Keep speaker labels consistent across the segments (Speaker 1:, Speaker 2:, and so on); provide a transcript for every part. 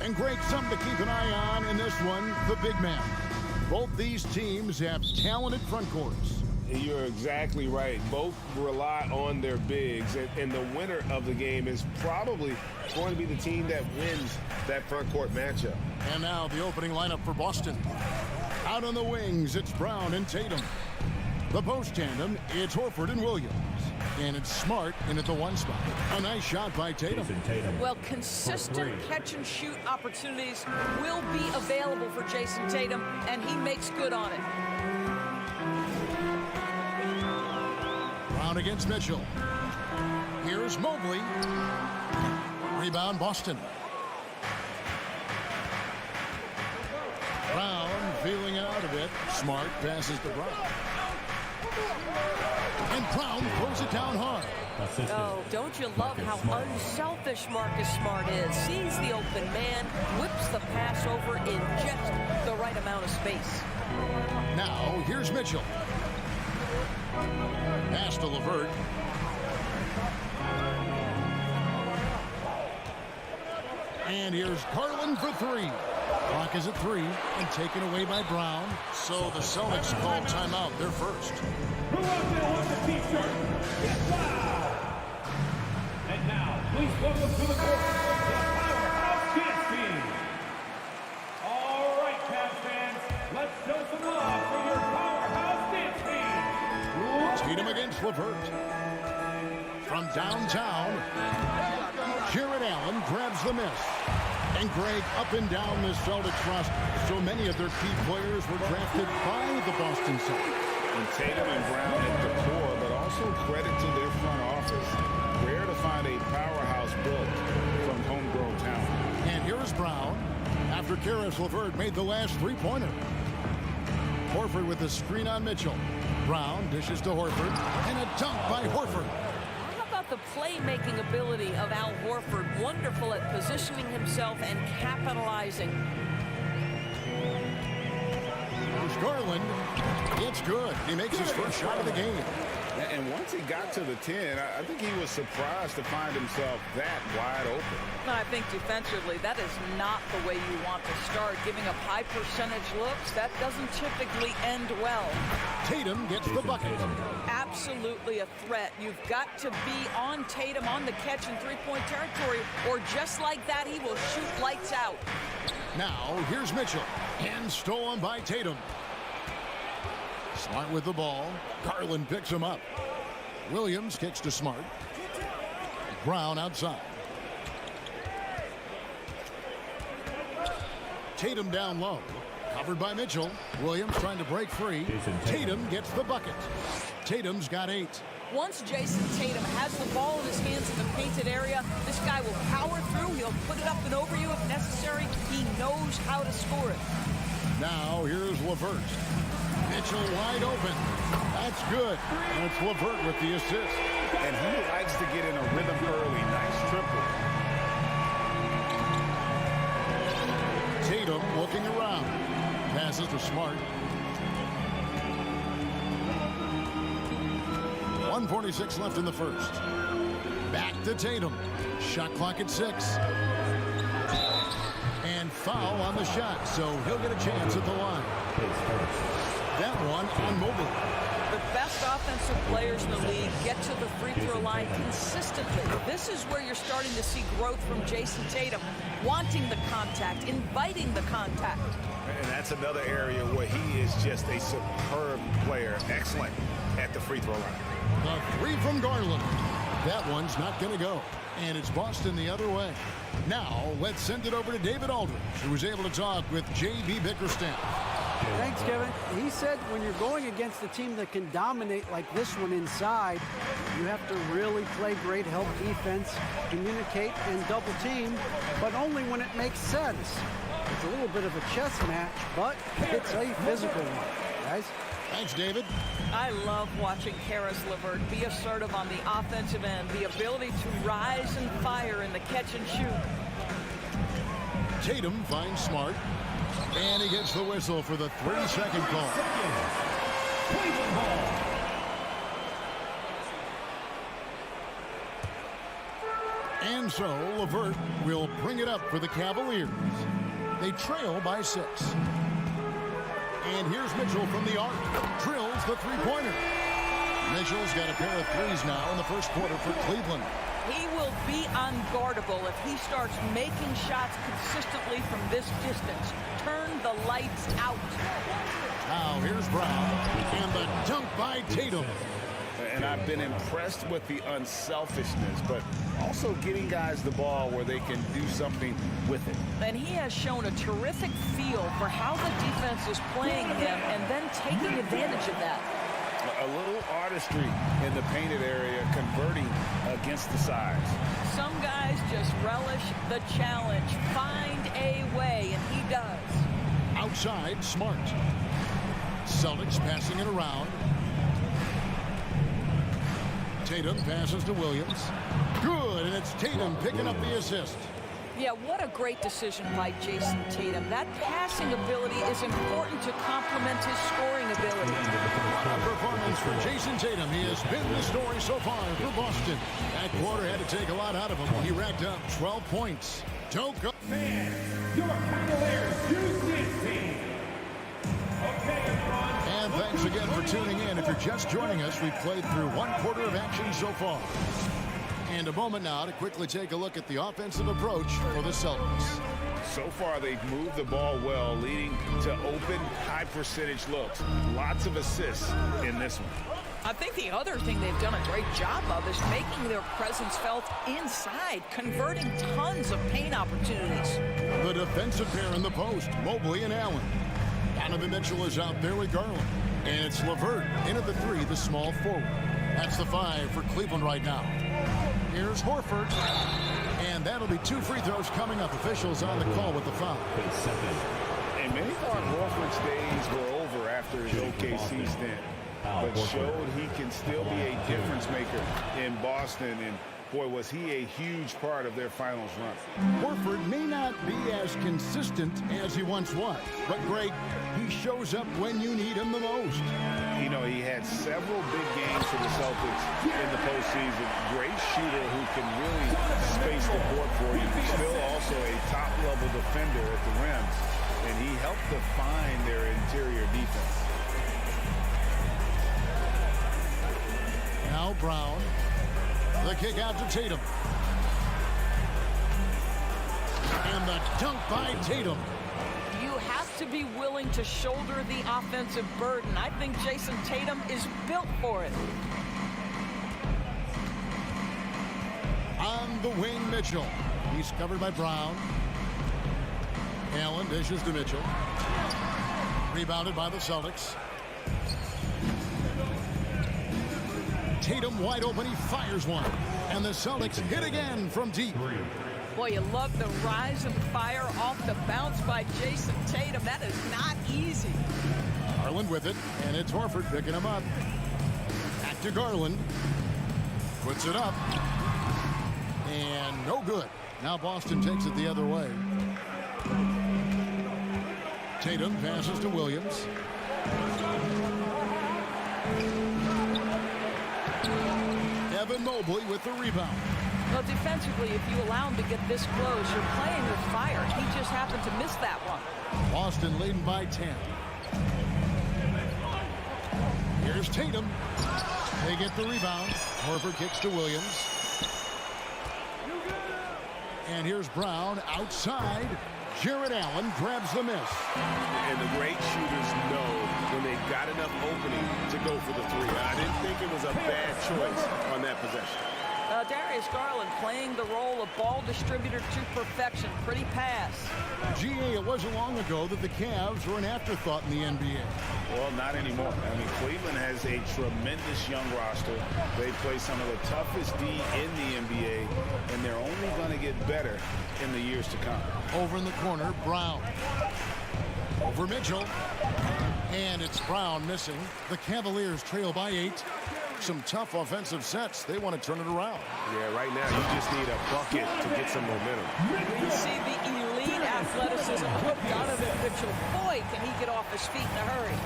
Speaker 1: And Greg, something to keep an eye on in this one, the big man. Both these teams have talented front courts.
Speaker 2: You're exactly right. Both rely on their bigs, and the winner of the game is probably going to be the team that wins that front court matchup.
Speaker 1: And now the opening lineup for Boston. Out on the wings, it's Brown and Tatum. The post tandem, it's Horford and Williams. And it's Smart in at the one spot. A nice shot by Tatum.
Speaker 3: Well, consistent catch-and-shoot opportunities will be available for Jason Tatum, and he makes good on it.
Speaker 1: Brown against Mitchell. Here's Mobley. Rebound, Boston. Brown feeling out of it. Smart passes to Brown. And Brown throws it down hard.
Speaker 3: Oh, don't you love how unselfish Marcus Smart is? Sees the open man, whips the pass over in just the right amount of space.
Speaker 1: Now, here's Mitchell. Pass to LeVert. And here's Garland for three. Clock is at 3 and taken away by Brown. So the Celtics call timeout, their first.
Speaker 4: Who out there wants a t-shirt? Get loud! And now, please welcome to the court, the Powerhouse Dance Team. All right, Cavs fans, let's show some love for your Powerhouse Dance Team.
Speaker 1: Tatum against LeVert. From downtown, Jared Allen grabs the miss. And Greg, up and down the Celtics roster, so many of their key players were drafted by the Boston Celtics.
Speaker 2: And Tatum and Brown at the core, but also credit to their front office. Rare to find a powerhouse built from homegrown talent.
Speaker 1: And here is Brown after Karis LeVert made the last three-pointer. Horford with the screen on Mitchell. Brown dishes to Horford, and a dunk by Horford.
Speaker 3: How about the playmaking ability of Al Horford? Wonderful at positioning himself and capitalizing.
Speaker 1: There's Garland. It's good. He makes his first shot of the game.
Speaker 2: And once he got to the 10, I think he was surprised to find himself that wide open.
Speaker 3: I think defensively, that is not the way you want to start. Giving up high percentage looks, that doesn't typically end well.
Speaker 1: Tatum gets the bucket.
Speaker 3: Absolutely a threat. You've got to be on Tatum on the catch in three-point territory, or just like that, he will shoot lights out.
Speaker 1: Now, here's Mitchell. And stolen by Tatum. Smart with the ball. Garland picks him up. Williams kicks to Smart. Brown outside. Tatum down low. Covered by Mitchell. Williams trying to break free. Tatum gets the bucket. Tatum's got 8.
Speaker 3: Once Jason Tatum has the ball in his hands in the painted area, this guy will power through. He'll put it up and over you if necessary. He knows how to score it.
Speaker 1: Now here's LeVert. Mitchell wide open. That's good. And it's LeVert with the assist.
Speaker 2: And he likes to get in a rhythm early. Nice triple.
Speaker 1: Tatum looking around. Passes to Smart. 1:46 left in the first. Back to Tatum. Shot clock at 6. And foul on the shot, so he'll get a chance at the line. That one on Mobley.
Speaker 3: The best offensive players in the league get to the free throw line consistently. This is where you're starting to see growth from Jason Tatum, wanting the contact, inviting the contact.
Speaker 2: And that's another area where he is just a superb player. Excellent at the free throw line.
Speaker 1: The 3 from Garland. That one's not going to go. And it's Boston the other way. Now, let's send it over to David Aldridge, who was able to talk with J.B. Bickerstaff.
Speaker 5: Thanks, Kevin. He said when you're going against a team that can dominate like this one inside, you have to really play great help defense, communicate, and double team, but only when it makes sense. It's a little bit of a chess match, but it's a physical one, guys.
Speaker 1: Thanks, David.
Speaker 3: I love watching Karis LeVert be assertive on the offensive end, the ability to rise and fire in the catch and shoot.
Speaker 1: Tatum finds Smart, and he gets the whistle for the 3-second call.
Speaker 4: Cleveland ball.
Speaker 1: And so LeVert will bring it up for the Cavaliers. They trail by 6. And here's Mitchell from the arc. Drills the three-pointer. Mitchell's got a pair of threes now in the first quarter for Cleveland.
Speaker 3: He will be unguardable if he starts making shots consistently from this distance. Turn the lights out.
Speaker 1: Now here's Brown. And the dunk by Tatum.
Speaker 2: And I've been impressed with the unselfishness, but also getting guys the ball where they can do something with it.
Speaker 3: And he has shown a terrific feel for how the defense is playing him and then taking advantage of that.
Speaker 2: A little artistry in the painted area, converting against the size.
Speaker 3: Some guys just relish the challenge. Find a way, and he does.
Speaker 1: Outside, Smart. Celtics passing it around. Tatum passes to Williams. Good, and it's Tatum picking up the assist.
Speaker 3: Yeah, what a great decision by Jason Tatum. That passing ability is important to complement his scoring ability.
Speaker 1: What a performance for Jason Tatum. He has been the story so far for Boston. That quarter had to take a lot out of him. He racked up 12 points. Don't go.
Speaker 4: Fans, your Cavaliers Houston team. Okay, everyone.
Speaker 1: And thanks again for tuning in. If you're just joining us, we've played through one quarter of action so far. And a moment now to quickly take a look at the offensive approach for the Celtics.
Speaker 2: So far, they've moved the ball well, leading to open, high-percentage looks. Lots of assists in this one.
Speaker 3: I think the other thing they've done a great job of is making their presence felt inside, converting tons of paint opportunities.
Speaker 1: The defensive pair in the post, Mobley and Allen. Donovan Mitchell is out there with Garland. And it's LeVert in at the 3, the small forward. That's the 5 for Cleveland right now. Here's Horford. And that'll be 2 free throws coming up. Officials on the call with the foul.
Speaker 2: And many thought Horford's days were over after his OKC stint, but showed he can still be a difference maker in Boston. And boy, was he a huge part of their finals run.
Speaker 1: Horford may not be as consistent as he once was, but Greg, he shows up when you need him the most.
Speaker 2: You know, he had several big games for the Celtics in the postseason. Great shooter who can really space the court for you. Still also a top-level defender at the rim, and he helped define their interior defense.
Speaker 1: Now Brown. The kick out to Tatum. And the dunk by Tatum.
Speaker 3: You have to be willing to shoulder the offensive burden. I think Jason Tatum is built for it.
Speaker 1: On the wing, Mitchell. He's covered by Brown. Allen dishes to Mitchell. Rebounded by the Celtics. Tatum wide open, he fires one. And the Celtics hit again from deep.
Speaker 3: Boy, you love the rise and fire off the bounce by Jason Tatum. That is not easy.
Speaker 1: Garland with it, and it's Horford picking him up. Back to Garland. Puts it up. And no good. Now Boston takes it the other way. Tatum passes to Williams. Evan Mobley with the rebound.
Speaker 3: Well, defensively, if you allow him to get this close, you're playing with fire. He just happened to miss that one.
Speaker 1: Boston leading by 10. Here's Tatum. They get the rebound. Horford kicks to Williams. And here's Brown outside. Jared Allen grabs the miss.
Speaker 2: And the great shooters know when they've got enough opening to go for the 3. I didn't think it was a bad choice on that possession.
Speaker 3: Darius Garland playing the role of ball distributor to perfection. Pretty pass.
Speaker 1: GA, it wasn't long ago that the Cavs were an afterthought in the NBA.
Speaker 2: Well, not anymore. I mean, Cleveland has a tremendous young roster. They play some of the toughest D in the NBA, and they're only going to get better in the years to come.
Speaker 1: Over in the corner, Brown. Over Mitchell. And it's Brown missing. The Cavaliers trail by 8. Some tough offensive sets. They want to turn it around.
Speaker 2: Yeah, right now you just need a bucket to get some momentum.
Speaker 3: We see the elite athleticism of Donovan Mitchell. Boy, can he get off his feet in a hurry.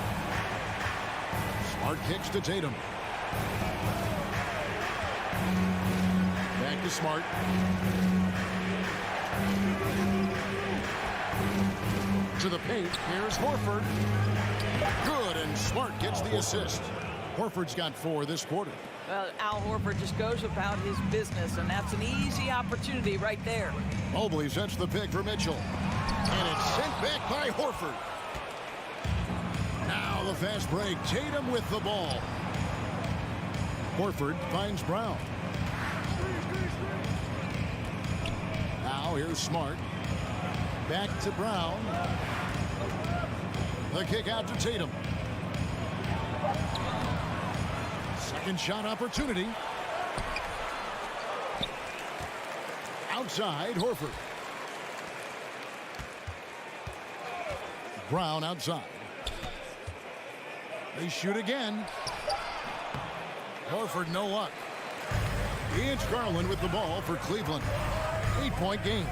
Speaker 1: Smart kicks to Tatum. Back to Smart. To the paint. Here's Horford. Good, and Smart gets the assist. Horford's got 4 this quarter.
Speaker 3: Well, Al Horford just goes about his business, and that's an easy opportunity right there.
Speaker 1: Mobley sets the pick for Mitchell. And it's sent back by Horford. Now the fast break. Tatum with the ball. Horford finds Brown. Now here's Smart. Back to Brown. The kick out to Tatum. Second shot opportunity. Outside, Horford. Brown outside. They shoot again. Horford, no luck. It's Garland with the ball for Cleveland. 8-point game.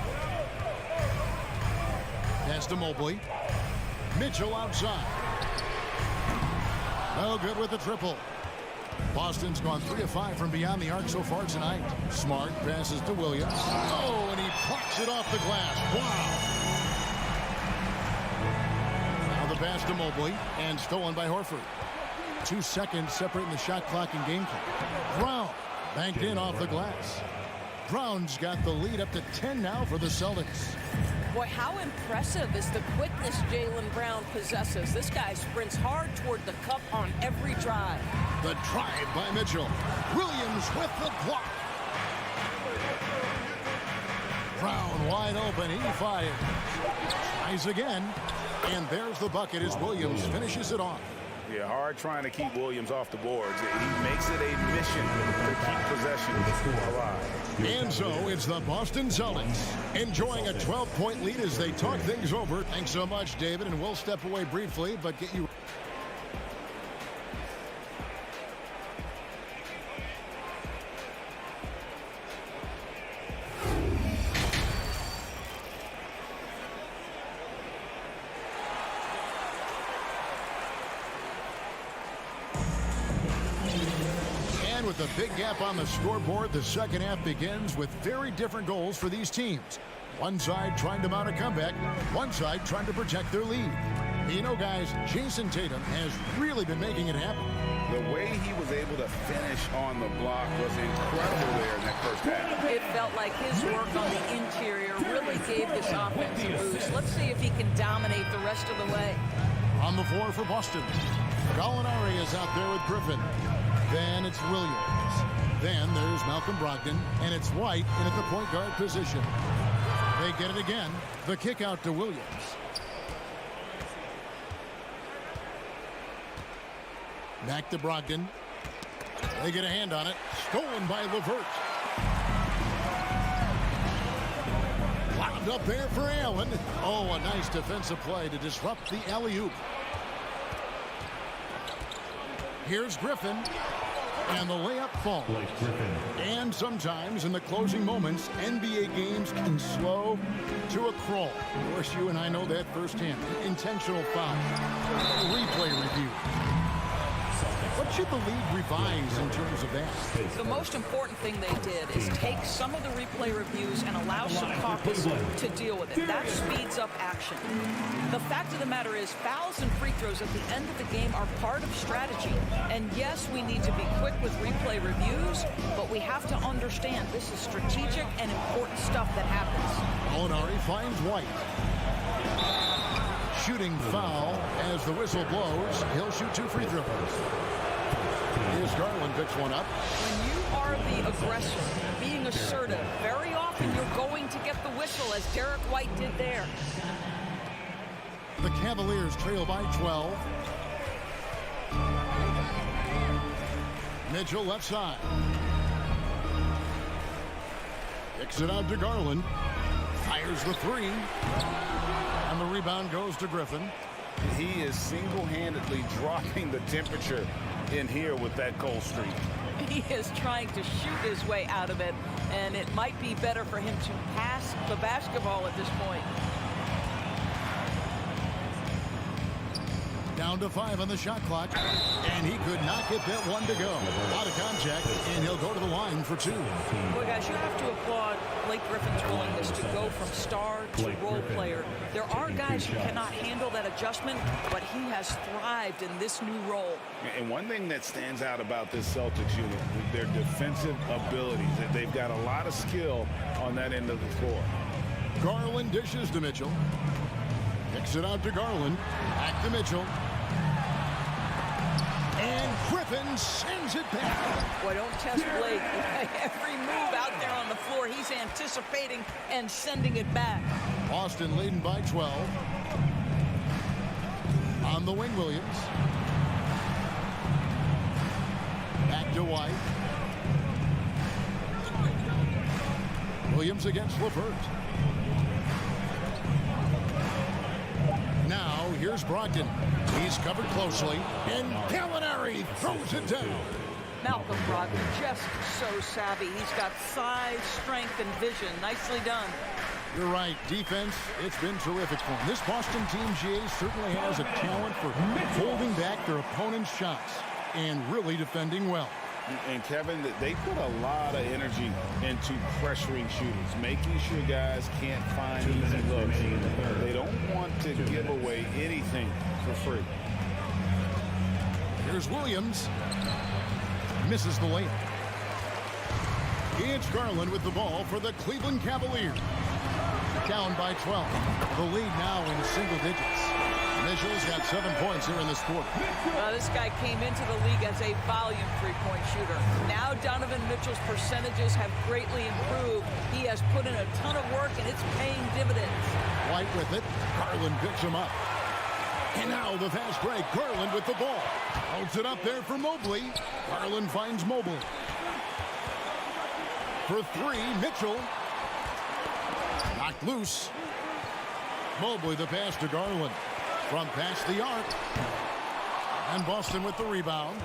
Speaker 1: Pass to Mobley. Mitchell outside. No good with the triple. Boston's gone 3 of 5 from beyond the arc so far tonight. Smart passes to Williams. Oh, and he plucks it off the glass. Wow. Now the pass to Mobley, and stolen by Horford. 2 seconds separating the shot clock and game clock. Brown banked in off the glass. Brown's got the lead up to 10 now for the Celtics.
Speaker 3: Boy, how impressive is the quickness Jaylen Brown possesses. This guy sprints hard toward the cup on every drive.
Speaker 1: The drive by Mitchell. Williams with the block. Brown wide open. He fires. Tries again. And there's the bucket as Williams finishes it off.
Speaker 2: Yeah, hard trying to keep Williams off the boards. He makes it a mission to keep possession alive.
Speaker 1: And so it's the Boston Celtics enjoying a 12-point lead as they talk things over. Thanks so much, David, and we'll step away briefly, but get you... With a big gap on the scoreboard, the second half begins with very different goals for these teams. One side trying to mount a comeback, one side trying to protect their lead. You know, guys, Jason Tatum has really been making it happen.
Speaker 2: The way he was able to finish on the block was incredible there in that first half.
Speaker 3: It felt like his work on the interior really gave this offense a boost. Let's see if he can dominate the rest of the way.
Speaker 1: On the floor for Boston, Gallinari is out there with Griffin. Then it's Williams. Then there's Malcolm Brogdon, and it's White in at the point guard position. They get it again. The kick out to Williams. Back to Brogdon. They get a hand on it. Stolen by LeVert. Lobbed up there for Allen. Oh, a nice defensive play to disrupt the alley-oop. Here's Griffin. And the layup falls. And sometimes in the closing moments, NBA games can slow to a crawl. Of course, you and I know that firsthand. Intentional foul. Replay review. What should the league revise in terms of that?
Speaker 3: The most important thing they did is take some of the replay reviews and allow Secaucus to deal with it. That speeds up action. The fact of the matter is fouls and free throws at the end of the game are part of strategy. And yes, we need to be quick with replay reviews, but we have to understand this is strategic and important stuff that happens.
Speaker 1: Gallinari finds White. Shooting foul as the whistle blows. He'll shoot 2 free throws. Here's Garland, picks one up.
Speaker 3: When you are the aggressor, being assertive, very often you're going to get the whistle, as Derek White did there.
Speaker 1: The Cavaliers trail by 12. Mitchell left side. Kicks it out to Garland. Fires the 3. And the rebound goes to Griffin.
Speaker 2: He is single-handedly dropping the temperature in here with that cold streak.
Speaker 3: He is trying to shoot his way out of it, and it might be better for him to pass the basketball at this point.
Speaker 1: Down to 5 on the shot clock. And he could not get that one to go. A lot of contact, and he'll go to the line for 2.
Speaker 3: Boy, guys, you have to applaud Blake Griffin's willingness to go from star to role player. There are guys who cannot handle that adjustment, but he has thrived in this new role.
Speaker 2: And one thing that stands out about this Celtics unit is their defensive abilities. They've got a lot of skill on that end of the floor.
Speaker 1: Garland dishes to Mitchell. Kicks it out to Garland. Back to Mitchell. And Griffin sends it back.
Speaker 3: Boy, don't test Blake. Every move out there on the floor, he's anticipating and sending it back.
Speaker 1: Boston leading by 12. On the wing, Williams. Back to White. Williams against LeVert. Now, here's Brogdon. He's covered closely, and Gallinari throws it down.
Speaker 3: Malcolm Brogdon, just so savvy. He's got size, strength, and vision. Nicely done.
Speaker 1: You're right. Defense, it's been terrific for him. This Boston team, GA, certainly has a talent for holding back their opponent's shots and really defending well.
Speaker 2: And Kevin, they put a lot of energy into pressuring shooters, making sure guys can't find easy looks. They don't want to give away anything for free.
Speaker 1: Here's Williams. Misses the layup. It's Garland with the ball for the Cleveland Cavaliers. Down by 12. The lead now in single digits. Mitchell's got 7 points here in this quarter.
Speaker 3: This guy came into the league as a volume three-point shooter. Now Donovan Mitchell's percentages have greatly improved. He has put in a ton of work, and it's paying dividends.
Speaker 1: White with it. Garland picks him up. And now the fast break. Garland with the ball. Holds it up there for Mobley. Garland finds Mobley. For 3, Mitchell. Knocked loose. Mobley the pass to Garland. From past the arc. And Boston with the rebound.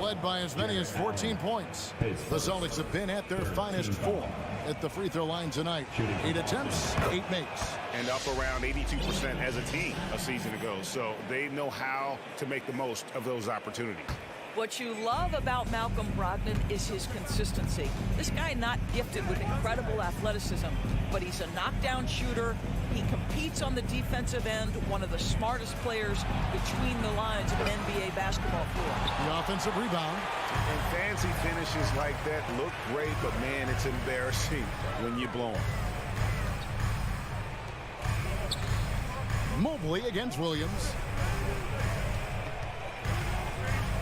Speaker 1: Led by as many as 14 points. The Celtics have been at their finest 4 at the free throw line tonight. 8 attempts, 8 makes.
Speaker 2: And up around 82% as a team a season ago. So they know how to make the most of those opportunities.
Speaker 3: What you love about Malcolm Brogdon is his consistency. This guy not gifted with incredible athleticism, but he's a knockdown shooter. He competes on the defensive end, one of the smartest players between the lines of an NBA basketball floor.
Speaker 1: The offensive rebound.
Speaker 2: And fancy finishes like that look great, but man, it's embarrassing when you blow them.
Speaker 1: Mobley against Williams.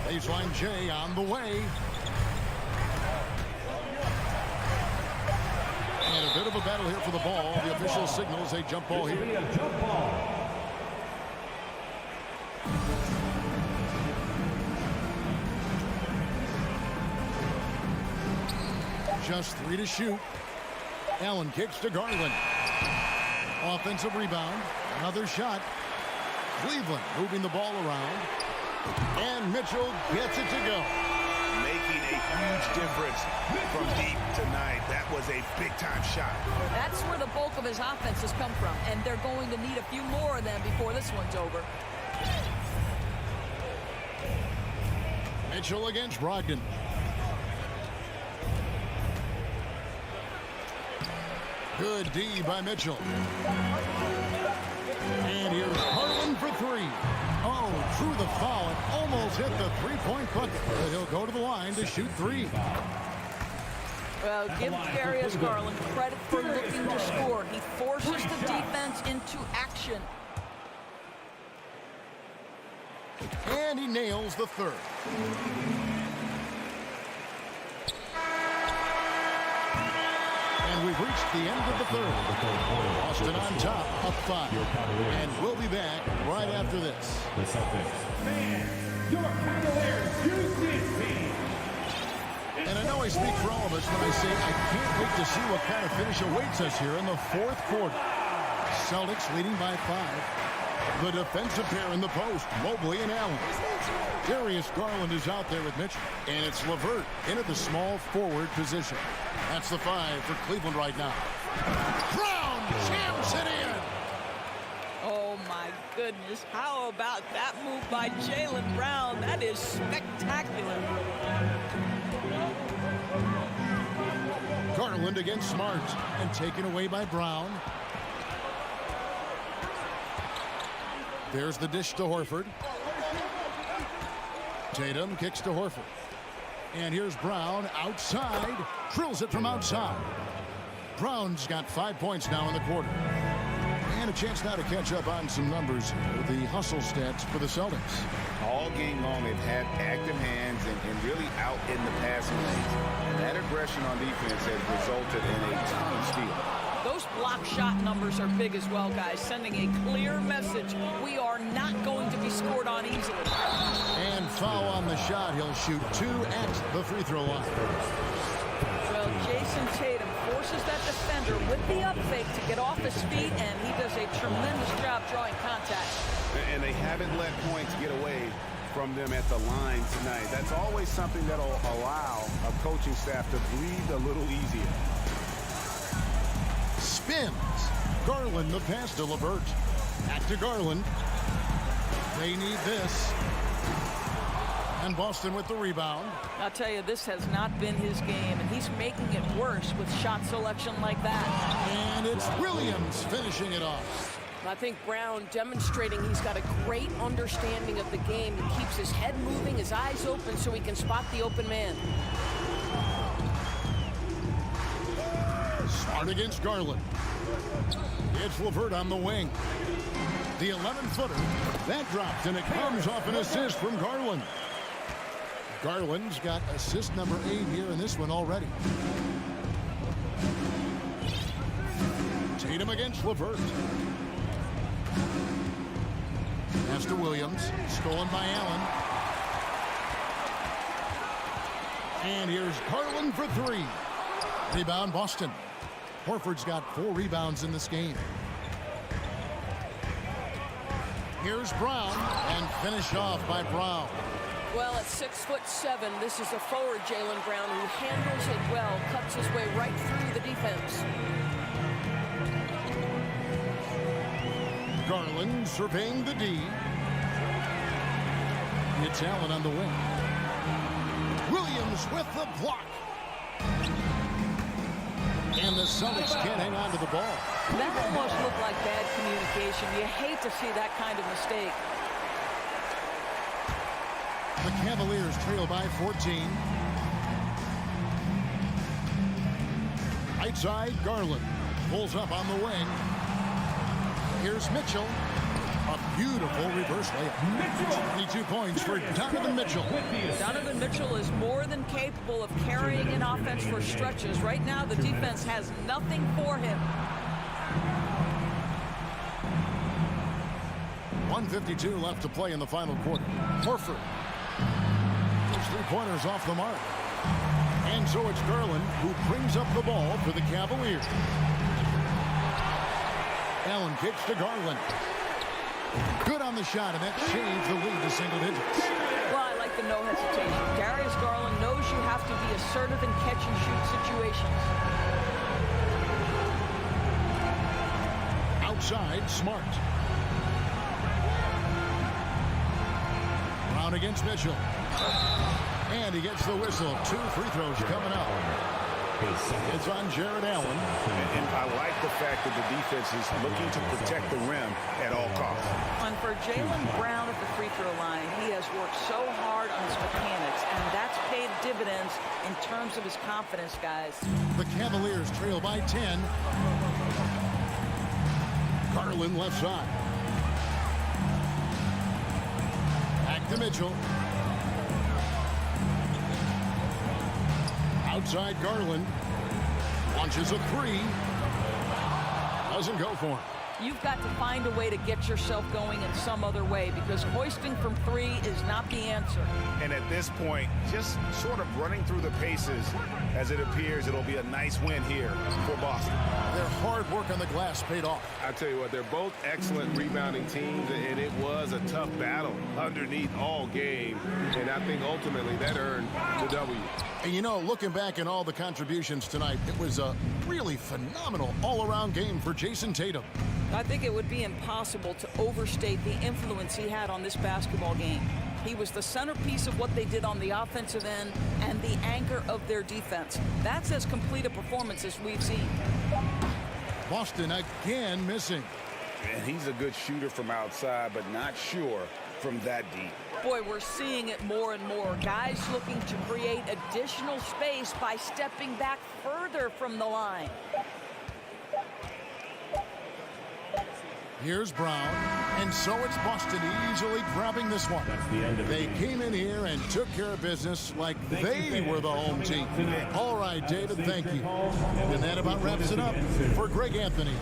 Speaker 1: Baseline J on the way. And a bit of a battle here for the ball. The official signals a jump ball here. Just 3 to shoot. Allen kicks to Garland. Offensive rebound. Another shot. Cleveland moving the ball around. And Mitchell gets it to go.
Speaker 2: Making a huge difference from deep tonight. That was a big-time shot.
Speaker 3: That's where the bulk of his offense has come from, and they're going to need a few more of them before this one's over.
Speaker 1: Mitchell against Brogdon. Good D by Mitchell. And here's Garland for 3. Oh, through the foul and almost hit the three-point bucket. But he'll go to the line to shoot 3.
Speaker 3: Well, give Darius Garland credit for looking to score. He forces the defense into action.
Speaker 1: And he nails the 3rd. And we've reached the end of the 3rd. Boston on top, up 5. And we'll be back right after this.
Speaker 4: The Celtics. Your Cavaliers use this team.
Speaker 1: And I know I speak for all of us when I say I can't wait to see what kind of finish awaits us here in the 4th quarter. Celtics leading by 5. The defensive pair in the post, Mobley and Allen. Darius Garland is out there with Mitchell. And it's LeVert into the small forward position. That's the 5 for Cleveland right now. Brown jams it in.
Speaker 3: Oh, my goodness. How about that move by Jaylen Brown? That is spectacular.
Speaker 1: Garland against Smart and taken away by Brown. There's the dish to Horford. Tatum kicks to Horford. And here's Brown outside. Drills it from outside. Brown's got 5 points now in the quarter. And a chance now to catch up on some numbers with the hustle stats for the Celtics.
Speaker 2: All game long, they've had active hands and really out in the passing lanes. And that aggression on defense has resulted in a ton of steals.
Speaker 3: Those block shot numbers are big as well, guys, sending a clear message. We are not going to be scored on easily.
Speaker 1: And foul on the shot. He'll shoot 2 at the free throw line.
Speaker 3: Well, Jason Tatum forces that defender with the up fake to get off his feet, and he does a tremendous job drawing contact.
Speaker 2: And they haven't let points get away from them at the line tonight. That's always something that'll allow a coaching staff to breathe a little easier.
Speaker 1: Spins. Garland the pass to LeVert. Back to Garland. They need this. And Boston with the rebound.
Speaker 3: I'll tell you, this has not been his game, and he's making it worse with shot selection like that.
Speaker 1: And it's Williams finishing it off.
Speaker 6: I think Brown demonstrating he's got a great understanding of the game. He keeps his head moving, his eyes open so he can spot the open man.
Speaker 1: Smart against Garland. It's LeVert on the wing. The 11-footer. That dropped, and it comes off an assist from Garland. Garland's got assist number 8 here in this one already. Tatum against LeVert. Pass to Williams. Stolen by Allen. And here's Garland for 3. Rebound Boston. Horford's got 4 rebounds in this game. Here's Brown, and finished off by Brown.
Speaker 6: Well, at 6'7", this is a forward Jaylen Brown who handles it well, cuts his way right through the defense.
Speaker 1: Garland surveying the D. It's Allen on the wing. Williams with the block. And the Celtics can't hang on to the ball.
Speaker 3: That almost looked like bad communication. You hate to see that kind of mistake.
Speaker 1: The Cavaliers trail by 14. Right side, Garland pulls up on the wing. Here's Mitchell. A beautiful reverse layup. 22 points for Donovan Mitchell.
Speaker 3: Donovan Mitchell is more than capable of carrying an offense for stretches. Right now, the defense has nothing for him.
Speaker 1: 1:52 left to play in the final quarter. Horford. Those 3-pointers off the mark. And so it's Garland who brings up the ball for the Cavaliers. Allen kicks to Garland. Good on the shot, and that changed the lead to single digits.
Speaker 3: Well, I like the no hesitation. Darius Garland knows you have to be assertive in catch-and-shoot situations.
Speaker 1: Outside, Smart. Brown against Mitchell. And he gets the whistle. 2 free throws coming up. It's on Jared Allen.
Speaker 2: And I like the fact that the defense is looking to protect the rim at all costs.
Speaker 3: And for Jaylen Brown at the free throw line, he has worked so hard on his mechanics, and that's paid dividends in terms of his confidence, guys.
Speaker 1: The Cavaliers trail by 10. Garland left side. Back to Mitchell. Outside Garland. Launches a 3. Doesn't go for him.
Speaker 3: You've got to find a way to get yourself going in some other way, because hoisting from 3 is not the answer.
Speaker 2: And at this point, just sort of running through the paces as it appears it'll be a nice win here for Boston.
Speaker 1: Their hard work on the glass paid off.
Speaker 2: I tell you what, they're both excellent rebounding teams, and it was a tough battle underneath all game. And I think ultimately that earned the W.
Speaker 1: And you know, looking back at all the contributions tonight, it was a really phenomenal all-around game for Jason Tatum.
Speaker 3: I think it would be impossible to overstate the influence he had on this basketball game. He was the centerpiece of what they did on the offensive end and the anchor of their defense. That's as complete a performance as we've seen.
Speaker 1: Boston again missing.
Speaker 2: And he's a good shooter from outside, but not sure from that deep.
Speaker 3: Boy, we're seeing it more and more. Guys looking to create additional space by stepping back further from the line.
Speaker 1: Here's Brown, and so it's Boston easily grabbing this one. They came in here and took care of business like they were the home team. All right, David, thank you. And that about wraps it up for Greg Anthony.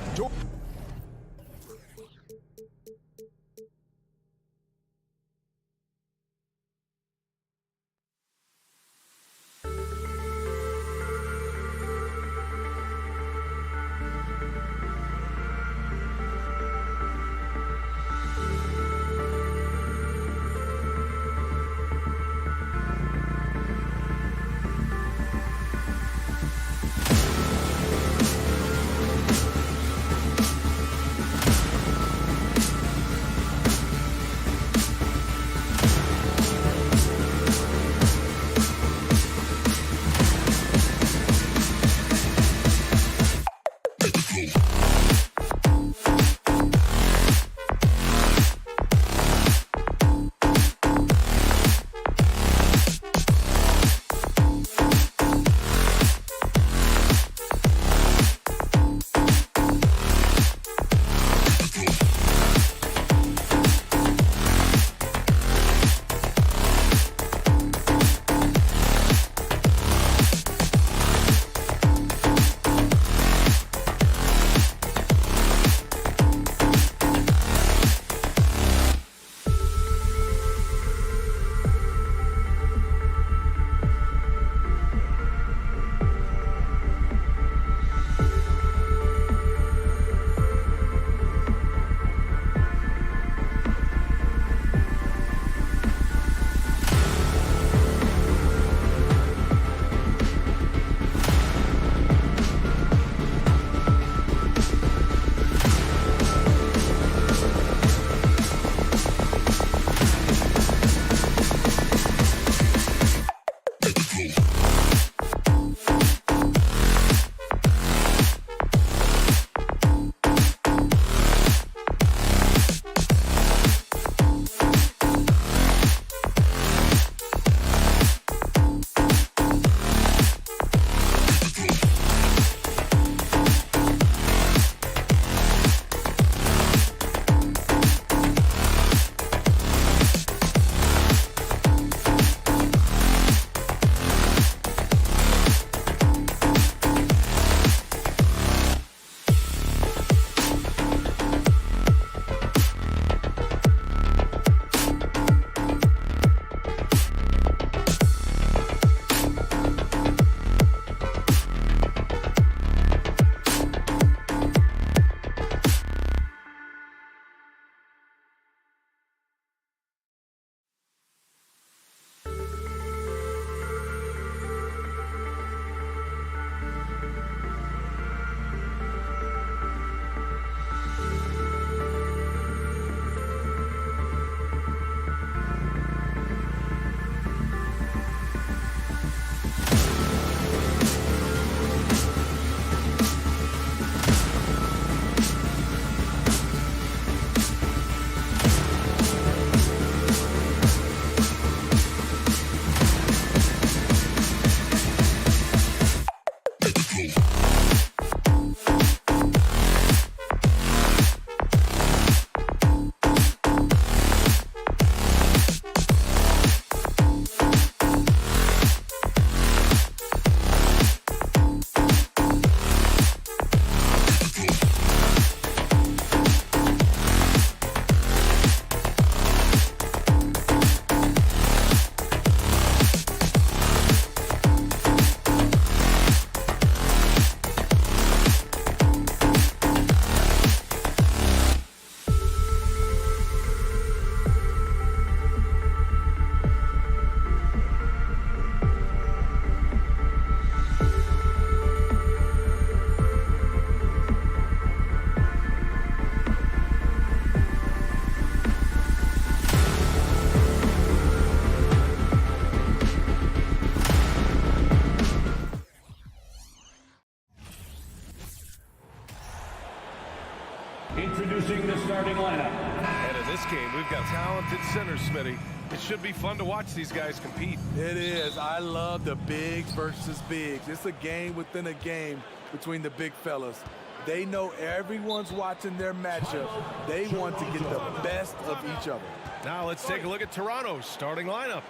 Speaker 4: Introducing the starting lineup.
Speaker 7: And in this game, we've got talented centers, Smitty. It should be fun to watch these guys compete.
Speaker 8: It is. I love the bigs versus bigs. It's a game within a game between the big fellas. They know everyone's watching their matchup. They want to get the best of each other.
Speaker 7: Now let's take a look at Toronto's starting lineup.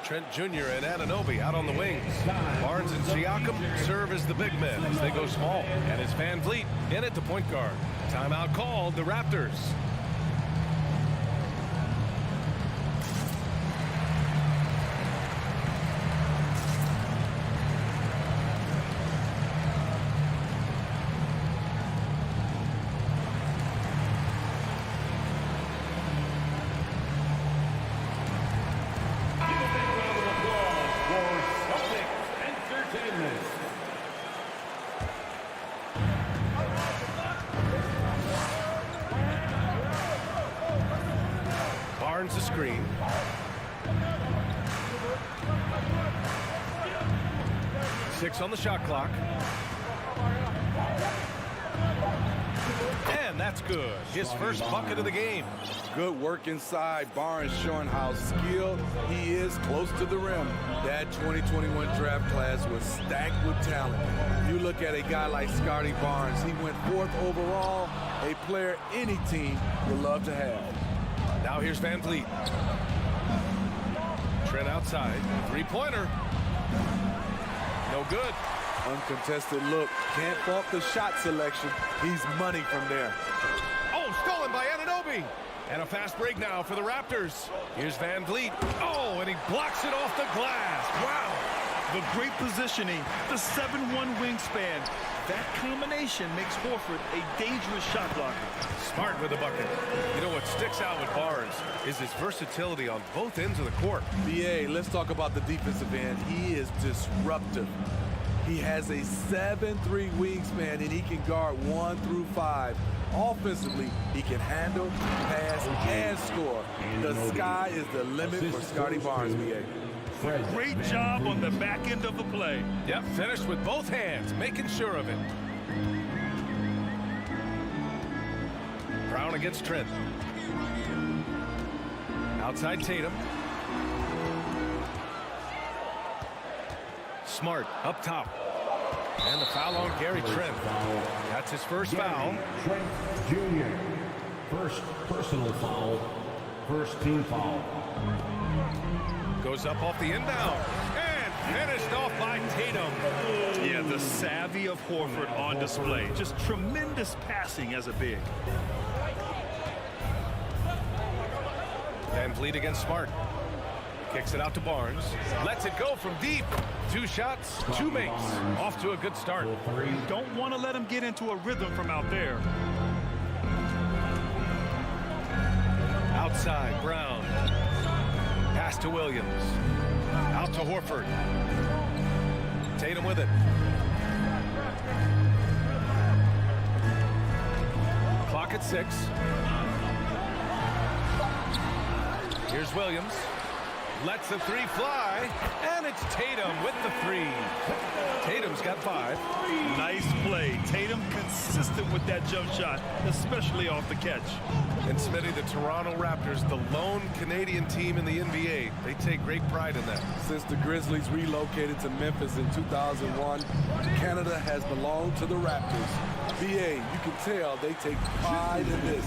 Speaker 7: Trent Jr. and Anunoby out on the wings. Barnes and Siakam serve as the big men as they go small. And it's Van Vliet in at the point guard. Timeout called the Raptors. Barnes a screen. Six on the shot clock. And that's good. His first bucket of the game.
Speaker 8: Good work inside. Barnes showing how skilled he is close to the rim. That 2021 draft class was stacked with talent. You look at a guy like Scotty Barnes. He went 4th overall, a player any team would love to have.
Speaker 7: Now here's Van Vliet. Trent outside. Three-pointer. No good.
Speaker 8: Uncontested look. Can't fault the shot selection. He's money from there.
Speaker 7: Oh, stolen by Anunoby. And a fast break now for the Raptors. Here's Van Vliet. Oh, and he blocks it off the glass. Wow.
Speaker 9: The great positioning, the 7'1" wingspan. That combination makes Horford a dangerous shot blocker.
Speaker 7: Smart with the bucket. You know what sticks out with Barnes is his versatility on both ends of the court.
Speaker 8: BA, let's talk about the defensive end. He is disruptive. He has a 7'3" wingspan, and he can guard 1 through 5. Offensively, he can handle, pass, and score. The sky is the limit for Scotty Barnes, BA.
Speaker 9: Great job on the back end of the play.
Speaker 7: Yep, finished with both hands, making sure of it. Brown against Trent. Outside Tatum. Smart up top. And the foul on Gary Trent. That's his first foul.
Speaker 4: Trent Jr. First personal foul. First team foul.
Speaker 7: Goes up off the inbound. And finished off by Tatum.
Speaker 9: Yeah, the savvy of Horford on display. Just tremendous passing as a big.
Speaker 7: Van Vliet against Smart. Kicks it out to Barnes. Lets it go from deep. 2 shots, 2 makes. Off to a good start.
Speaker 9: Don't want to let him get into a rhythm from out there.
Speaker 7: Outside, Brown. Pass to Williams. Out to Horford. Tatum with it. Clock at 6. Here's Williams. Lets the 3 fly, and it's Tatum with the 3. Tatum's got 5.
Speaker 9: Nice play. Tatum consistent with that jump shot, especially off the catch.
Speaker 7: And Smitty, the Toronto Raptors, the lone Canadian team in the NBA. They take great pride in that.
Speaker 8: Since the Grizzlies relocated to Memphis in 2001, Canada has belonged to the Raptors. BA, you can tell they take pride in this.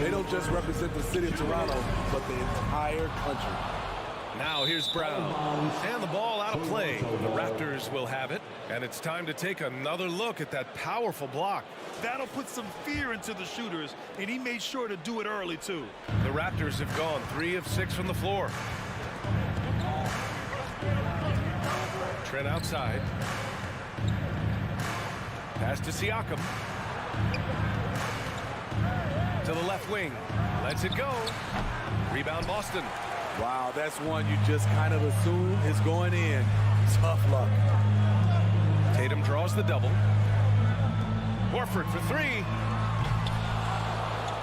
Speaker 8: They don't just represent the city of Toronto, but the entire country.
Speaker 7: Now here's Brown. And the ball out of play. The Raptors will have it. And it's time to take another look at that powerful block.
Speaker 9: That'll put some fear into the shooters, and he made sure to do it early, too.
Speaker 7: The Raptors have gone 3 of 6 from the floor. Trent outside. Pass to Siakam. To the left wing. Lets it go. Rebound Boston.
Speaker 8: Wow, that's one you just kind of assume is going in. Tough luck.
Speaker 7: Tatum draws the double. Horford for 3.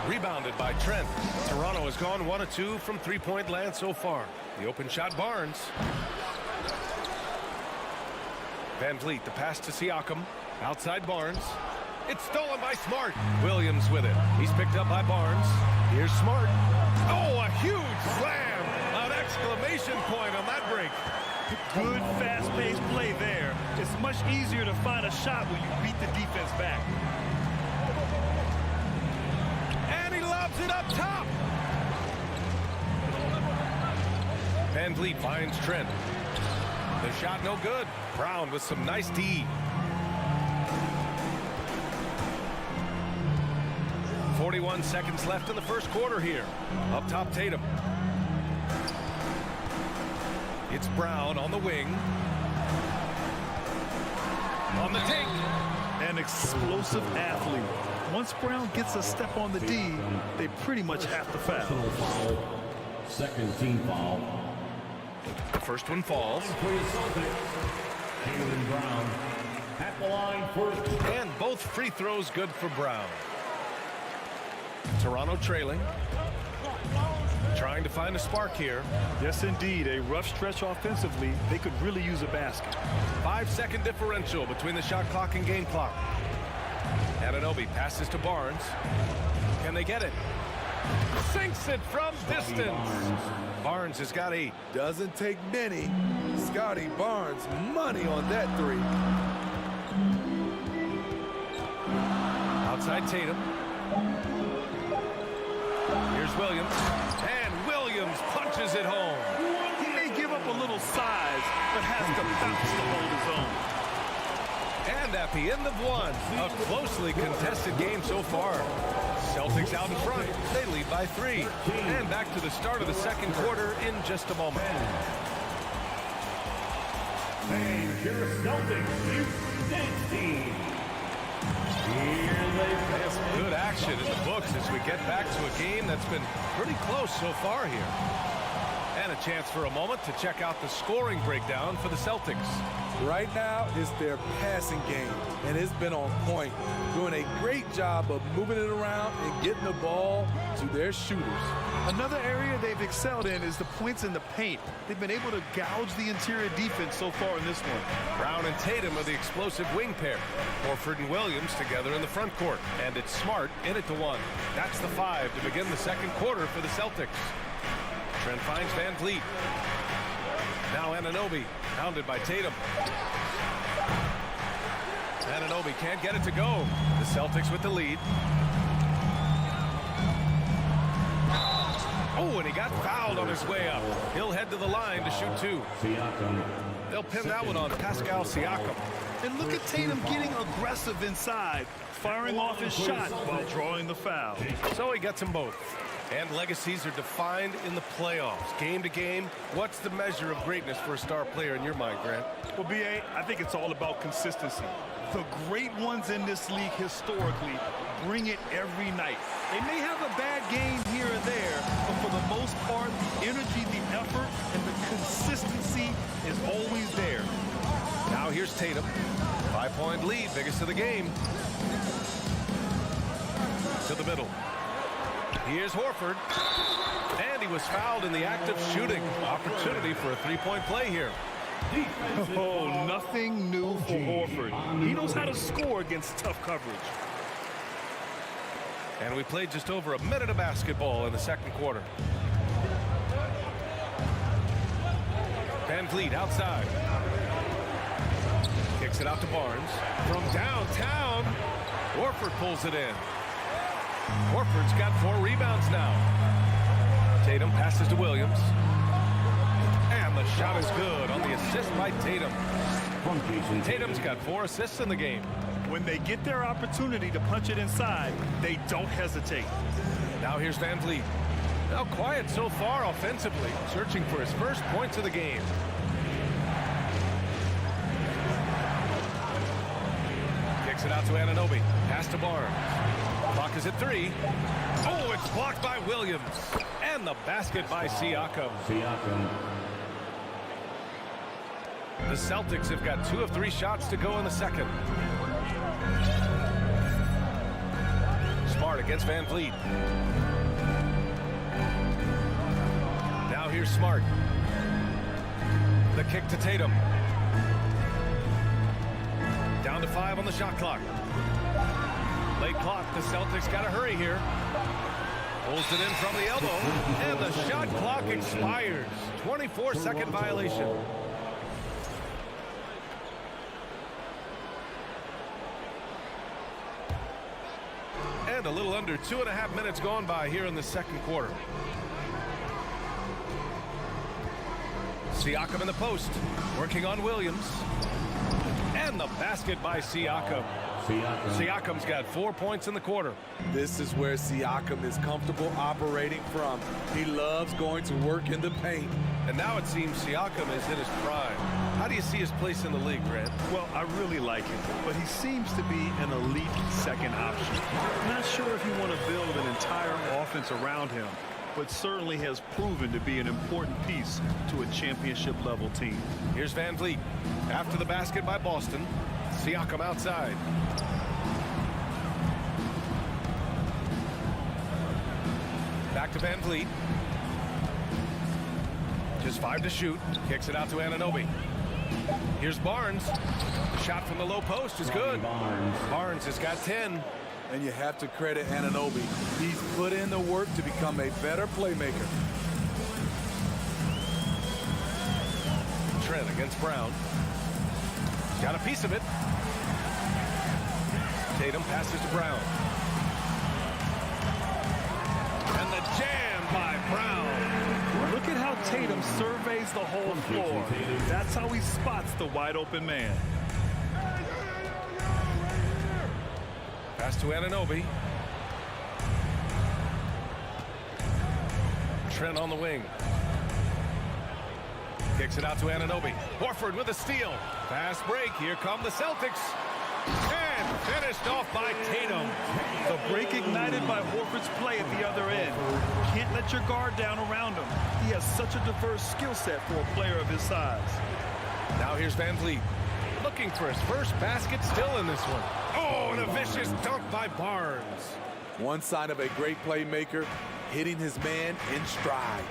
Speaker 7: Rebounded by Trent. Toronto has gone 1 of 2 from three-point land so far. The open shot, Barnes. Van Vliet, the pass to Siakam. Outside Barnes. It's stolen by Smart. Williams with it. He's picked up by Barnes. Here's Smart. Oh, a huge slam. An exclamation point on that break.
Speaker 9: Good, fast-paced play there. It's much easier to find a shot when you beat the defense back.
Speaker 7: And he lobs it up top. Van Vliet finds Trent. The shot no good. Brown with some nice D. 41 seconds left in the first quarter here. Up top, Tatum. It's Brown on the wing. On the take.
Speaker 9: An explosive athlete. Once Brown gets a step on the D, they pretty much have to foul.
Speaker 4: Second team foul.
Speaker 7: The first one falls.
Speaker 4: Jaylen Brown at the line first.
Speaker 7: And both free throws good for Brown. Toronto trailing. Trying to find a spark here.
Speaker 9: Yes, indeed. A rough stretch offensively. They could really use a basket.
Speaker 7: 5-second differential between the shot clock and game clock. Anunoby passes to Barnes. Can they get it? Sinks it from distance. Barnes has got 8.
Speaker 8: Doesn't take many. Scotty Barnes, money on that three.
Speaker 7: Outside Tatum. Here's Williams. And Williams punches it home.
Speaker 9: He may give up a little size, but has the bounce to hold his own.
Speaker 7: And at the end of one, a closely contested game so far. Celtics out in front. They lead by 3. And back to the start of the second quarter in just a moment.
Speaker 4: And your Celtics, Houston Dance Team.
Speaker 7: Yes, good action in the books as we get back to a game that's been pretty close so far here. And a chance for a moment to check out the scoring breakdown for the Celtics.
Speaker 8: Right now, it's their passing game, and it's been on point. Doing a great job of moving it around and getting the ball to their shooters.
Speaker 9: Another area they've excelled in is the points in the paint. They've been able to gouge the interior defense so far in this one.
Speaker 7: Brown and Tatum are the explosive wing pair. Horford and Williams together in the front court. And it's Smart in it to 1. That's the 5 to begin the second quarter for the Celtics. Trent finds Van Vliet. Now Anunoby, pounded by Tatum. Anunoby can't get it to go. The Celtics with the lead. Oh, and he got fouled on his way up. He'll head to the line to shoot 2. They'll pin that one on Pascal Siakam.
Speaker 9: And look at Tatum getting aggressive inside, firing off his shot while drawing the foul.
Speaker 7: So he gets them both. And legacies are defined in the playoffs. Game to game, what's the measure of greatness for a star player in your mind, Grant?
Speaker 9: Well, B.A., I think it's all about consistency. The great ones in this league historically bring it every night. They may have a bad game here or there, but for the most part, the energy, the effort, and the consistency is always there.
Speaker 7: Now here's Tatum. 5-point lead, biggest of the game. To the middle. Here's Horford. And he was fouled in the act of shooting. Opportunity for a 3-point play here.
Speaker 9: Oh, nothing new for Horford. He knows how to score against tough coverage.
Speaker 7: And we played just over a minute of basketball in the second quarter. Van Vliet outside. Kicks it out to Barnes. From downtown, Horford pulls it in. Horford's got 4 rebounds now. Tatum passes to Williams. And the shot is good on the assist by Tatum. Tatum's got 4 assists in the game.
Speaker 9: When they get their opportunity to punch it inside, they don't hesitate.
Speaker 7: Now here's Van Vliet. Now quiet so far offensively, searching for his first points of the game. Kicks it out to Anunoby. Pass to Barnes. Clock is at 3. Oh, it's blocked by Williams. And the basket by Siakam. The Celtics have got 2 of 3 shots to go in the second. Smart against Van Vliet. Now here's Smart. The kick to Tatum. Down to 5 on the shot clock. Late clock. The Celtics got to hurry here. Pulls it in from the elbow. And the shot clock expires. 24-second violation. And a little under 2.5 minutes gone by here in the second quarter. Siakam in the post, working on Williams. And the basket by Siakam. Siakam's got 4 points in the quarter.
Speaker 8: This is where Siakam is comfortable operating from. He loves going to work in the paint.
Speaker 7: And now it seems Siakam is in his prime. How do you see his place in the league, Grant?
Speaker 9: Well, I really like him, but he seems to be an elite second option. I'm not sure if you want to build an entire offense around him, but certainly has proven to be an important piece to a championship-level team.
Speaker 7: Here's Van Vliet. After the basket by Boston, Siakam outside. Back to Van Vliet. Just 5 to shoot. Kicks it out to Anunoby. Here's Barnes. The shot from the low post is good. Barnes has got 10.
Speaker 8: And you have to credit Anunoby. He's put in the work to become a better playmaker.
Speaker 7: Trent against Brown. Got a piece of it. Tatum passes to Brown. And the jam by Brown.
Speaker 9: Look at how Tatum surveys the whole floor. That's how he spots the wide open man.
Speaker 7: Pass to Anunoby. Trent on the wing. Kicks it out to Anunoby. Horford with a steal. Fast break. Here come the Celtics. And finished off by Tatum.
Speaker 9: The break ignited by Horford's play at the other end. Can't let your guard down around him. He has such a diverse skill set for a player of his size.
Speaker 7: Now here's Van Vliet. Looking for his first basket still in this one. Oh, and a vicious dunk by Barnes.
Speaker 8: One sign of a great playmaker, hitting his man in stride.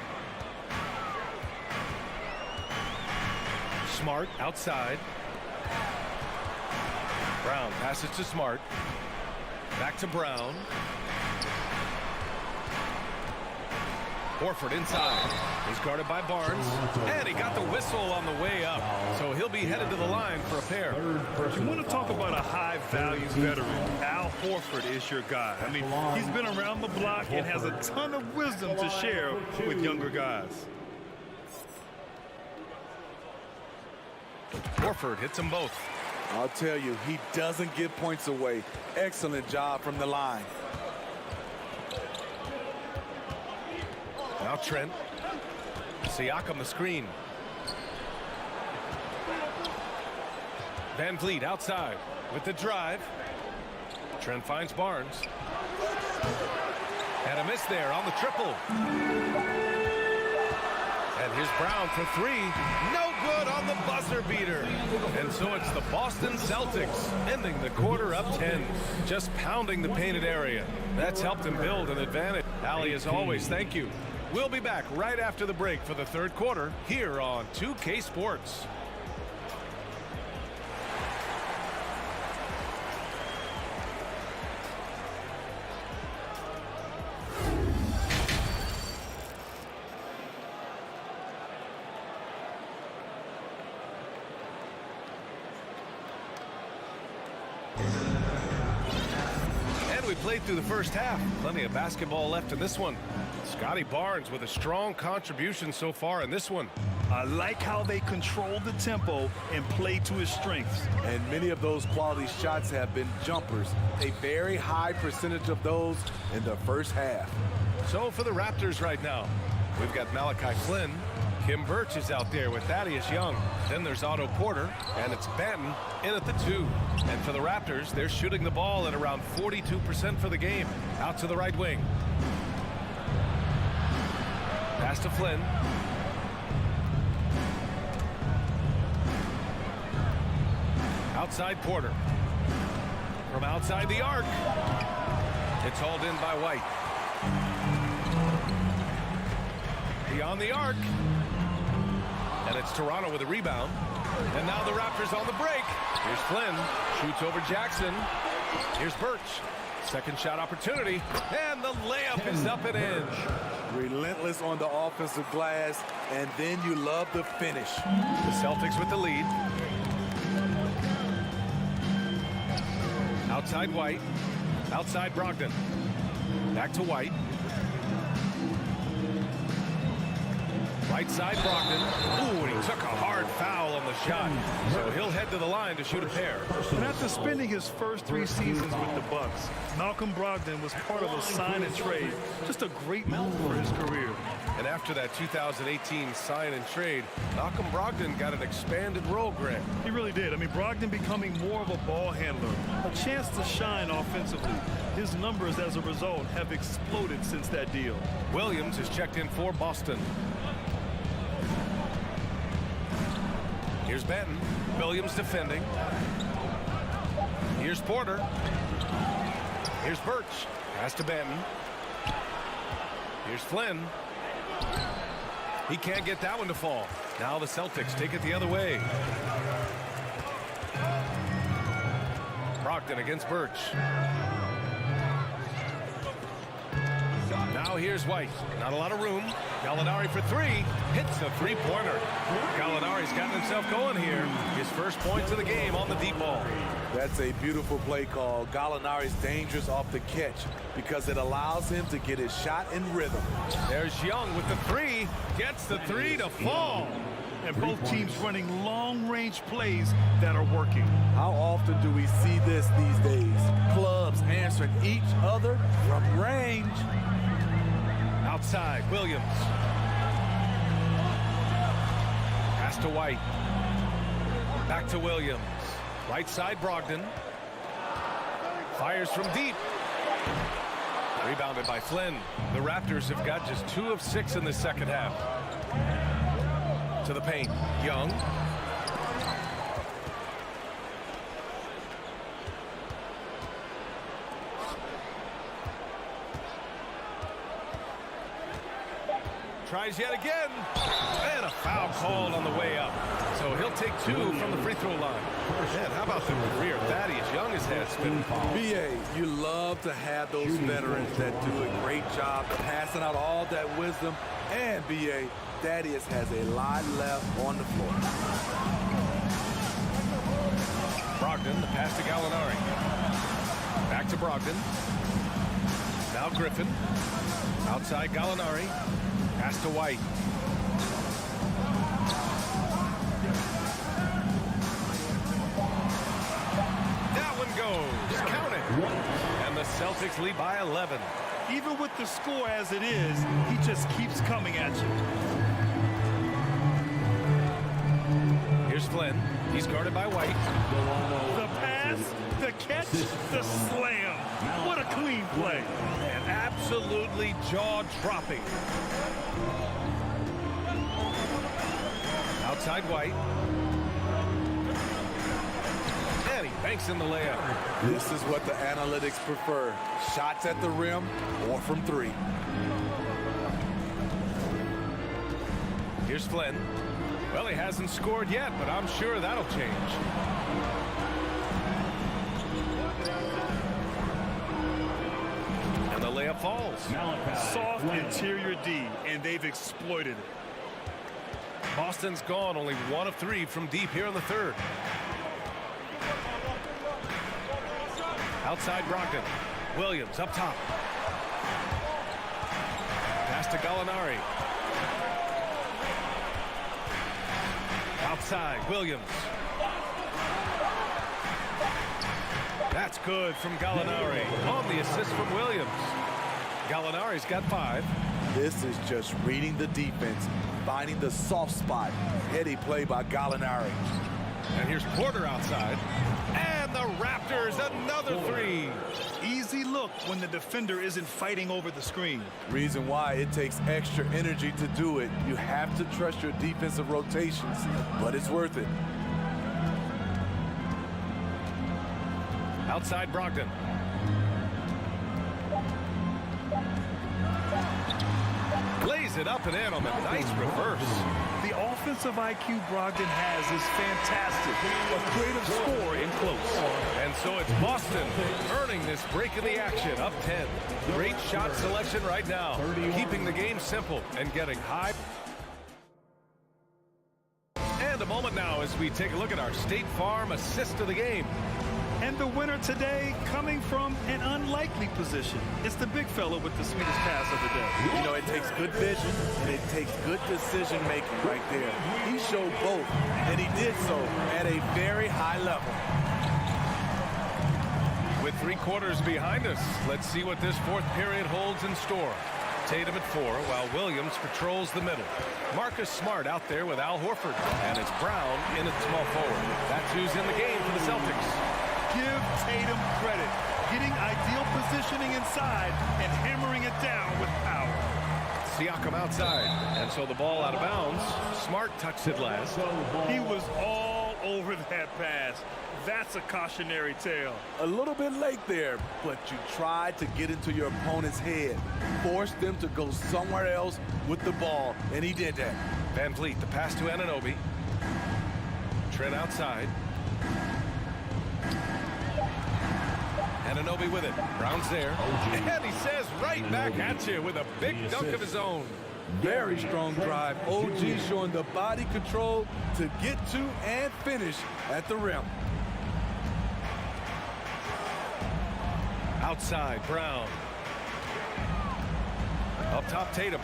Speaker 7: Smart outside. Brown passes to Smart. Back to Brown. Horford inside. He's guarded by Barnes. And he got the whistle on the way up. So he'll be headed to the line for a pair.
Speaker 9: You want to talk about a high-value veteran. Al Horford is your guy. I mean, he's been around the block and has a ton of wisdom to share with younger guys.
Speaker 7: Horford hits them both.
Speaker 8: I'll tell you, he doesn't give points away. Excellent job from the line.
Speaker 7: Now Trent. Siakam the screen. Van Vliet outside with the drive. Trent finds Barnes. And a miss there on the triple. And here's Brown for 3. No good on the buzzer beater. And so it's the Boston Celtics ending the quarter up 10. Just pounding the painted area. That's helped him build an advantage. Allie, as always, thank you. We'll be back right after the break for the third quarter here on 2K Sports. We played through the first half. Plenty of basketball left in this one. Scotty Barnes with a strong contribution so far in this one.
Speaker 9: I like how they control the tempo and play to his strengths.
Speaker 8: And many of those quality shots have been jumpers. A very high percentage of those in the first half.
Speaker 7: So for the Raptors right now, we've got Malachi Flynn. Kim Birch is out there with Thaddeus Young. Then there's Otto Porter, and it's Banton in at the 2. And for the Raptors, they're shooting the ball at around 42% for the game. Out to the right wing. Pass to Flynn. Outside Porter. From outside the arc. It's hauled in by White. Beyond the arc. And it's Toronto with a rebound. And now the Raptors on the break. Here's Flynn. Shoots over Jackson. Here's Birch. Second shot opportunity, and the layup is up and in.
Speaker 8: Relentless on the offensive glass, and then you love the finish.
Speaker 7: The Celtics with the lead. Outside White. Outside Brogdon. Back to White. Right side Brogdon. Ooh, and he took a hard foul on the shot. So he'll head to the line to shoot a pair.
Speaker 9: And after spending his first 3 seasons with the Bucks, Malcolm Brogdon was part of a sign and trade. Just a great move for his career.
Speaker 7: And after that 2018 sign and trade, Malcolm Brogdon got an expanded role, Grant.
Speaker 9: He really did. I mean, Brogdon becoming more of a ball handler, a chance to shine offensively. His numbers as a result have exploded since that deal.
Speaker 7: Williams has checked in for Boston. Here's Benton. Williams defending. Here's Porter. Here's Birch. Pass to Benton. Here's Flynn. He can't get that one to fall. Now the Celtics take it the other way. Brogdon against Birch. Now here's White. Not a lot of room. Gallinari for 3. Hits a three-pointer. Gallinari's gotten himself going here. His first points of the game on the deep ball.
Speaker 8: That's a beautiful play call. Gallinari's dangerous off the catch because it allows him to get his shot in rhythm.
Speaker 7: There's Young with the 3. Gets the 3 to fall.
Speaker 9: And both teams running long-range plays that are working.
Speaker 8: How often do we see this these days? Clubs answering each other from range.
Speaker 7: Outside, Williams. Pass to White. Back to Williams. Right side, Brogdon. Fires from deep. Rebounded by Flynn. The Raptors have got just 2 of 6 in the second half. To the paint, Young. Tries yet again, and a foul called on the way up. So he'll take 2 from the free throw line. Man, how about the career Thaddeus Young has had spinning?
Speaker 8: BA, you love to have those veterans that do a great job passing out all that wisdom. And BA, Thaddeus has a lot left on the floor.
Speaker 7: Brogdon, the pass to Gallinari. Back to Brogdon. Now Griffin. Outside Gallinari. Pass to White. That one goes. Count it. And the Celtics lead by 11.
Speaker 9: Even with the score as it is, he just keeps coming at you.
Speaker 7: Here's Flynn. He's guarded by White.
Speaker 9: The pass, the catch, the slam. What a clean play.
Speaker 7: And absolutely jaw-dropping. Outside White. And he banks in the layup.
Speaker 8: This is what the analytics prefer. Shots at the rim or from 3.
Speaker 7: Here's Flynn. Well, he hasn't scored yet, but I'm sure that'll change. And the layup falls.
Speaker 9: Soft interior D, and they've exploited it.
Speaker 7: Boston's gone only 1 of 3 from deep here in the third. Outside Brogdon. Williams up top. Pass to Gallinari. Outside, Williams. That's good from Gallinari. On the assist from Williams. Gallinari's got 5.
Speaker 8: This is just reading the defense, finding the soft spot. Heady play by Gallinari.
Speaker 7: And here's Porter outside. And the Raptors, another 3.
Speaker 9: Easy look when the defender isn't fighting over the screen.
Speaker 8: Reason why it takes extra energy to do it. You have to trust your defensive rotations, but it's worth it.
Speaker 7: Outside Brogdon. Lays it up and in on the nice reverse.
Speaker 9: The offensive IQ Brogdon has is fantastic. A creative scorer in close.
Speaker 7: And so it's Boston earning this break in the action, up 10. Great shot selection right now, keeping the game simple and getting high. And a moment now as we take a look at our State Farm assist of the game.
Speaker 9: And the winner today coming from an unlikely position. It's the big fella with the sweetest pass of the day.
Speaker 8: You know, it takes good vision and it takes good decision making right there. He showed both, and he did so at a very high level.
Speaker 7: With 3 quarters behind us, let's see what this fourth period holds in store. Tatum at 4, while Williams patrols the middle. Marcus Smart out there with Al Horford, and it's Brown in at small forward. That's who's in the game for the Celtics.
Speaker 9: Give Tatum credit, getting ideal positioning inside and hammering it down with power.
Speaker 7: Siakam outside, and so the ball out of bounds. Smart touched it last.
Speaker 9: He was all over that pass. That's a cautionary tale.
Speaker 8: A little bit late there, but you tried to get into your opponent's head. Forced them to go somewhere else with the ball, and he did that.
Speaker 7: Van Vliet, the pass to Anunoby. Trent outside. Anunoby with it. Brown's there. And he says right back at you with a big dunk of his own.
Speaker 8: Very strong drive. OG showing the body control to get to and finish at the rim.
Speaker 7: Outside, Brown. Up top, Tatum.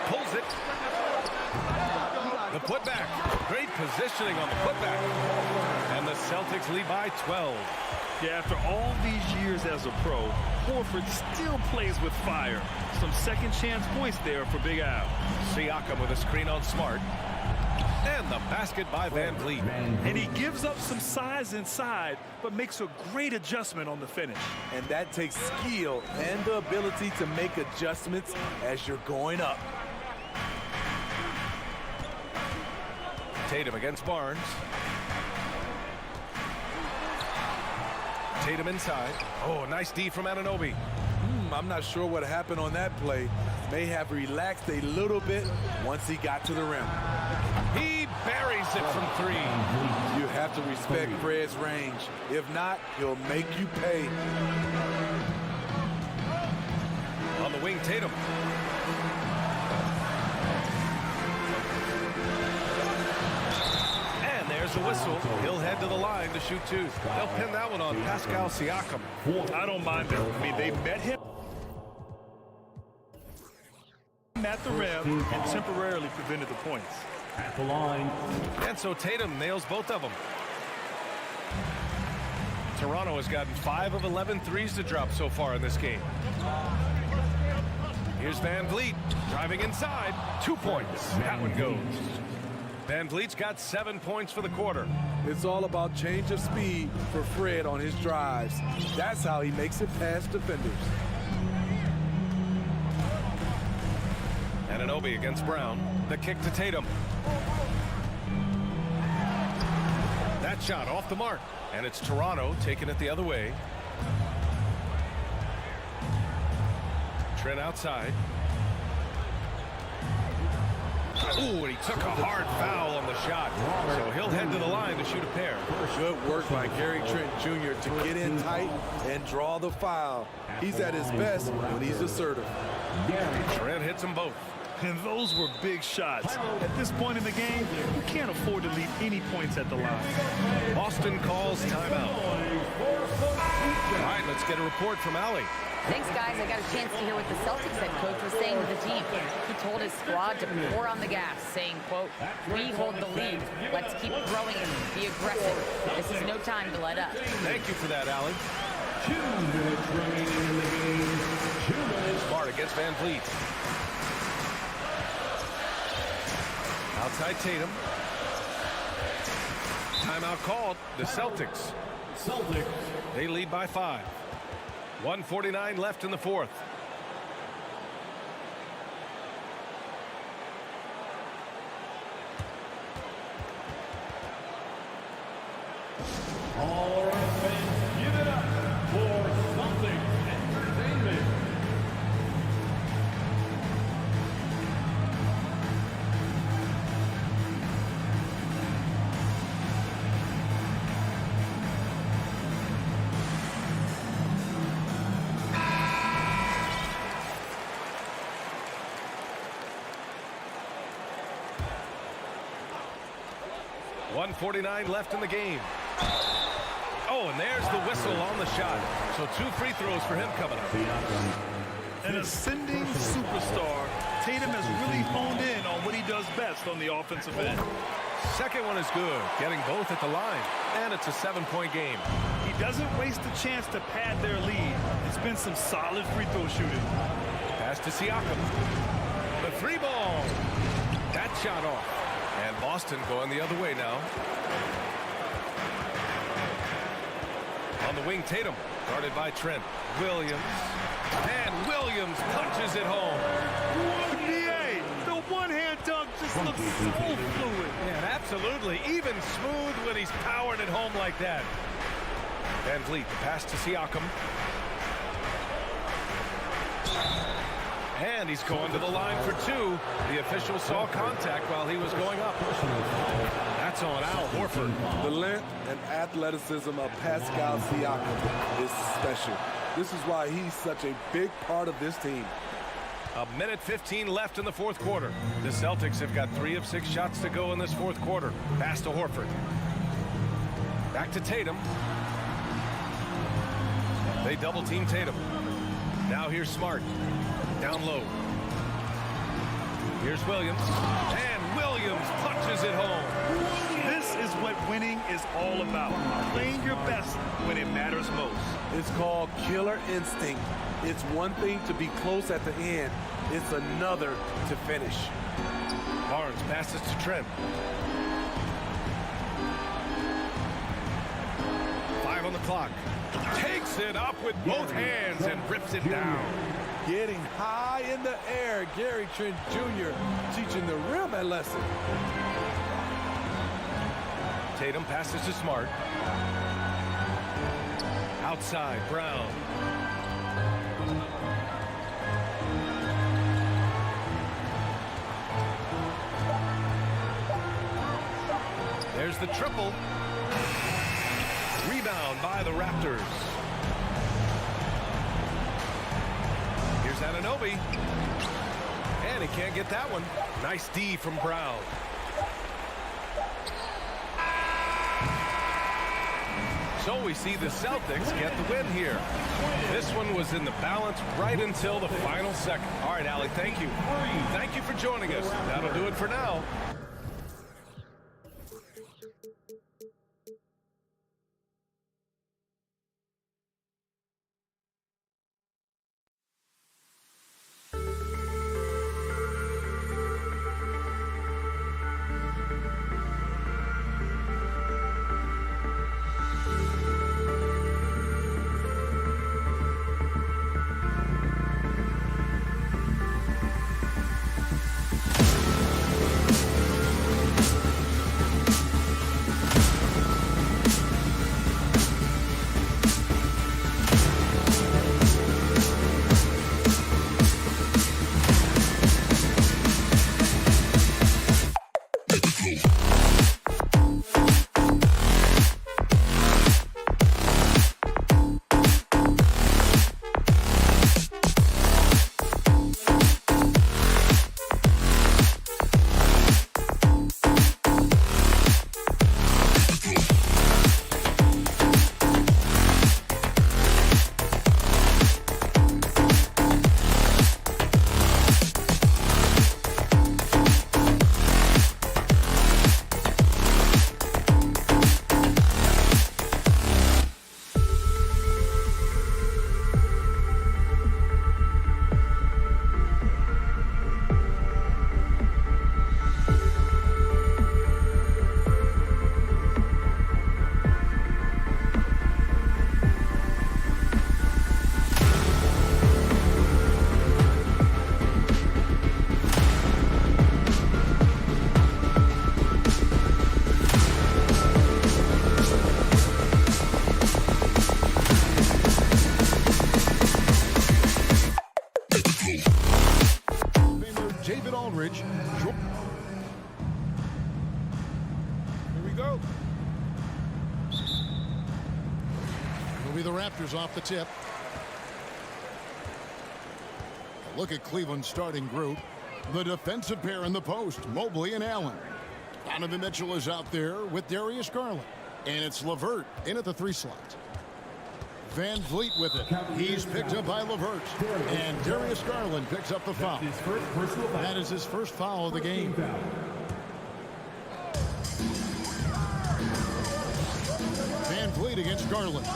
Speaker 7: Pulls it. The putback. Great positioning on the putback. And the Celtics lead by 12.
Speaker 9: Yeah, after all these years as a pro, Horford still plays with fire. Some second chance points there for Big Al.
Speaker 7: Siakam with a screen on Smart. And the basket by Van Vliet.
Speaker 9: And he gives up some size inside, but makes a great adjustment on the finish.
Speaker 8: And that takes skill and the ability to make adjustments as you're going up.
Speaker 7: Tatum against Barnes. Tatum inside. Oh, nice D from Anunoby.
Speaker 8: I'm not sure what happened on that play. May have relaxed a little bit once he got to the rim.
Speaker 7: He buries it from 3.
Speaker 8: You have to respect Fred's range. If not, he'll make you pay.
Speaker 7: On the wing, Tatum. And there's a whistle. He'll head to the line to shoot 2. They'll pin that one on Pascal Siakam.
Speaker 9: I don't mind that. I mean, they met him at the rim and temporarily prevented the points.
Speaker 4: At the line.
Speaker 7: And so Tatum nails both of them. Toronto has gotten 5 of 11 threes to drop so far in this game. Here's Van Vliet driving inside. 2 points. That one goes. Van Vliet's got 7 points for the quarter.
Speaker 8: It's all about change of speed for Fred on his drives. That's how he makes it past defenders.
Speaker 7: Anunoby against Brown. The kick to Tatum. That shot off the mark. And it's Toronto taking it the other way. Trent outside. Ooh, and he took a hard foul on the shot. So he'll head to the line to shoot a pair.
Speaker 8: Good work by Gary Trent Jr. to get in tight and draw the foul. He's at his best when he's assertive.
Speaker 7: Trent hits them both.
Speaker 9: And those were big shots. At this point in the game, you can't afford to leave any points at the line.
Speaker 7: Boston calls timeout. All right, let's get a report from Allie.
Speaker 10: Thanks, guys. I got a chance to hear what the Celtics head coach was saying to the team. He told his squad to pour on the gas, saying, quote, "We hold the lead. Let's keep throwing and be aggressive. This is no time to let up."
Speaker 7: Thank you for that, Allie.
Speaker 4: 2 minutes remaining in the game. 2 minutes.
Speaker 7: Smart against Van Vliet. Outside Tatum. Timeout called. The Celtics.
Speaker 4: Celtics.
Speaker 7: They lead by 5. 1:49 left in the fourth.
Speaker 4: All right, fans, give it up for Celtics.
Speaker 7: 1:49 left in the game. Oh, and there's the whistle on the shot. So 2 free throws for him coming up.
Speaker 9: An ascending superstar, Tatum has really honed in on what he does best on the offensive end.
Speaker 7: Second one is good, getting both at the line, and it's a 7-point game.
Speaker 9: He doesn't waste the chance to pad their lead. It's been some solid free throw shooting.
Speaker 7: Pass to Siakam. The 3-ball. That shot off. And Boston going the other way now. On the wing, Tatum, guarded by Trent. Williams. And Williams punches it home.
Speaker 9: NBA, the one-hand dunk just looks so fluid.
Speaker 7: Yeah, absolutely. Even smooth when he's powering it home like that. Van Vliet, the pass to Siakam. And he's going to the line for 2. The official saw contact while he was going up. That's on Al Horford.
Speaker 8: The length and athleticism of Pascal Siakam is special. This is why he's such a big part of this team.
Speaker 7: 1:15 left in the fourth quarter. The Celtics have got 3 of 6 shots to go in this fourth quarter. Pass to Horford. Back to Tatum. They double team Tatum. Now here's Smart. Down low. Here's Williams. And Williams punches it home.
Speaker 9: This is what winning is all about. Playing your best when it matters most.
Speaker 8: It's called killer instinct. It's one thing to be close at the end. It's another to finish.
Speaker 7: Barnes passes to Trent. 5 on the clock. Takes it up with both hands and rips it down.
Speaker 8: Getting high in the air, Gary Trent Jr. teaching the rim a lesson.
Speaker 7: Tatum passes to Smart. Outside, Brown. There's the triple. Rebound by the Raptors. Here's Anunoby. And he can't get that one. Nice D from Brown. So we see the Celtics get the win here. This one was in the balance right until the final second. All right, Allie, thank you. Thank you for joining us. That'll do it for now.
Speaker 1: The Raptors off the tip. A look at Cleveland's starting group. The defensive pair in the post, Mobley and Allen. Donovan Mitchell is out there with Darius Garland. And it's LeVert in at the 3 slot. Van Vliet with it. He's picked up by LeVert. And Darius Garland picks up the foul. That is his first foul of the game. Van Vliet against Garland.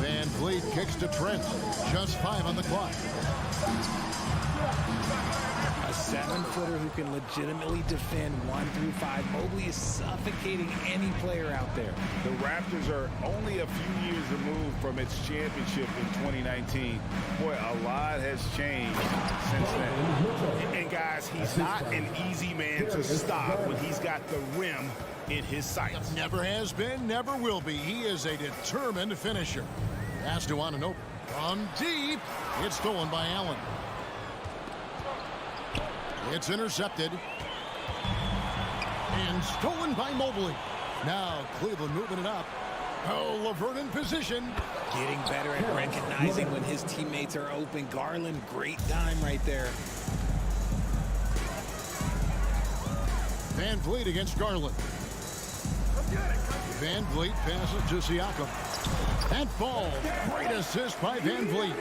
Speaker 1: Van Vliet kicks to Trent. Just 5 on the clock.
Speaker 11: A 7-footer who can legitimately defend 1 through 5. Mobley is suffocating any player out there.
Speaker 2: The Raptors are only a few years removed from its championship in 2019. Boy, a lot has changed since then. And guys, he's not an easy man to stop when he's got the rim in his sights.
Speaker 1: Never has been, never will be. He is a determined finisher. Pass to Anunoby. From deep. It's stolen by Allen. It's intercepted. And stolen by Mobley. Now Cleveland moving it up. Oh, LeVert in position.
Speaker 11: Getting better at recognizing when his teammates are open. Garland, great time right there.
Speaker 1: Van Vliet against Garland. Van Vliet passes to Siakam. That ball, great assist by Van Vliet.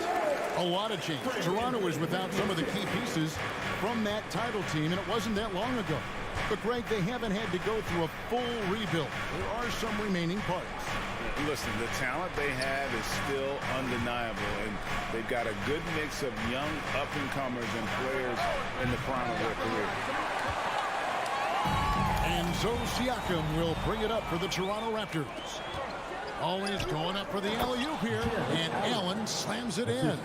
Speaker 1: A lot of change. Toronto was without some of the key pieces from that title team, and it wasn't that long ago. But, Greg, they haven't had to go through a full rebuild. There are some remaining parts.
Speaker 2: Listen, the talent they have is still undeniable, and they've got a good mix of young up-and-comers and players in the prime of their career.
Speaker 1: And so Siakam will bring it up for the Toronto Raptors. Always going up for the alley-oop here, and Allen slams it in.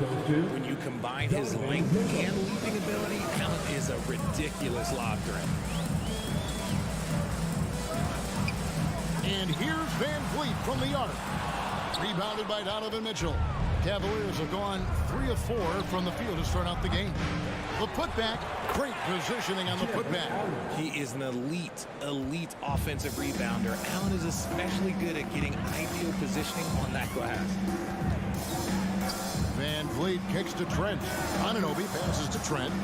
Speaker 11: When you combine his length and leaping ability, Allen is a ridiculous lob threat.
Speaker 1: And here's Van Vliet from the arc. Rebounded by Donovan Mitchell. Cavaliers have gone 3 of 4 from the field to start out the game. The putback, great positioning on the putback.
Speaker 11: He is an elite offensive rebounder. Allen is especially good at getting ideal positioning on that glass.
Speaker 1: Van Vliet kicks to Trent. Anunoby passes to Trent.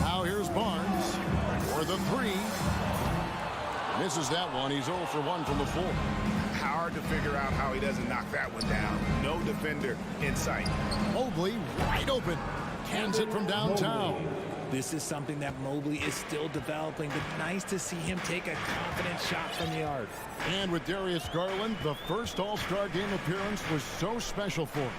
Speaker 1: Now here's Barnes for the 3. Misses that one. He's 0 for 1 from the 4.
Speaker 2: Hard to figure out how he doesn't knock that one down. No defender in sight.
Speaker 1: Mobley wide open. Cans it from downtown.
Speaker 11: This is something that Mobley is still developing, but nice to see him take a confident shot from the arc.
Speaker 1: And with Darius Garland, the first All-Star game appearance was so special for him.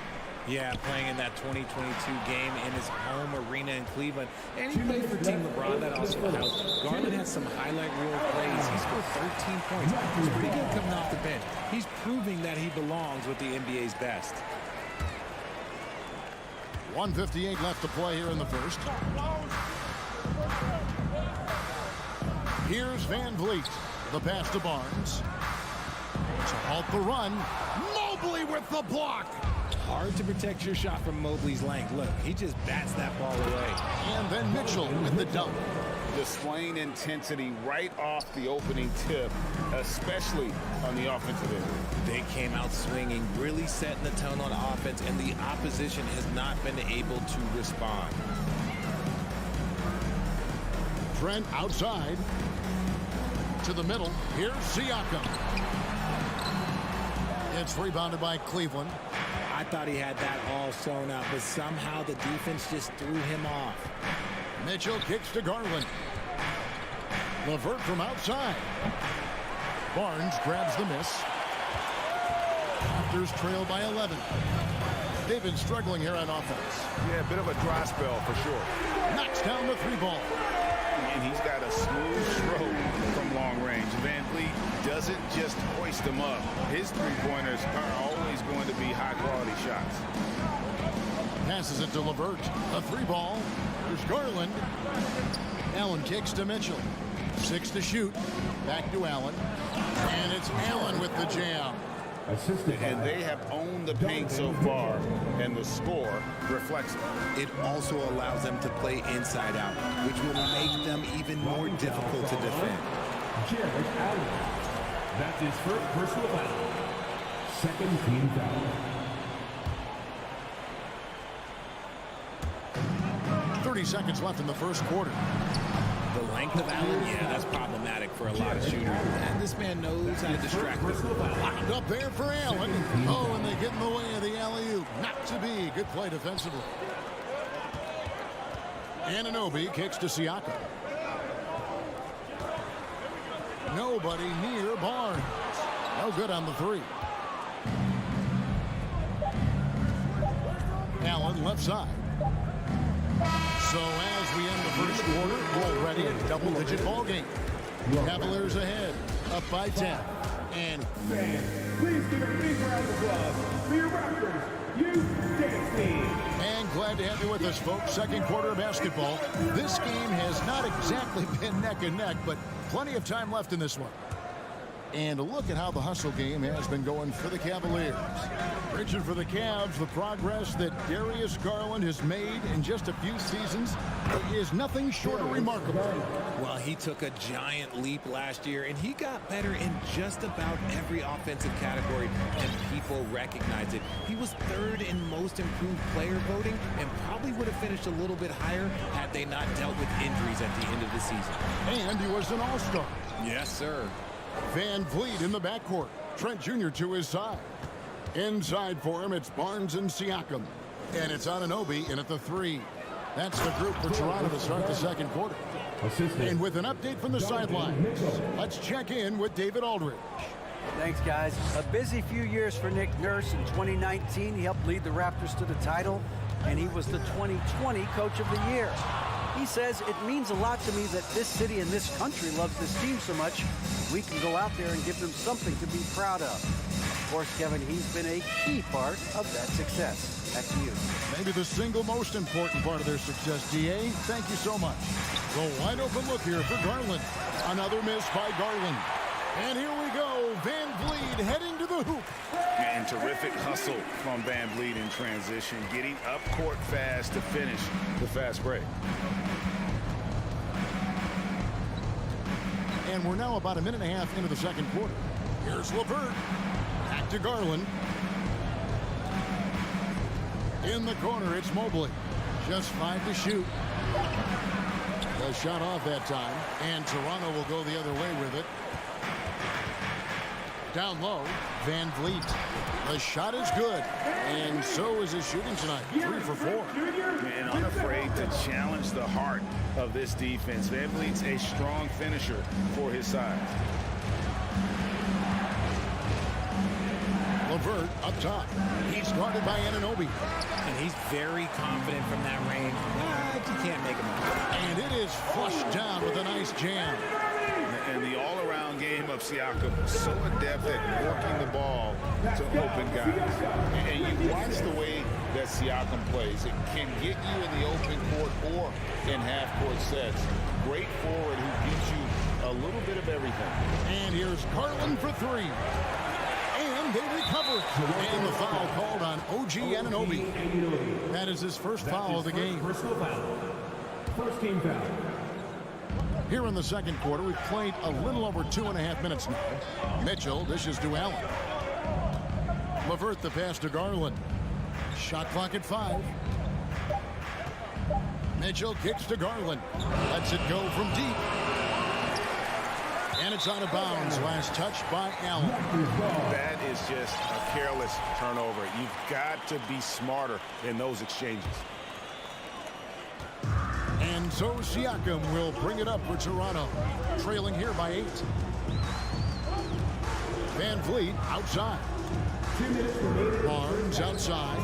Speaker 11: Yeah, playing in that 2022 game in his home arena in Cleveland. And he played for Team LeBron. That also helped. Garland has some highlight reel plays. He scored 13 points. He's pretty good coming off the bench. He's proving that he belongs with the NBA's best.
Speaker 1: 1:58 left to play here in the first. Here's Van Vliet. The pass to Barnes. To halt the run. Mobley with the block.
Speaker 11: Hard to protect your shot from Mobley's length. Look, he just bats that ball away.
Speaker 1: And then Mitchell with the dunk.
Speaker 2: Displaying intensity right off the opening tip, especially on the offensive end.
Speaker 11: They came out swinging, really setting the tone on offense, and the opposition has not been able to respond.
Speaker 1: Trent outside. To the middle. Here's Siakam. It's rebounded by Cleveland.
Speaker 11: I thought he had that all sewn up, but somehow the defense just threw him off.
Speaker 1: Mitchell kicks to Garland. LeVert from outside. Barnes grabs the miss. Raptors trail by 11. They've been struggling here on offense.
Speaker 2: Yeah, a bit of a dry spell for sure.
Speaker 1: Knocks down the 3-ball.
Speaker 2: And he's got a smooth stroke from long range. Van Vliet doesn't just hoist them up. His 3-pointers are always going to be high-quality shots.
Speaker 1: Passes it to LeVert. A 3-ball. There's Garland. Allen kicks to Mitchell. 6 to shoot. Back to Allen. And it's Allen with the jam.
Speaker 2: And they have owned the paint so far, and the score reflects it.
Speaker 11: It also allows them to play inside out, which will make them even more difficult to defend.
Speaker 4: Jared Allen. That's his first personal foul. Second team foul.
Speaker 1: 30 seconds left in the first quarter.
Speaker 11: The length of Allen, yeah, that's problematic for a lot of shooters. And this man knows how to distract them.
Speaker 1: Locked up there for Allen. Oh, and they get in the way of the alley-oop. Not to be. Good play defensively. Anunoby kicks to Siakam. Nobody near Barnes. No good on the three. Allen left side. So as we end the first quarter, already a double-digit ball game. Cavaliers ahead, up by 10. And
Speaker 4: Please give a big round of applause for your Raptors youth team.
Speaker 1: And glad to have you with us, folks. Second quarter of basketball. This game has not exactly been neck and neck, but plenty of time left in this one. And a look at how the hustle game has been going for the Cavaliers. Richard, for the Cavs, the progress that Darius Garland has made in just a few seasons is nothing short of remarkable.
Speaker 11: Well, he took a giant leap last year, and he got better in just about every offensive category, and people recognize it. He was third in most improved player voting and probably would have finished a little bit higher had they not dealt with injuries at the end of the season.
Speaker 1: And he was an all-star.
Speaker 11: Yes, sir.
Speaker 1: Van Vliet in the backcourt. Trent Jr. to his side. Inside for him, it's Barnes and Siakam. And it's Anunoby in at the three. That's the group for Toronto to start the second quarter. And with an update from the sidelines, let's check in with David Aldridge.
Speaker 5: Thanks, guys. A busy few years for Nick Nurse. In 2019, he helped lead the Raptors to the title, and he was the 2020 Coach of the Year. He says, it means a lot to me that this city and this country loves this team so much, we can go out there and give them something to be proud of. Of course, Kevin, he's been a key part of that success. Back to you.
Speaker 1: Maybe the single most important part of their success, DA. Thank you so much. The wide open look here for Garland. Another miss by Garland. And here we go. Van Vliet heading to the hoop.
Speaker 2: And terrific hustle from Van Vliet in transition, getting up court fast to finish the fast break.
Speaker 1: And we're now about a minute and a half into the second quarter. Here's LeVert. Back to Garland. In the corner, it's Mobley. Just 5 to shoot. The shot off that time. And Toronto will go the other way with it. Down low, Van Vliet. The shot is good. And so is his shooting tonight. 3 for 4.
Speaker 2: And unafraid to challenge the heart of this defense. Van Vliet's a strong finisher for his size.
Speaker 1: LeVert up top. He's guarded by Anunoby.
Speaker 11: And he's very confident from that range. You can't make him out.
Speaker 1: And it is flushed down with a nice jam.
Speaker 2: And the all-around game of Siakam, so adept at working the ball to open guys. And you watch the way that Siakam plays. It can get you in the open court or in half-court sets. Great forward who gives you a little bit of everything.
Speaker 1: And here's Garland for 3. And they recover it. And the foul called on OG Anunoby. That is his first foul of the game.
Speaker 4: First team foul.
Speaker 1: Here in the second quarter, we've played a little over 2.5 minutes now. Mitchell dishes to Allen. LeVert the pass to Garland. Shot clock at 5. Mitchell kicks to Garland. Lets it go from deep. And it's out of bounds. Last touch by Allen.
Speaker 2: That is just a careless turnover. You've got to be smarter in those exchanges.
Speaker 1: And so Siakam will bring it up for Toronto, trailing here by 8. Van Vliet outside. Barnes outside.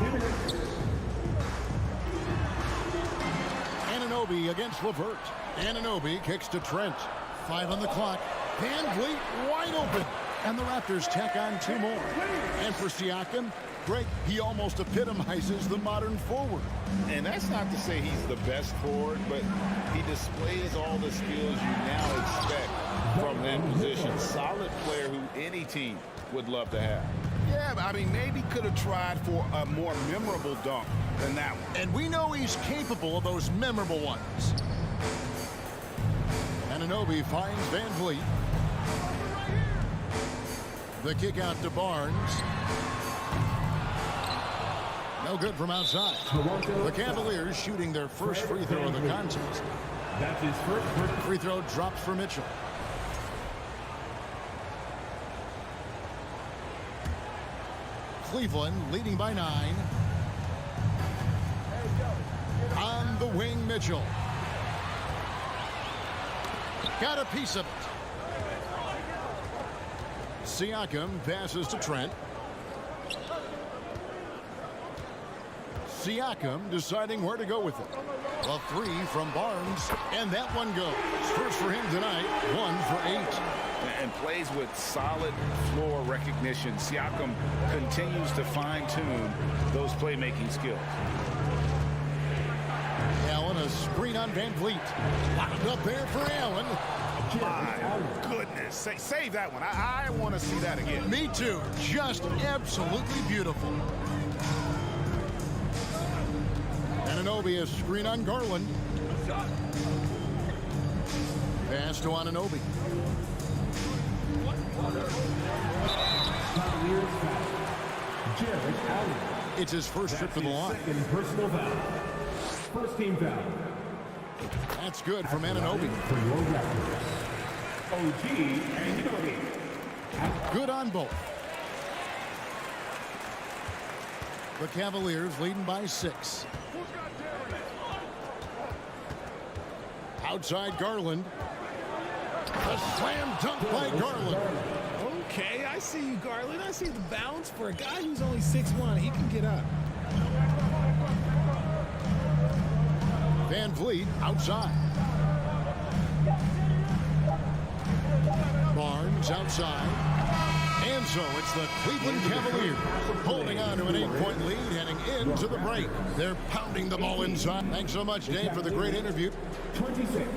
Speaker 1: Anunoby against LeVert. Anunoby kicks to Trent. 5 on the clock. Van Vliet wide open. And the Raptors tack on 2 more. And for Siakam, Greg, he almost epitomizes the modern forward.
Speaker 2: And that's not to say he's the best forward, but he displays all the skills you now expect from that position. Solid player who any team would love to have. Yeah, I mean, maybe could have tried for a more memorable dunk than that one.
Speaker 1: And we know he's capable of those memorable ones. Anunoby finds Van Vliet. The kick out to Barnes. No good from outside. The Cavaliers shooting their first free throw of the contest.
Speaker 4: That's his first.
Speaker 1: Free throw drops for Mitchell. Cleveland leading by 9. On the wing, Mitchell. Got a piece of it. Siakam passes to Trent. Siakam deciding where to go with it. A 3 from Barnes, and that one goes. First for him tonight, 1 for 8.
Speaker 2: And plays with solid floor recognition. Siakam continues to fine-tune those playmaking skills.
Speaker 1: Allen, a screen on Van Vliet. Locked up there for Allen.
Speaker 2: My goodness. Save that one. I want to see that again.
Speaker 1: Me too. Just absolutely beautiful. Anunoby, a screen on Garland. Pass to Anunoby. It's his first trip to the line.
Speaker 4: Second personal foul. First team foul.
Speaker 1: That's good from Anunoby.
Speaker 4: For your Raptors. OG Anunoby.
Speaker 1: Good on both. The Cavaliers leading by 6. Outside Garland. A slam dunk by Garland.
Speaker 11: Okay, I see you, Garland. I see the bounce for a guy who's only 6'1". He can get up.
Speaker 1: Van Vliet outside. Barnes outside. And so it's the Cleveland Cavaliers holding on to an 8-point lead heading into the break. They're pounding the ball inside. Thanks so much, Dave, for the great interview.
Speaker 4: 26.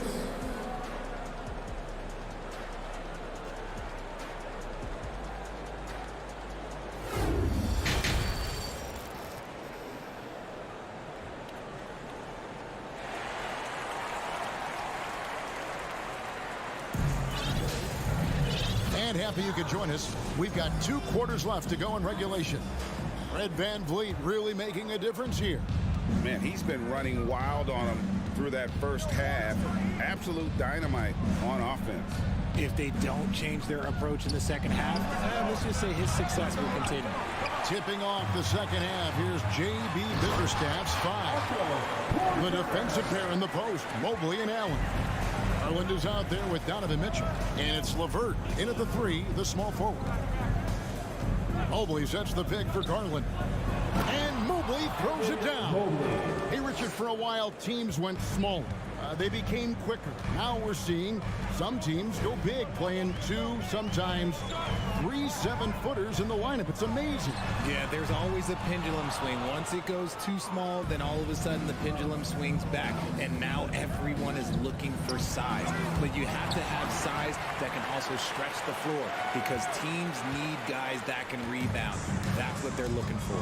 Speaker 1: And happy you could join us. We've got 2 quarters left to go in regulation. Fred Van Vliet really making a difference here.
Speaker 2: Man, he's been running wild on him through that first half. Absolute dynamite on offense.
Speaker 11: If they don't change their approach in the second half, let's just say his success will continue.
Speaker 1: Tipping off the second half, here's J.B. Bickerstaff's 5. The defensive pair in the post, Mobley and Allen. Garland is out there with Donovan Mitchell. And it's LeVert in at the 3, the small forward. Mobley sets the pick for Garland. And Mobley throws it down. Hey, Richard, for a while, teams went smaller. They became quicker. Now we're seeing some teams go big, playing 2, sometimes 3 7-footers in the lineup. It's amazing.
Speaker 11: Yeah, there's always a pendulum swing. Once it goes too small, then all of a sudden the pendulum swings back, and now everyone is looking for size. But you have to have size that can also stretch the floor, because teams need guys that can rebound. That's what they're looking for.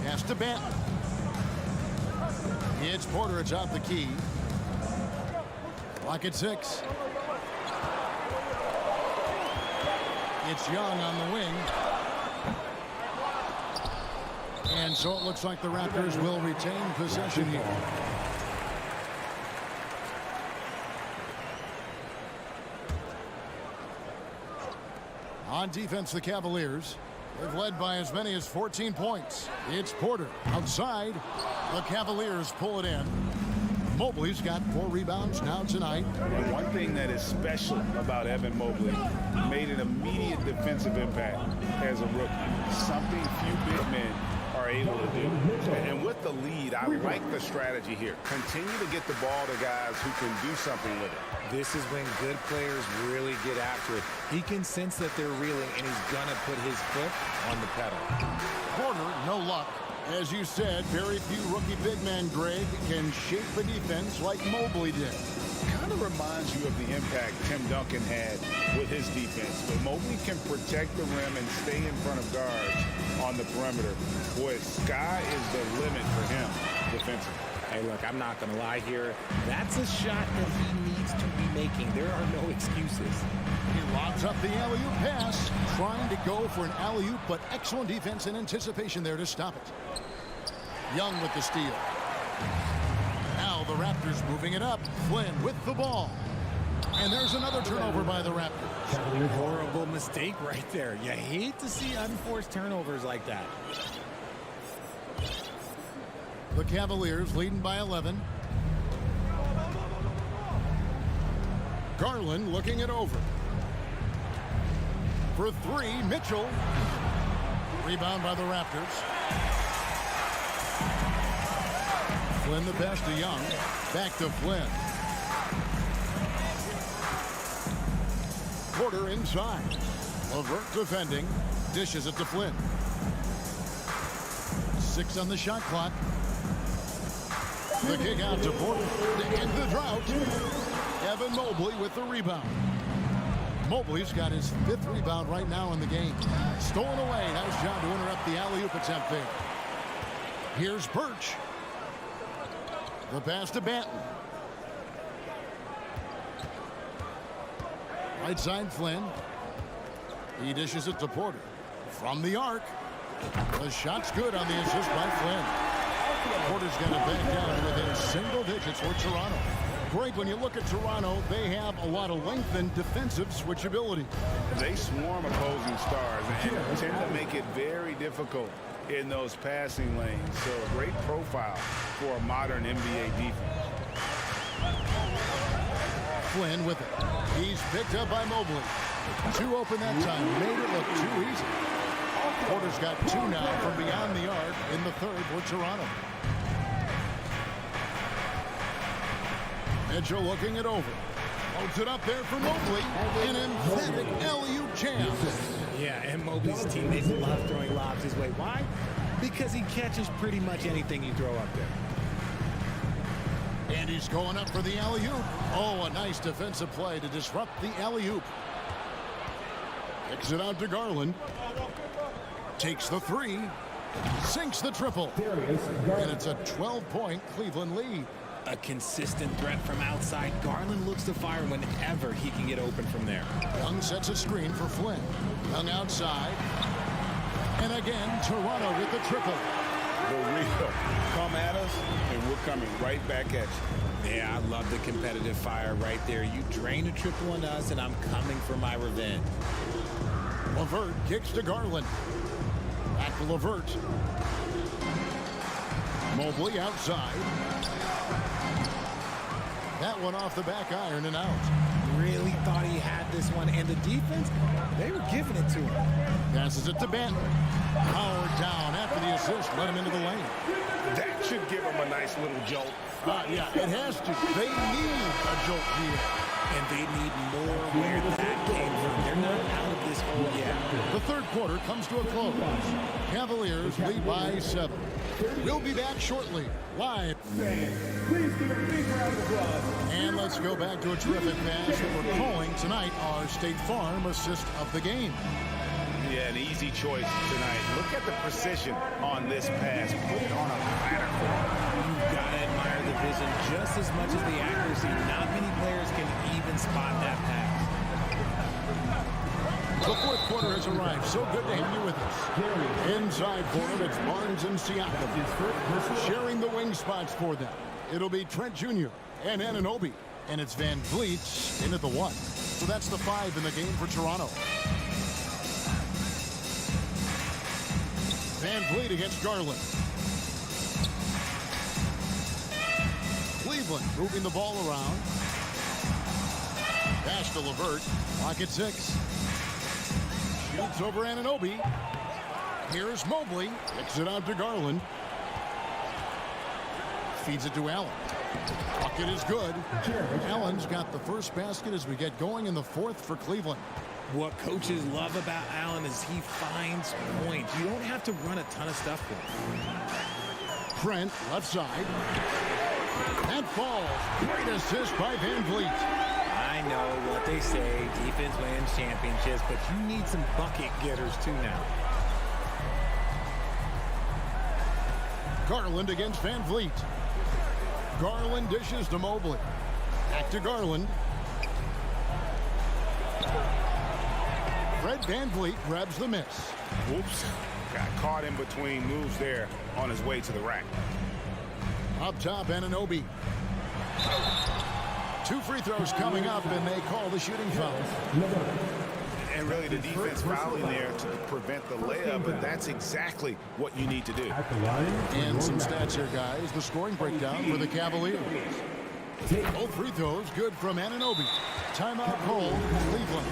Speaker 1: Pass to Benton. It's Porter atop the key. Clock at 6. It's Young on the wing. And so it looks like the Raptors will retain possession here. On defense, the Cavaliers. They've led by as many as 14 points. It's Porter outside. The Cavaliers pull it in. Mobley's got 4 rebounds now tonight.
Speaker 2: And one thing that is special about Evan Mobley, made an immediate defensive impact as a rookie. Something few big men are able to do. And with the lead, I like the strategy here. Continue to get the ball to guys who can do something with it.
Speaker 11: This is when good players really get after it. He can sense that they're reeling, and he's going to put his foot on the pedal.
Speaker 1: Porter, no luck. As you said, very few rookie big men, Greg, can shape a defense like Mobley did.
Speaker 2: Kind of reminds you of the impact Tim Duncan had with his defense. But Mobley can protect the rim and stay in front of guards on the perimeter. Boy, sky is the limit for him defensively.
Speaker 11: Hey, look, I'm not going to lie here. That's a shot that he needs to be making. There are no excuses.
Speaker 1: He locks up the alley-oop pass, trying to go for an alley-oop, but excellent defense and anticipation there to stop it. Young with the steal. Now the Raptors moving it up. Flynn with the ball. And there's another turnover by the Raptors.
Speaker 11: Horrible mistake right there. You hate to see unforced turnovers like that.
Speaker 1: The Cavaliers leading by 11. Garland looking it over. For three, Mitchell. Rebound by the Raptors. Flynn the best to Young. Back to Flynn. Porter inside. LeVert defending. Dishes it to Flynn. 6 on the shot clock. The kick out to Porter. To end the drought. Evan Mobley with the rebound. Mobley's got his 5th rebound right now in the game. Stolen away. Nice job to interrupt the alley-oop attempt there. Here's Birch. The pass to Banton. Right side Flynn. He dishes it to Porter. From the arc. The shot's good on the assist by Flynn. Porter's got it back down within single digits for Toronto. Greg, when you look at Toronto, they have a lot of length and defensive switchability.
Speaker 2: They swarm opposing stars and tend to make it very difficult in those passing lanes. So a great profile for a modern NBA defense.
Speaker 1: Flynn with it. He's picked up by Mobley. 2 open that time. Made it look too easy. Porter's got 2 now from beyond the arc in the 3rd for Toronto. Mitchell looking it over. Holds it up there for Mobley. An emphatic alley-oop jam.
Speaker 11: Yeah, and Mobley's teammates love throwing lobs his way. Why? Because he catches pretty much anything you throw up there.
Speaker 1: And he's going up for the alley-oop. Oh, a nice defensive play to disrupt the alley-oop. Kicks it out to Garland. Takes the 3. Sinks the triple. And it's a 12-point Cleveland lead.
Speaker 11: A consistent threat from outside. Garland looks to fire whenever he can get open from there.
Speaker 1: Young sets a screen for Flynn. Young outside. And again, Toronto with the triple.
Speaker 2: The real come at us, and we're coming right back at you.
Speaker 11: Yeah, I love the competitive fire right there. You drain a triple on us, and I'm coming for my revenge.
Speaker 1: LeVert kicks to Garland. Back to LeVert. Mobley outside. That one off the back iron and out.
Speaker 11: Really thought he had this one, and the defense, they were giving it to him.
Speaker 1: Passes it to Banton. Powered down after the assist. Let him into the lane.
Speaker 2: That should give him a nice little jolt.
Speaker 1: Yeah, it has to. They need a jolt here.
Speaker 11: And they need more where that came from. They're not out of this hole yet.
Speaker 1: The 3rd quarter comes to a close. Cavaliers lead by 7. We'll be back shortly, live.
Speaker 4: Please give a big round of applause.
Speaker 1: And let's go back to a terrific pass that we're calling tonight our State Farm assist of the game.
Speaker 2: Yeah, an easy choice tonight. Look at the precision on this pass. Put it on a platter.
Speaker 11: You've got to admire the vision just as much as the accuracy. Not many players can even spot that pass.
Speaker 1: The 4th quarter has arrived. So good to have you with us. Inside for him, it's Barnes and Siakam. Sharing the wing spots for them. It'll be Trent Jr. and Anunoby. And it's Van Vliet in at the 1. So that's the 5 in the game for Toronto. Van Vliet against Garland. Cleveland moving the ball around. Pass to LeVert. Clock at 6. Shoots over Anunoby. Here's Mobley. Kicks it out to Garland. Feeds it to Allen. Bucket is good. Allen's got the first basket as we get going in the 4th for Cleveland.
Speaker 11: What coaches love about Allen is he finds points. You don't have to run a ton of stuff for him.
Speaker 1: Trent, left side. That falls. Great assist by Van Vliet.
Speaker 11: I know what they say, defense wins championships, but you need some bucket getters too now.
Speaker 1: Garland against Van Vliet. Garland dishes to Mobley. Back to Garland. Fred Van Vliet grabs the miss.
Speaker 2: Whoops. Got caught in between moves there on his way to the rack.
Speaker 1: Up top, Anunoby. 2 free throws coming up, and they call the shooting foul.
Speaker 2: And really the defense fouling there to prevent the layup, but that's exactly what you need to do.
Speaker 1: And some stats here, guys. The scoring breakdown for the Cavaliers. Both free throws good from Anunoby. Timeout called Cleveland.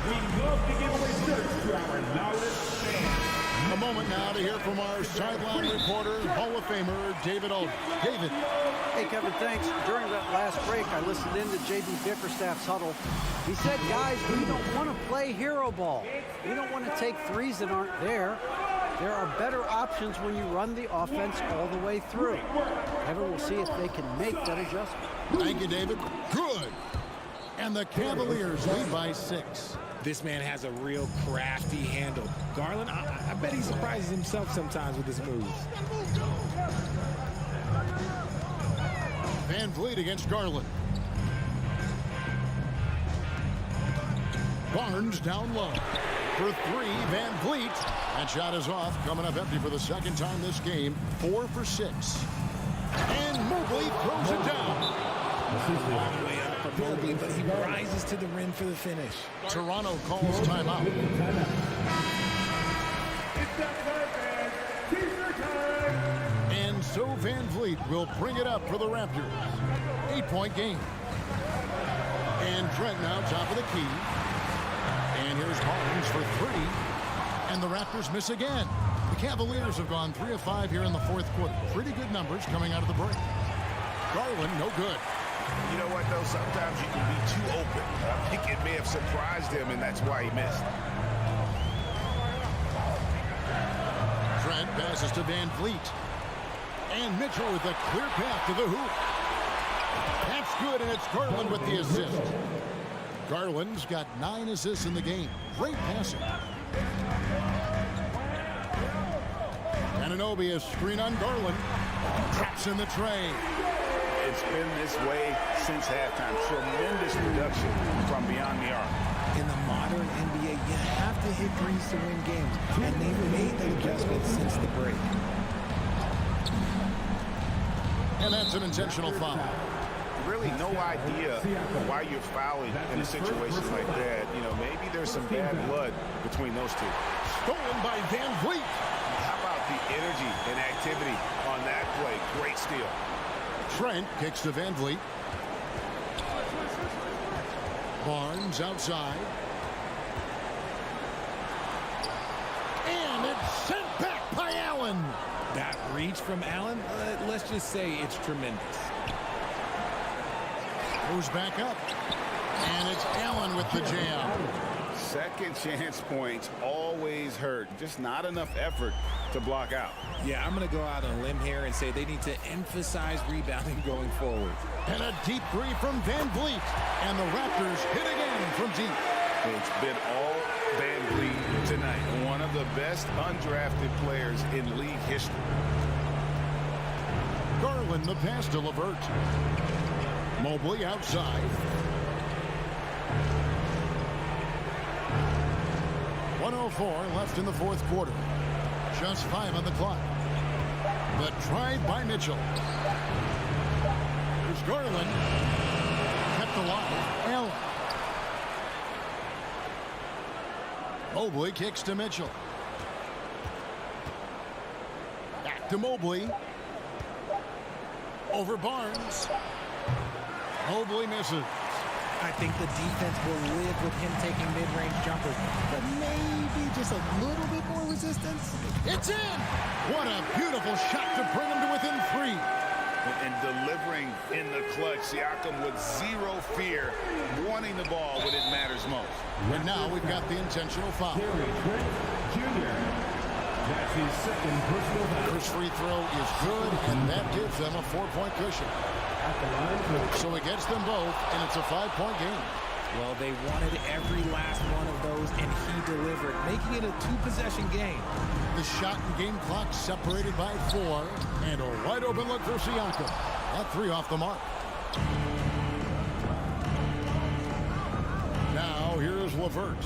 Speaker 4: We love to give away shirts to our loudest fans.
Speaker 1: A moment now to hear from our sideline reporter, Hall of Famer David Aldridge. David.
Speaker 5: Hey, Kevin, thanks. During that last break, I listened in to J.B. Bickerstaff's huddle. He said, guys, we don't want to play hero ball. We don't want to take threes that aren't there. There are better options when you run the offense all the way through. Kevin, we'll see if they can make that adjustment.
Speaker 1: Thank you, David. Good. And the Cavaliers lead by 6.
Speaker 11: This man has a real crafty handle. Garland, I bet he surprises himself sometimes with his moves.
Speaker 1: Van Vliet against Garland. Barnes down low. For 3, Van Vliet. That shot is off, coming up empty for the second time this game. 4 for 6. And Mobley throws it down.
Speaker 11: Long way up for Mobley, but he rises to the rim for the finish.
Speaker 1: Toronto calls timeout. And so Van Vliet will bring it up for the Raptors. 8-point game. And Trent now top of the key. And here's Barnes for 3. And the Raptors miss again. The Cavaliers have gone 3 of 5 here in the fourth quarter. Pretty good numbers coming out of the break. Garland, no good.
Speaker 2: You know what, though? Sometimes you can be too open. I think it may have surprised him, and that's why he missed.
Speaker 1: Trent passes to Van Vliet. And Mitchell with a clear path to the hoop. That's good, and it's Garland with the assist. Garland's got 9 assists in the game. Great passing. Anunoby, a screen on Garland. Traps in the tray.
Speaker 2: It's been this way since halftime. Tremendous production from beyond the arc.
Speaker 11: In the modern NBA, you have to hit threes to win games, and they've made that adjustment since the break.
Speaker 1: And that's an intentional foul.
Speaker 2: Really no idea why you're fouling in a situation like that. You know, maybe there's some bad blood between those two.
Speaker 1: Stolen by Van Vliet.
Speaker 2: How about the energy and activity on that play? Great steal.
Speaker 1: Trent kicks to Van Vliet. Barnes outside. And it's sent back by Allen.
Speaker 11: That reach from Allen, let's just say it's tremendous.
Speaker 1: Goes back up. And it's Allen with the jam.
Speaker 2: Second chance points always hurt. Just not enough effort to block out.
Speaker 11: Yeah, I'm going to go out on a limb here and say they need to emphasize rebounding going forward.
Speaker 1: And a deep 3 from Van Vliet. And the Raptors hit again from deep.
Speaker 2: It's been all Van Vliet tonight. One of the best undrafted players in league history.
Speaker 1: Garland the pass to LeVert. Mobley outside. 1:04 left in the fourth quarter. Just 5 on the clock. The drive by Mitchell. Here's Garland. Kept alive. Allen. Mobley kicks to Mitchell. Back to Mobley. Over Barnes. Mobley misses.
Speaker 11: I think the defense will live with him taking mid-range jumpers, but maybe just a little bit more resistance.
Speaker 1: It's in! What a beautiful shot to bring him to within 3.
Speaker 2: And delivering in the clutch. Siakam with zero fear, wanting the ball when it matters most.
Speaker 1: And now we've got the intentional foul.
Speaker 4: That's his second personal foul.
Speaker 1: First free throw is good, and that gives them a 4-point cushion. So it gets them both, and it's a 5-point game.
Speaker 11: Well, they wanted every last one of those, and he delivered, making it a 2-possession game.
Speaker 1: The shot and game clock separated by 4, and a wide open look for Siakam. That 3 off the mark. Now here's LeVert.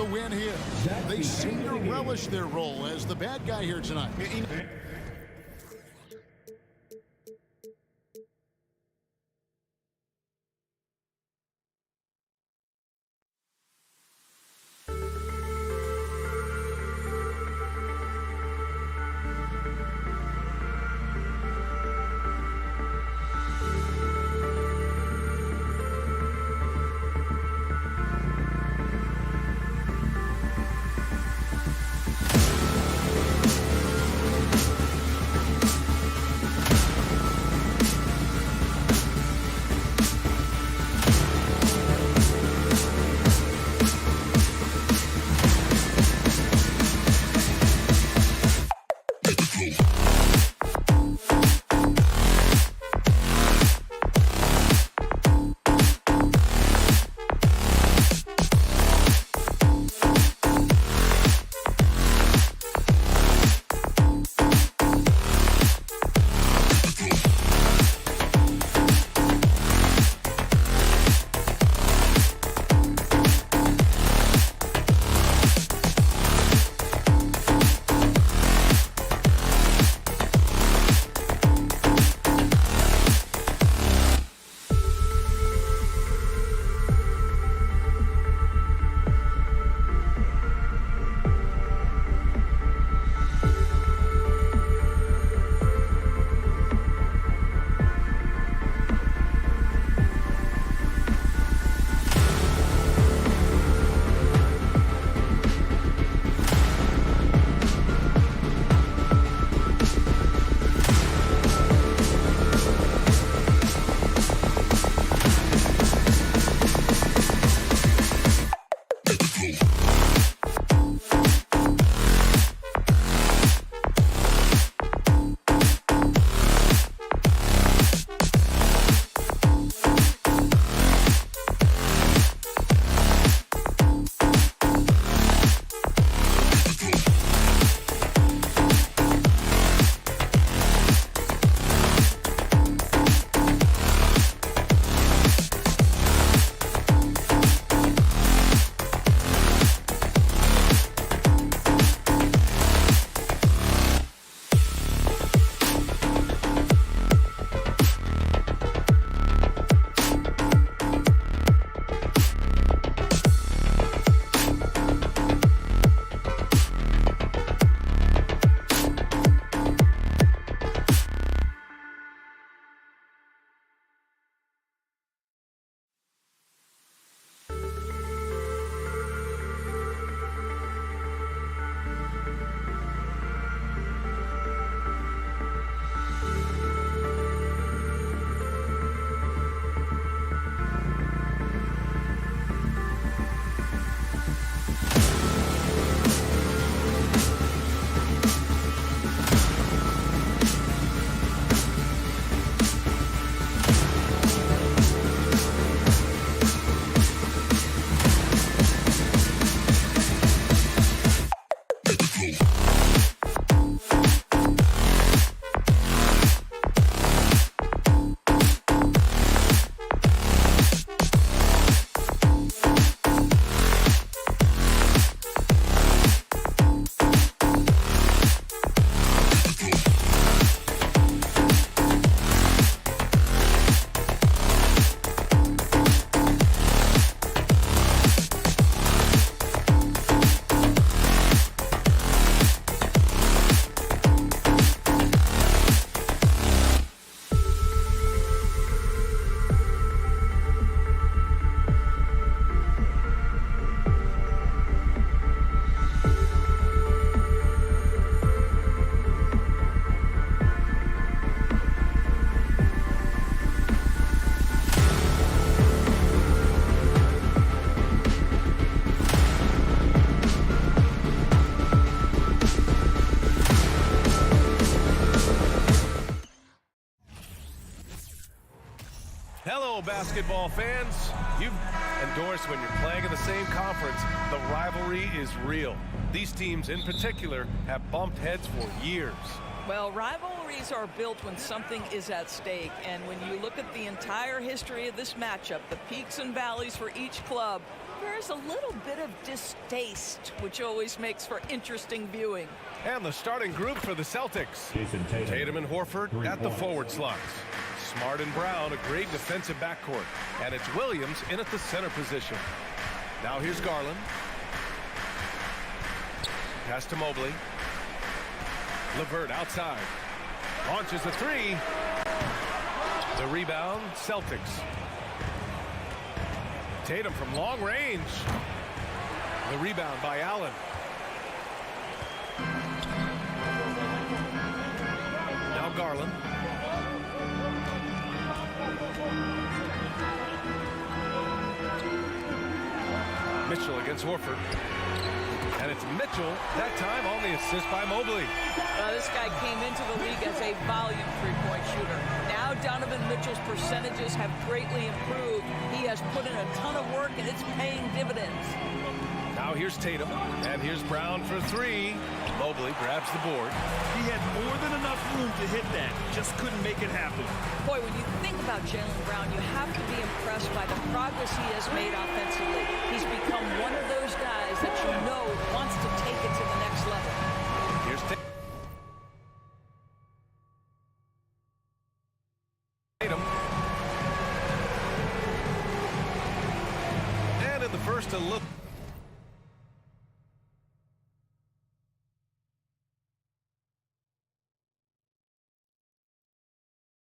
Speaker 1: the win here. They seem to relish their role as the bad guy here tonight.
Speaker 7: Hello, basketball fans. You've endorsed when you're playing in the same conference. The rivalry is real. These teams in particular have bumped heads for years.
Speaker 3: Well, rivalries are built when something is at stake, and when you look at the entire history of this matchup, the peaks and valleys for each club, There's a little bit of distaste, which always makes for interesting viewing.
Speaker 7: And the starting group for the Celtics. Tatum and Horford at the forward slots. Smart and Brown, a great defensive backcourt. And it's Williams in at the center position. Now here's Garland. Pass to Mobley. LeVert outside. Launches a three. The rebound, Celtics. Tatum from long range. The rebound by Allen. Now Garland. Mitchell against Horford. And it's Mitchell, that time on the assist by Mobley.
Speaker 3: This guy came into the league as a volume three-point shooter. Now Donovan Mitchell's percentages have greatly improved. He has put in a ton of work, and it's paying dividends.
Speaker 7: Now here's Tatum, and here's Brown for three. Mobley grabs the board.
Speaker 9: He had more than enough room to hit that. Just couldn't make it happen.
Speaker 3: Boy, when you think about Jaylen Brown, you have to be impressed by the progress he has made offensively. He's become one of those guys that you know wants to take it to the next level.
Speaker 7: Here's Tatum. And in the first, a little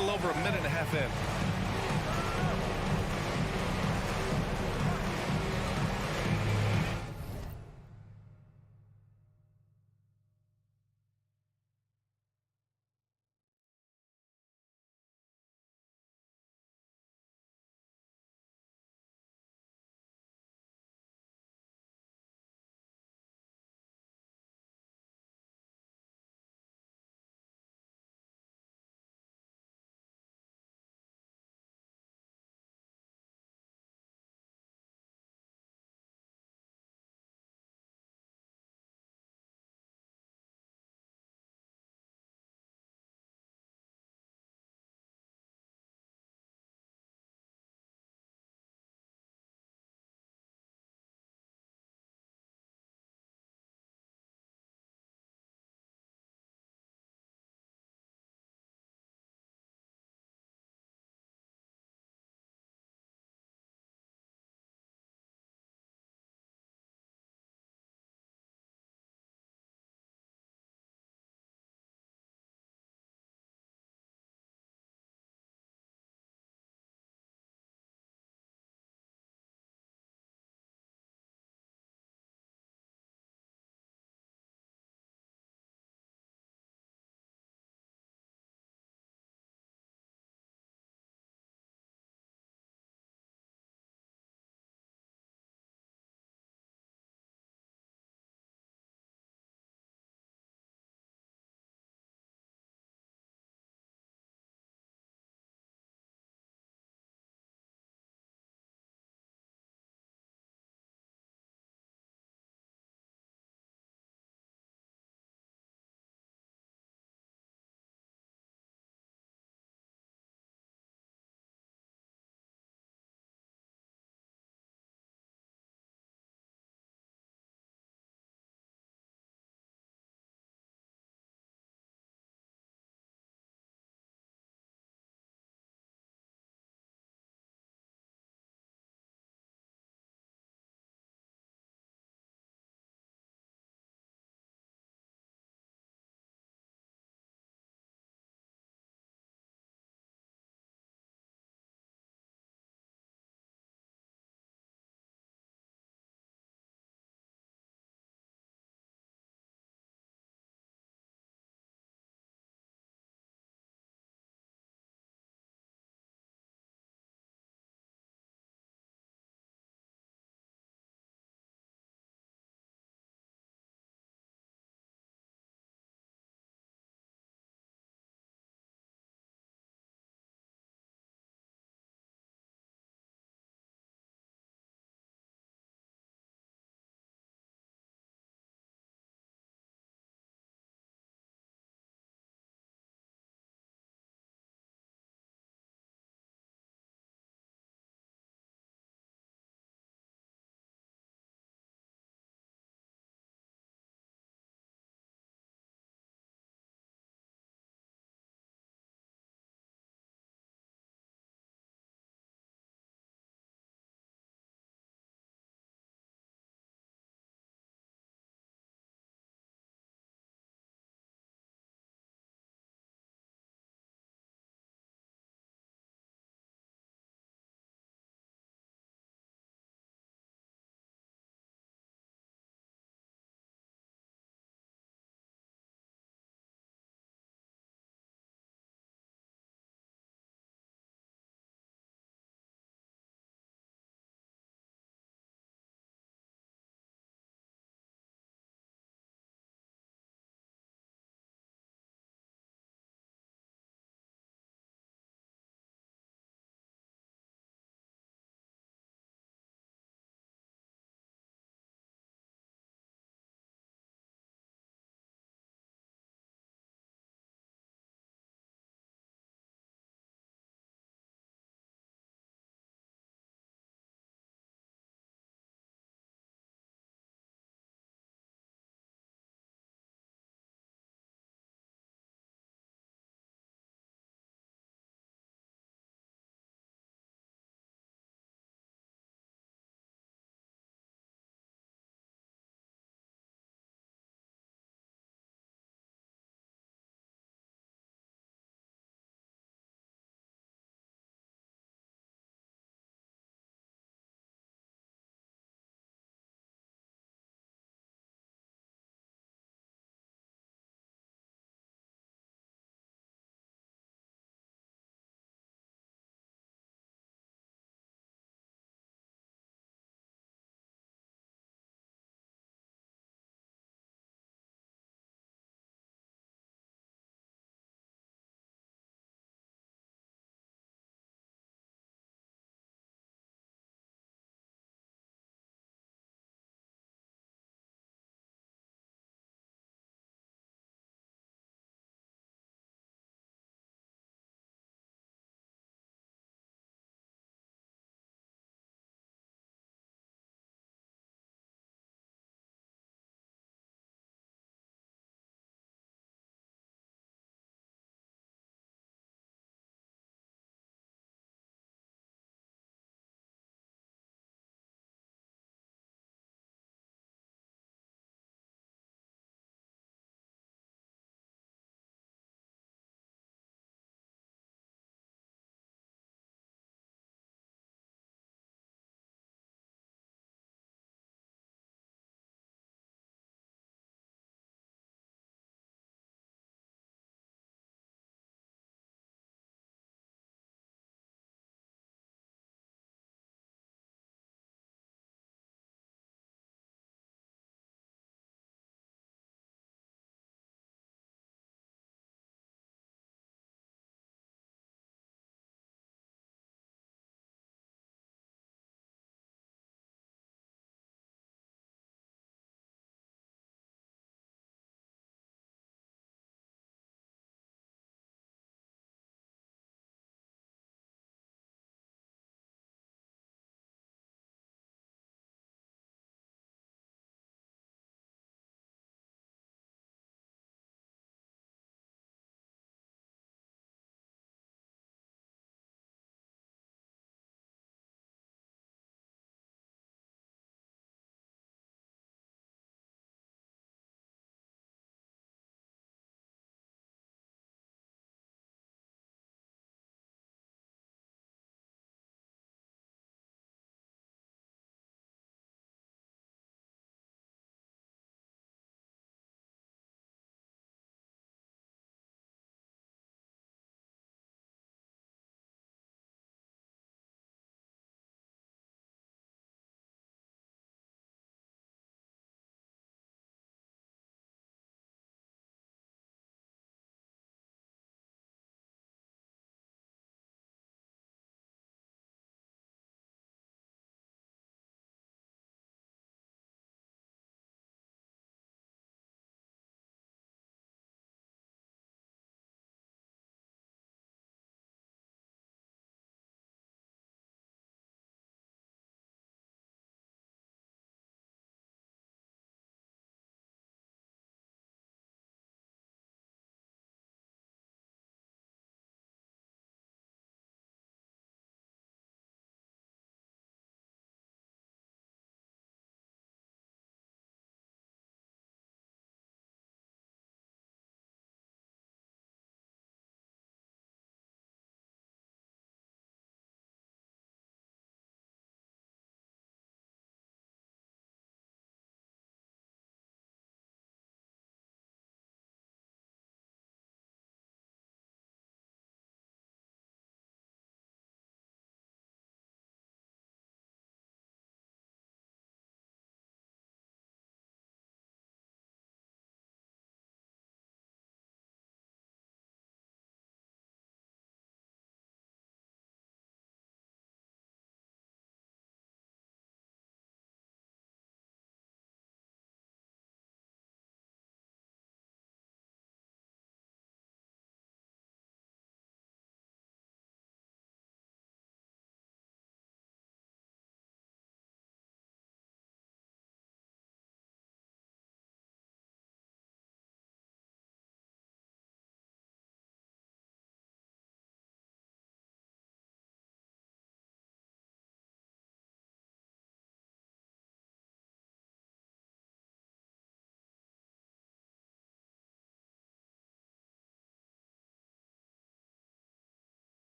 Speaker 7: over a minute and a half in.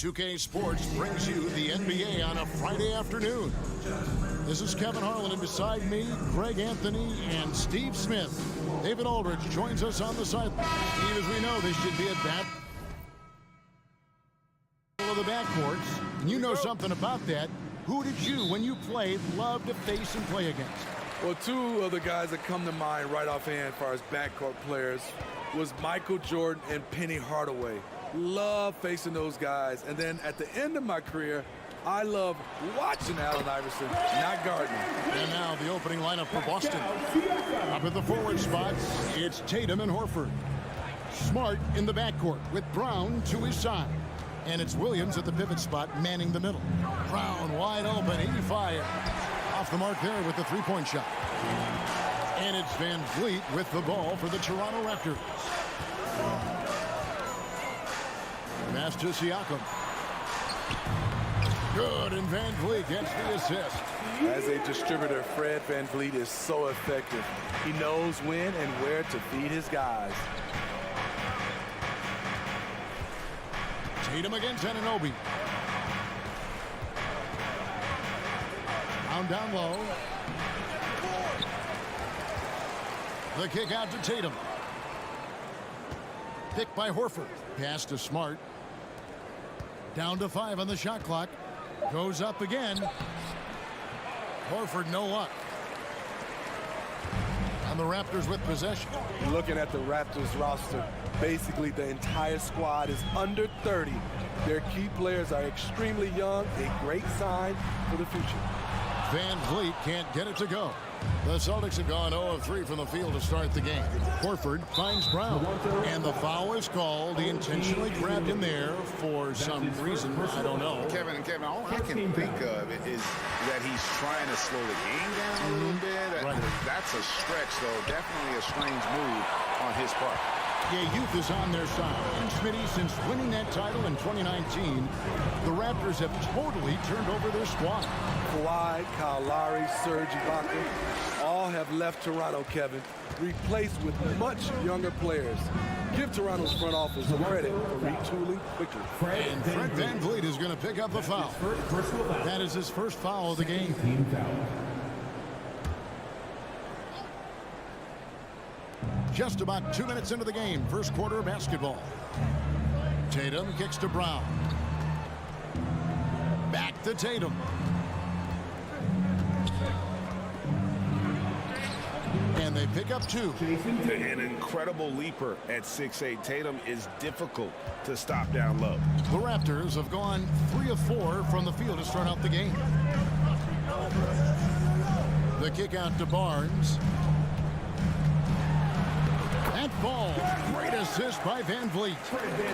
Speaker 1: 2K Sports brings you the NBA on a Friday afternoon. This is Kevin Harlan, and beside me, Greg Anthony and Steve Smith. David Aldridge joins us on the side. Steve, as we know, this should be a bat of the backcourts. And you know something about that. Who did you, when you played, love to face and play against?
Speaker 8: Well, two of the guys that come to mind right offhand as far as backcourt players was Michael Jordan and Penny Hardaway. Love facing those guys. And then at the end of my career, I love watching Allen Iverson, not guarding.
Speaker 1: And now the opening lineup for Boston. Up at the forward spots, it's Tatum and Horford. Smart in the backcourt with Brown to his side. And it's Williams at the pivot spot, manning the middle. Brown wide open, 85. Off the mark there with the three-point shot. And it's Van Vliet with the ball for the Toronto Raptors. Pass to Siakam. Good, and Van Vliet gets the assist.
Speaker 8: As a distributor, Fred Van Vliet is so effective. He knows when and where to feed his guys.
Speaker 1: Tatum against Anunoby. Down low. The kick out to Tatum. Picked by Horford. Pass to Smart. Down to 5 on the shot clock. Goes up again. Horford no luck. And the Raptors with possession.
Speaker 8: Looking at the Raptors roster, basically the entire squad is under 30. Their key players are extremely young, a great sign for the future.
Speaker 1: Van Vliet can't get it to go. The Celtics have gone 0 of 3 from the field to start the game. Horford finds Brown. And the foul is called. He intentionally grabbed him there for some reason. I don't know.
Speaker 2: Kevin, all I can think of is that he's trying to slow the game down a little bit.
Speaker 1: Right.
Speaker 2: That's a stretch, though. Definitely a strange move on his part.
Speaker 1: Yeah, youth is on their side. And Smitty, since winning that title in 2019, the Raptors have totally turned over their squad.
Speaker 8: Kawhi, Kyle Lowry, Serge Ibaka, all have left Toronto, Kevin, replaced with much younger players. Give Toronto's front office credit for retooling quickly.
Speaker 1: And Fred Van Vliet is going to pick up the foul. That is his first foul of the game. Just about 2 minutes into the game, first quarter of basketball. Tatum kicks to Brown. Back to Tatum. And they pick up 2.
Speaker 2: An incredible leaper at 6'8". Tatum is difficult to stop down low.
Speaker 1: The Raptors have gone 3 of 4 from the field to start out the game. The kick out to Barnes. That ball, great assist by Van Vliet.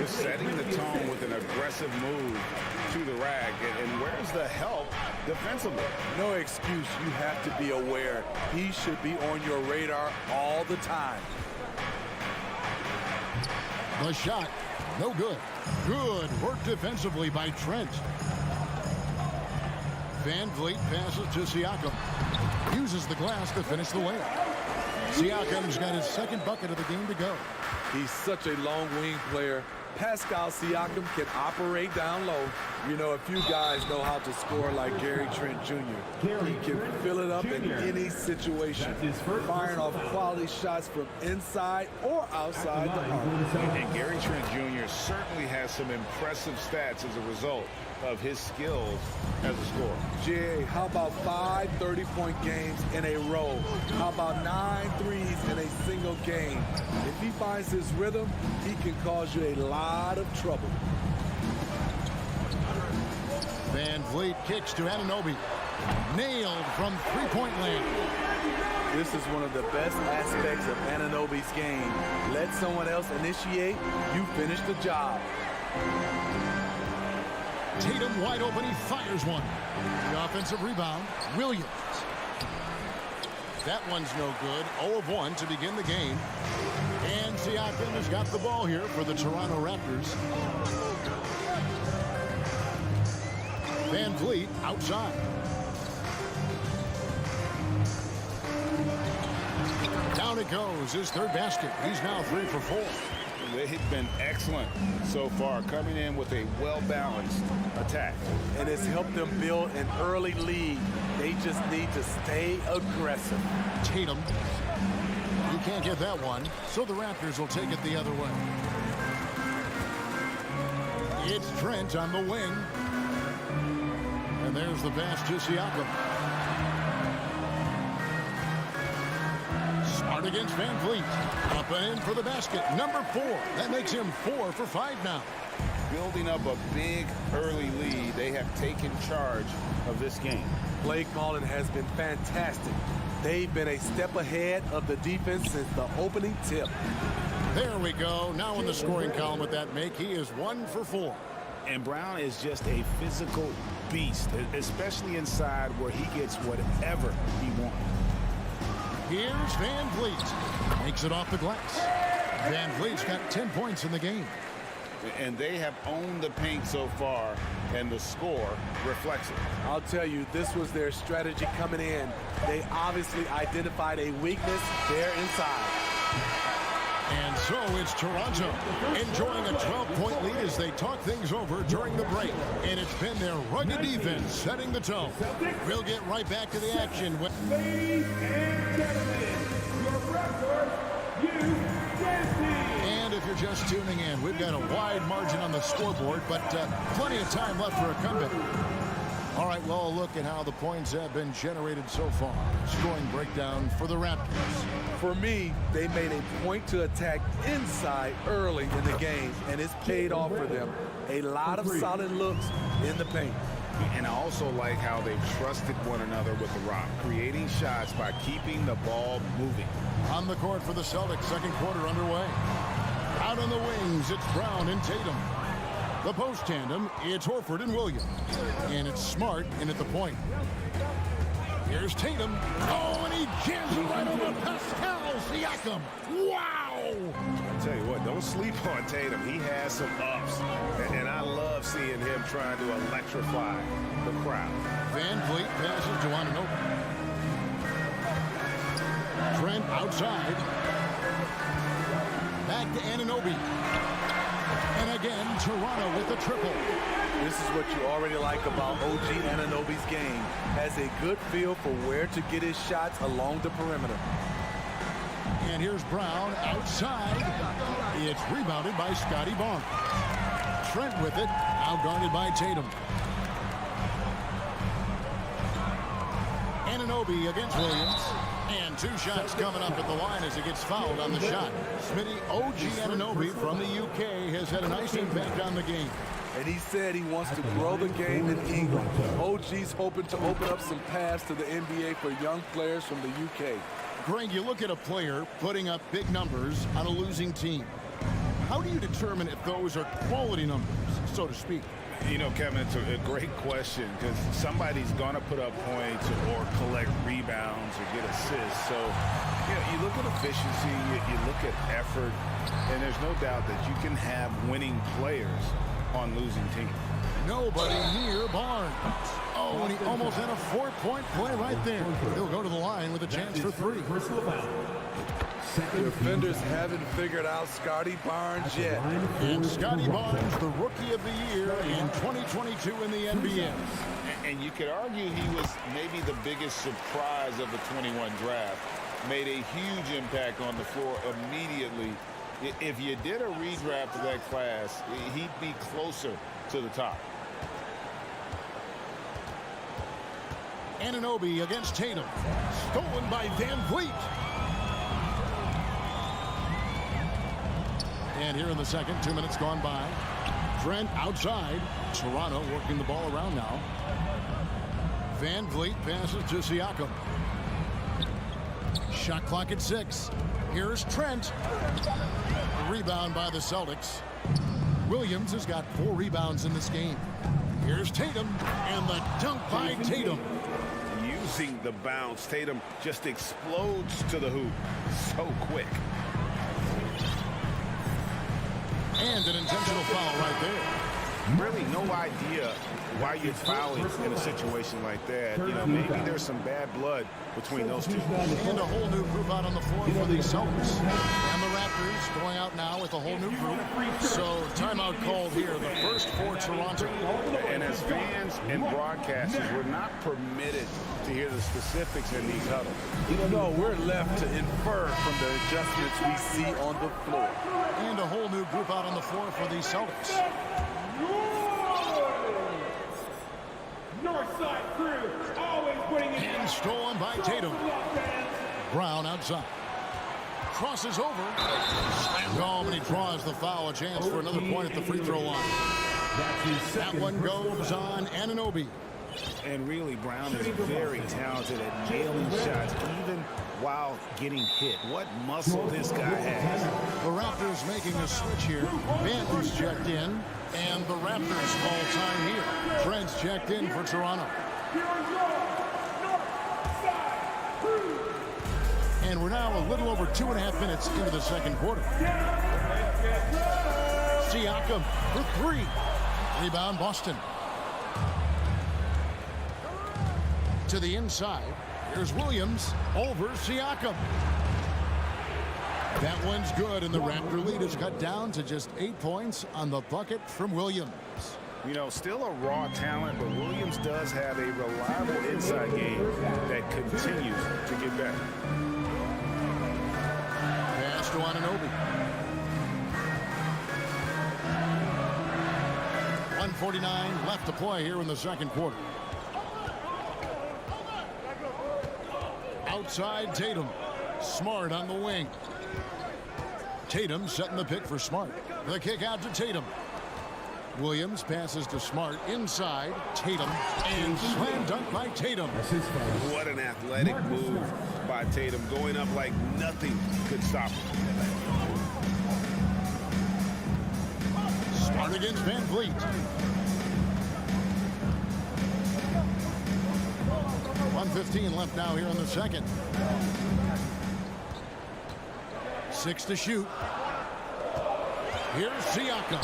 Speaker 2: Just setting the tone with an aggressive move to the rack. And where's the help defensively?
Speaker 8: No excuse. You have to be aware. He should be on your radar all the time.
Speaker 1: The shot, no good. Good work defensively by Trent. Van Vliet passes to Siakam. Uses the glass to finish the layup. Siakam's got his second bucket of the game to go.
Speaker 8: He's such a long wing player. Pascal Siakam can operate down low. You know, a few guys know how to score like Gary Trent Jr. He can fill it up in any situation, firing off quality shots from inside or outside the arc.
Speaker 2: And Gary Trent Jr. certainly has some impressive stats as a result of his skills as a scorer.
Speaker 8: Jay, how about 5 30-point games in a row? How about 9 threes in a single game? If he finds his rhythm, he can cause you a lot of trouble.
Speaker 1: Van Vliet kicks to Anunoby. Nailed from three-point land.
Speaker 8: This is one of the best aspects of Anunoby's game. Let someone else initiate, you finish the job.
Speaker 1: Tatum wide open, he fires one. The offensive rebound, Williams. That one's no good. 0 of 1 to begin the game. And Siakam has got the ball here for the Toronto Raptors. Van Vliet outside. Down it goes, his third basket. He's now 3 for 4.
Speaker 2: They've been excellent so far, coming in with a well-balanced attack.
Speaker 8: And it's helped them build an early lead. They just need to stay aggressive.
Speaker 1: Tatum. You can't get that one, so the Raptors will take it the other way. It's Trent on the wing. And there's the pass to Siakam. Smart against Van Vliet. Up and in for the basket. Number 4. That makes him 4 for 5 now.
Speaker 2: Building up a big early lead, they have taken charge of this game.
Speaker 8: Play calling has been fantastic. They've been a step ahead of the defense since the opening tip.
Speaker 1: There we go. Now in the scoring column with that make, he is 1 for 4.
Speaker 2: And Brown is just a physical beast, especially inside where he gets whatever he wants.
Speaker 1: Here's Van Vliet. Makes it off the glass. Van Vliet's got 10 points in the game.
Speaker 2: And they have owned the paint so far, and the score reflects it.
Speaker 8: I'll tell you, this was their strategy coming in. They obviously identified a weakness there inside.
Speaker 1: And so it's Toronto enjoying a 12-point lead as they talk things over during the break. And it's been their rugged defense setting the tone. We'll get right back to the action.
Speaker 4: Ladies and gentlemen, your Raptors,
Speaker 1: and if you're just tuning in, we've got a wide margin on the scoreboard, but plenty of time left for a comeback. All right, well, look at how the points have been generated so far. Scoring breakdown for the Raptors.
Speaker 8: For me, they made a point to attack inside early in the game, and it's paid off for them. A lot of solid looks in the paint.
Speaker 2: And I also like how they've trusted one another with the rock, creating shots by keeping the ball moving.
Speaker 1: On the court for the Celtics, second quarter underway. Out on the wings, it's Brown and Tatum. The post tandem, it's Horford and Williams. And it's Smart in at the point. Here's Tatum. Oh, and he jams it right over Pascal Siakam. Wow!
Speaker 7: I tell you what, don't sleep on Tatum. He has some ups. And I love seeing him trying to electrify the crowd.
Speaker 1: Van Vliet passes to Anunoby. Trent outside. Back to Anunoby. And again, Toronto with the triple.
Speaker 8: This is what you already like about OG Anunoby's game. Has a good feel for where to get his shots along the perimeter.
Speaker 1: And here's Brown outside. It's rebounded by Scotty Barnes. Trent with it, outguarded by Tatum. Anunoby against Williams. And 2 shots coming up at the line as he gets fouled on the shot. Smitty, OG Anunoby from the UK has had a nice impact on the game.
Speaker 8: And he said he wants to grow the game in England. OG's hoping to open up some paths to the NBA for young players from the UK.
Speaker 1: Greg, you look at a player putting up big numbers on a losing team. How do you determine if those are quality numbers, so to speak?
Speaker 2: You know, Kevin, it's a great question because somebody's going to put up points or collect rebounds or get assists. So, you look at efficiency, you look at effort, and there's no doubt that you can have winning players on losing teams.
Speaker 1: Nobody near Barnes. Oh, and he almost had a 4-point play right there. He'll go to the line with a chance for 3.
Speaker 8: Defenders haven't figured out Scotty Barnes yet.
Speaker 1: And Scotty Barnes, the Rookie of the Year in 2022 in the NBA.
Speaker 2: And you could argue he was maybe the biggest surprise of the 21 draft. Made a huge impact on the floor immediately. If you did a redraft of that class, he'd be closer to the top.
Speaker 1: Anunoby against Tatum. Stolen by Van Vliet. And here in the second, 2 minutes gone by. Trent outside. Toronto working the ball around now. Van Vliet passes to Siakam. Shot clock at 6. Here's Trent. Rebound by the Celtics. Williams has got 4 rebounds in this game. Here's Tatum, and the dunk by Tatum.
Speaker 2: Using the bounce, Tatum just explodes to the hoop so quick.
Speaker 1: And an intentional foul right there.
Speaker 2: Really no idea why you're fouling in a situation like that. You know, maybe there's some bad blood between those two.
Speaker 1: And a whole new group out on the floor for the Celtics. And the Raptors going out now with a whole new group. So timeout called here, the first for Toronto.
Speaker 2: And as fans and broadcasters, we're not permitted to hear the specifics in these huddles.
Speaker 8: No, we're left to infer from the adjustments we see on the floor.
Speaker 1: And a whole new group out on the floor for the Celtics.
Speaker 4: Northside crew, always putting it
Speaker 1: And stolen by Tatum. Brown outside. Crosses over. Slammed home, and he draws the foul. A chance for another point at the free throw line. That one goes on Anunoby.
Speaker 2: And really, Brown is very talented at nailing shots, even while getting hit. What muscle this guy has.
Speaker 1: The Raptors making a switch here. Ben's checked in, and the Raptors call time here. Trent's checked in for Toronto. And we're now a little over 2.5 minutes into the second quarter. Siakam for three. Rebound, Boston. To the inside. Here's Williams over Siakam. That one's good, and the Raptor lead is cut down to just 8 points on the bucket from Williams.
Speaker 2: Still a raw talent, but Williams does have a reliable inside game that continues to get better.
Speaker 1: Pass to Anunoby. 1:49 left to play here in the second quarter. Outside Tatum. Smart on the wing. Tatum setting the pick for Smart. The kick out to Tatum. Williams passes to Smart inside. Tatum, and slam dunk by Tatum.
Speaker 2: What an athletic move by Tatum, going up like nothing could stop him.
Speaker 1: Smart against Van Vliet. .115 left now here in the second. 6 to shoot. Here's Siakam.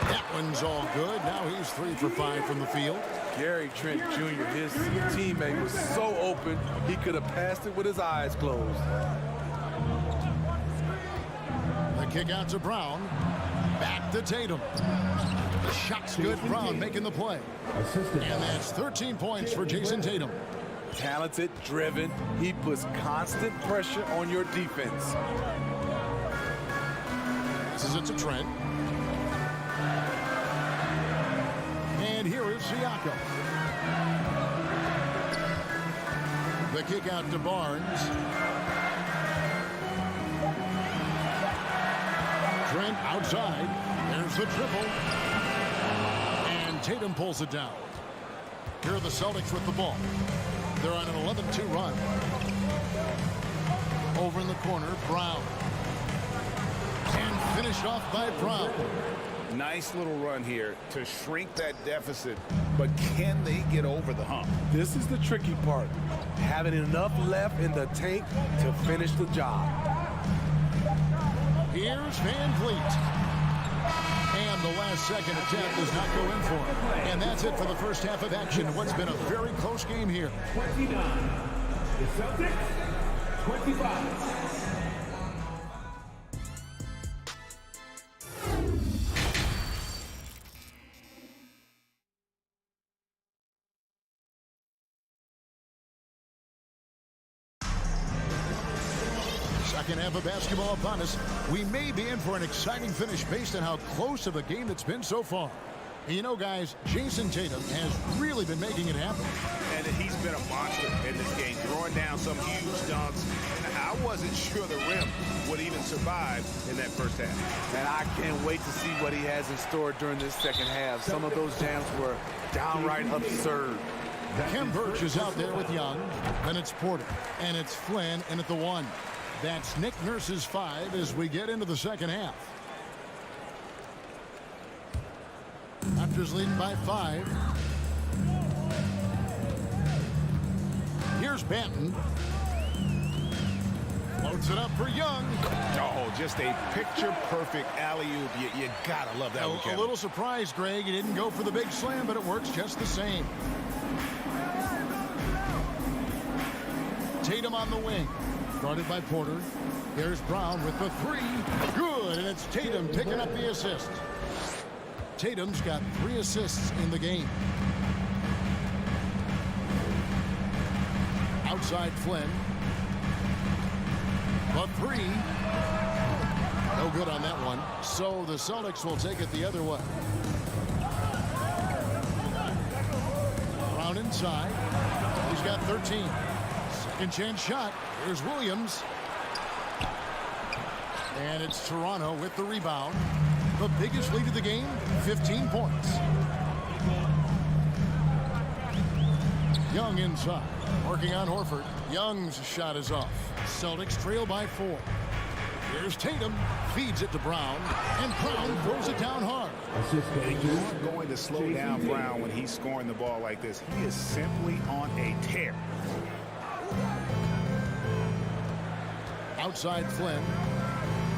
Speaker 1: That one's all good. Now he's 3 for 5 from the field.
Speaker 8: Gary Trent Jr., his teammate, was so open, he could have passed it with his eyes closed.
Speaker 1: The kick out to Brown. Back to Tatum. The shot's good. Brown making the play. And that's 13 points for Jason Tatum.
Speaker 8: Talented, driven. He puts constant pressure on your defense.
Speaker 1: This is it to Trent. And here is Siakam. The kick out to Barnes. Trent outside. There's the triple. And Tatum pulls it down. Here are the Celtics with the ball. They're on an 11-2 run. Over in the corner, Brown. And finished off by Brown.
Speaker 2: Nice little run here to shrink that deficit, but can they get over the hump?
Speaker 8: This is the tricky part. Having enough left in the tank to finish the job.
Speaker 1: Here's Van Vliet. And the last second attempt does not go in for him. And that's it for the first half of action. What's been a very close game here.
Speaker 4: 29. The Celtics, 25.
Speaker 1: Second half of basketball upon us. We may be in for an exciting finish based on how close of a game it's been so far. And you know, guys, Jason Tatum has really been making it happen.
Speaker 2: And he's been a monster in this game, throwing down some huge dunks. And I wasn't sure the rim would even survive in that first half.
Speaker 8: And I can't wait to see what he has in store during this second half. Some of those jams were downright absurd.
Speaker 1: Kem Birch is out there with Young. Then it's Porter. And it's Flynn in at the 1. That's Nick Nurse's 5 as we get into the second half. Raptors leading by 5. Here's Banton. Floats it up for Young.
Speaker 2: Oh, just a picture-perfect alley-oop. You gotta love that one, Kevin.
Speaker 1: A little surprised, Greg. He didn't go for the big slam, but it works just the same. Tatum on the wing. Guarded by Porter. Here's Brown with the three. Good, and it's Tatum picking up the assist. Tatum's got 3 assists in the game. Outside Flynn. The three. No good on that one. So the Celtics will take it the other way. Brown inside. He's got 13. Second chance shot. Here's Williams. And it's Toronto with the rebound. The biggest lead of the game, 15 points. Young inside. Working on Horford. Young's shot is off. Celtics trail by 4. Here's Tatum. Feeds it to Brown. And Brown throws it down hard.
Speaker 2: And you aren't going to slow down Brown when he's scoring the ball like this. He is simply on a tear.
Speaker 1: Outside Flynn.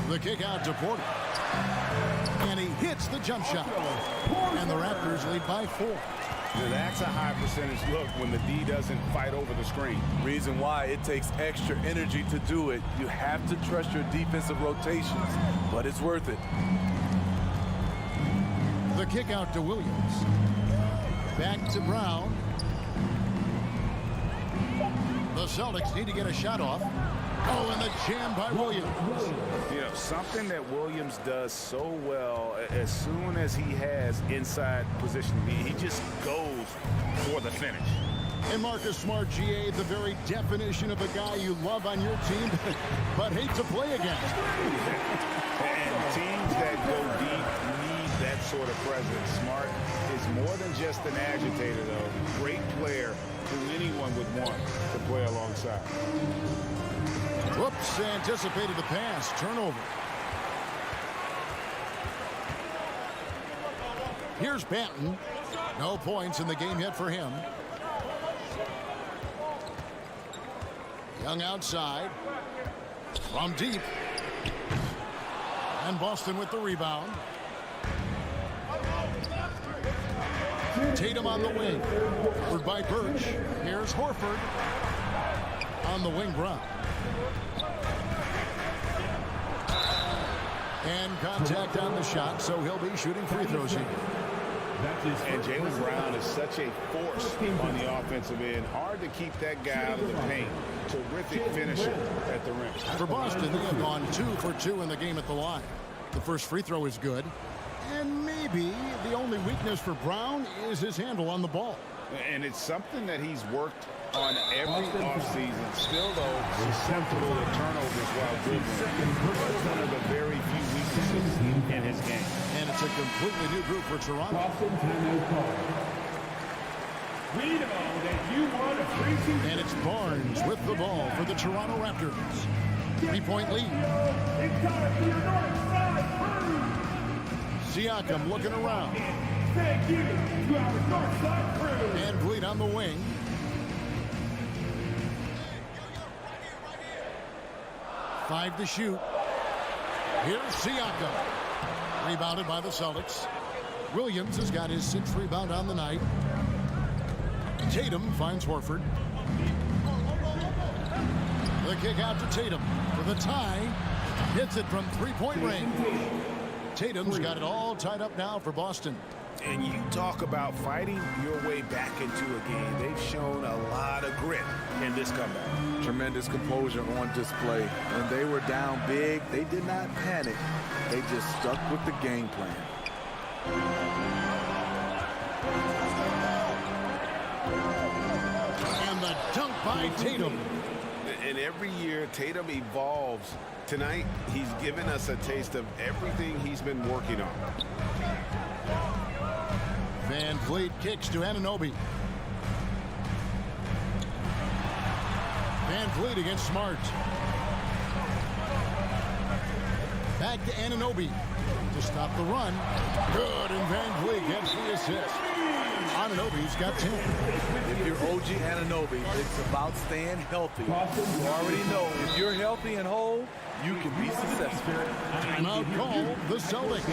Speaker 1: The kick out to Porter. And he hits the jump shot. And the Raptors lead by 4.
Speaker 2: That's a high percentage look when the D doesn't fight over the screen.
Speaker 8: Reason why it takes extra energy to do it. You have to trust your defensive rotations, but it's worth it.
Speaker 1: The kick out to Williams. Back to Brown. The Celtics need to get a shot off. Oh, and the jam by Williams.
Speaker 2: You know, something that Williams does so well, as soon as he has inside position, he just goes for the finish.
Speaker 1: And Marcus Smart, GA, the very definition of a guy you love on your team, but hate to play against.
Speaker 2: And teams that go deep need that sort of presence. Smart is more than just an agitator, though. Great player who anyone would want to play alongside.
Speaker 1: Whoops, anticipated the pass. Turnover. Here's Banton. No points in the game yet for him. Young outside. From deep. And Boston with the rebound. Tatum on the wing. Forward by Birch. Here's Horford. On the wing, Brown. And contact on the shot, so he'll be shooting free throws here.
Speaker 2: And Jaylen Brown is such a force on the offensive end. Hard to keep that guy out of the paint. Terrific finisher at the rim.
Speaker 1: For Boston, they have gone 2 for 2 in the game at the line. The first free throw is good. And maybe the only weakness for Brown is his handle on the ball.
Speaker 2: And it's something that he's worked on every offseason. Still, though, susceptible to turnovers while dribbling. That's one of the very few weaknesses in his game.
Speaker 1: And it's a completely new group for Toronto. And it's Barnes with the ball for the Toronto Raptors. 3-point lead. Siakam looking around. And Vliet on the wing. Five to shoot. Here's Siakam. Rebounded by the Celtics. Williams has got his 6th rebound on the night. Tatum finds Horford. The kick out to Tatum for the tie. Hits it from 3-point range. Tatum's got it all tied up now for Boston.
Speaker 2: And you talk about fighting your way back into a game. They've shown a lot of grit in this comeback.
Speaker 8: Tremendous composure on display. When they were down big, they did not panic. They just stuck with the game plan.
Speaker 1: And the dunk by Tatum.
Speaker 2: And every year, Tatum evolves. Tonight, he's given us a taste of everything he's been working on.
Speaker 1: Van Vliet kicks to Anunoby. Van Vliet against Smart. Back to Anunoby to stop the run. Good, and Van Vliet gets the assist. Anunoby's got 10.
Speaker 8: If you're OG Anunoby, it's about staying healthy. You already know if you're healthy and whole, you can be successful.
Speaker 1: Timeout call, the Celtics.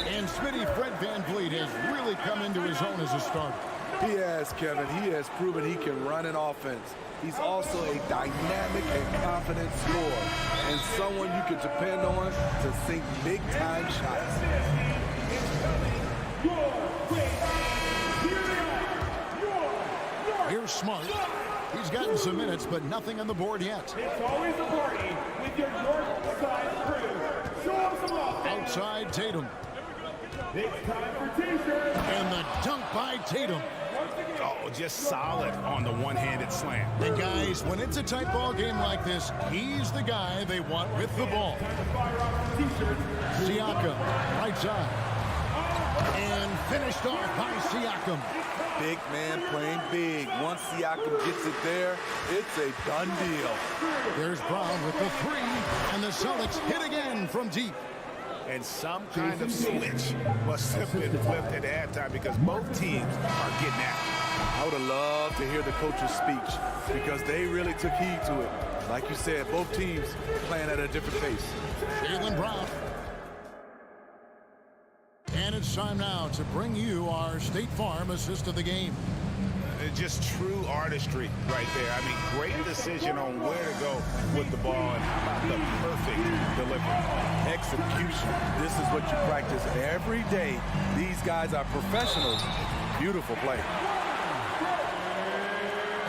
Speaker 1: And Smitty Fred Van Vliet has really come into his own as a starter.
Speaker 8: He has, Kevin. He has proven he can run an offense. He's also a dynamic and confident scorer and someone you can depend on to sink big-time shots.
Speaker 1: Here's Smart. He's gotten some minutes, but nothing on the board yet.
Speaker 4: It's always a party with your north side crew. Show them some offense.
Speaker 1: Outside Tatum.
Speaker 4: It's time for T-shirt.
Speaker 1: And the dunk by Tatum.
Speaker 2: Oh, just solid on the one-handed slam.
Speaker 1: And guys, when it's a tight ball game like this, he's the guy they want with the ball. Siakam, right side. And finished off by Siakam.
Speaker 8: Big man playing big. Once Siakam gets it there, it's a done deal.
Speaker 1: There's Brown with the three, and the Celtics hit again from deep.
Speaker 2: And some kind of switch must have been flipped at halftime because both teams are getting at it.
Speaker 8: I would have loved to hear the coach's speech because they really took heed to it. Like you said, both teams playing at a different pace.
Speaker 1: Jaylen Brown. And it's time now to bring you our State Farm assist of the game.
Speaker 2: Just true artistry right there. I mean, great decision on where to go with the ball, and how about the perfect delivery.
Speaker 8: Execution. This is what you practice every day. These guys are professionals. Beautiful play.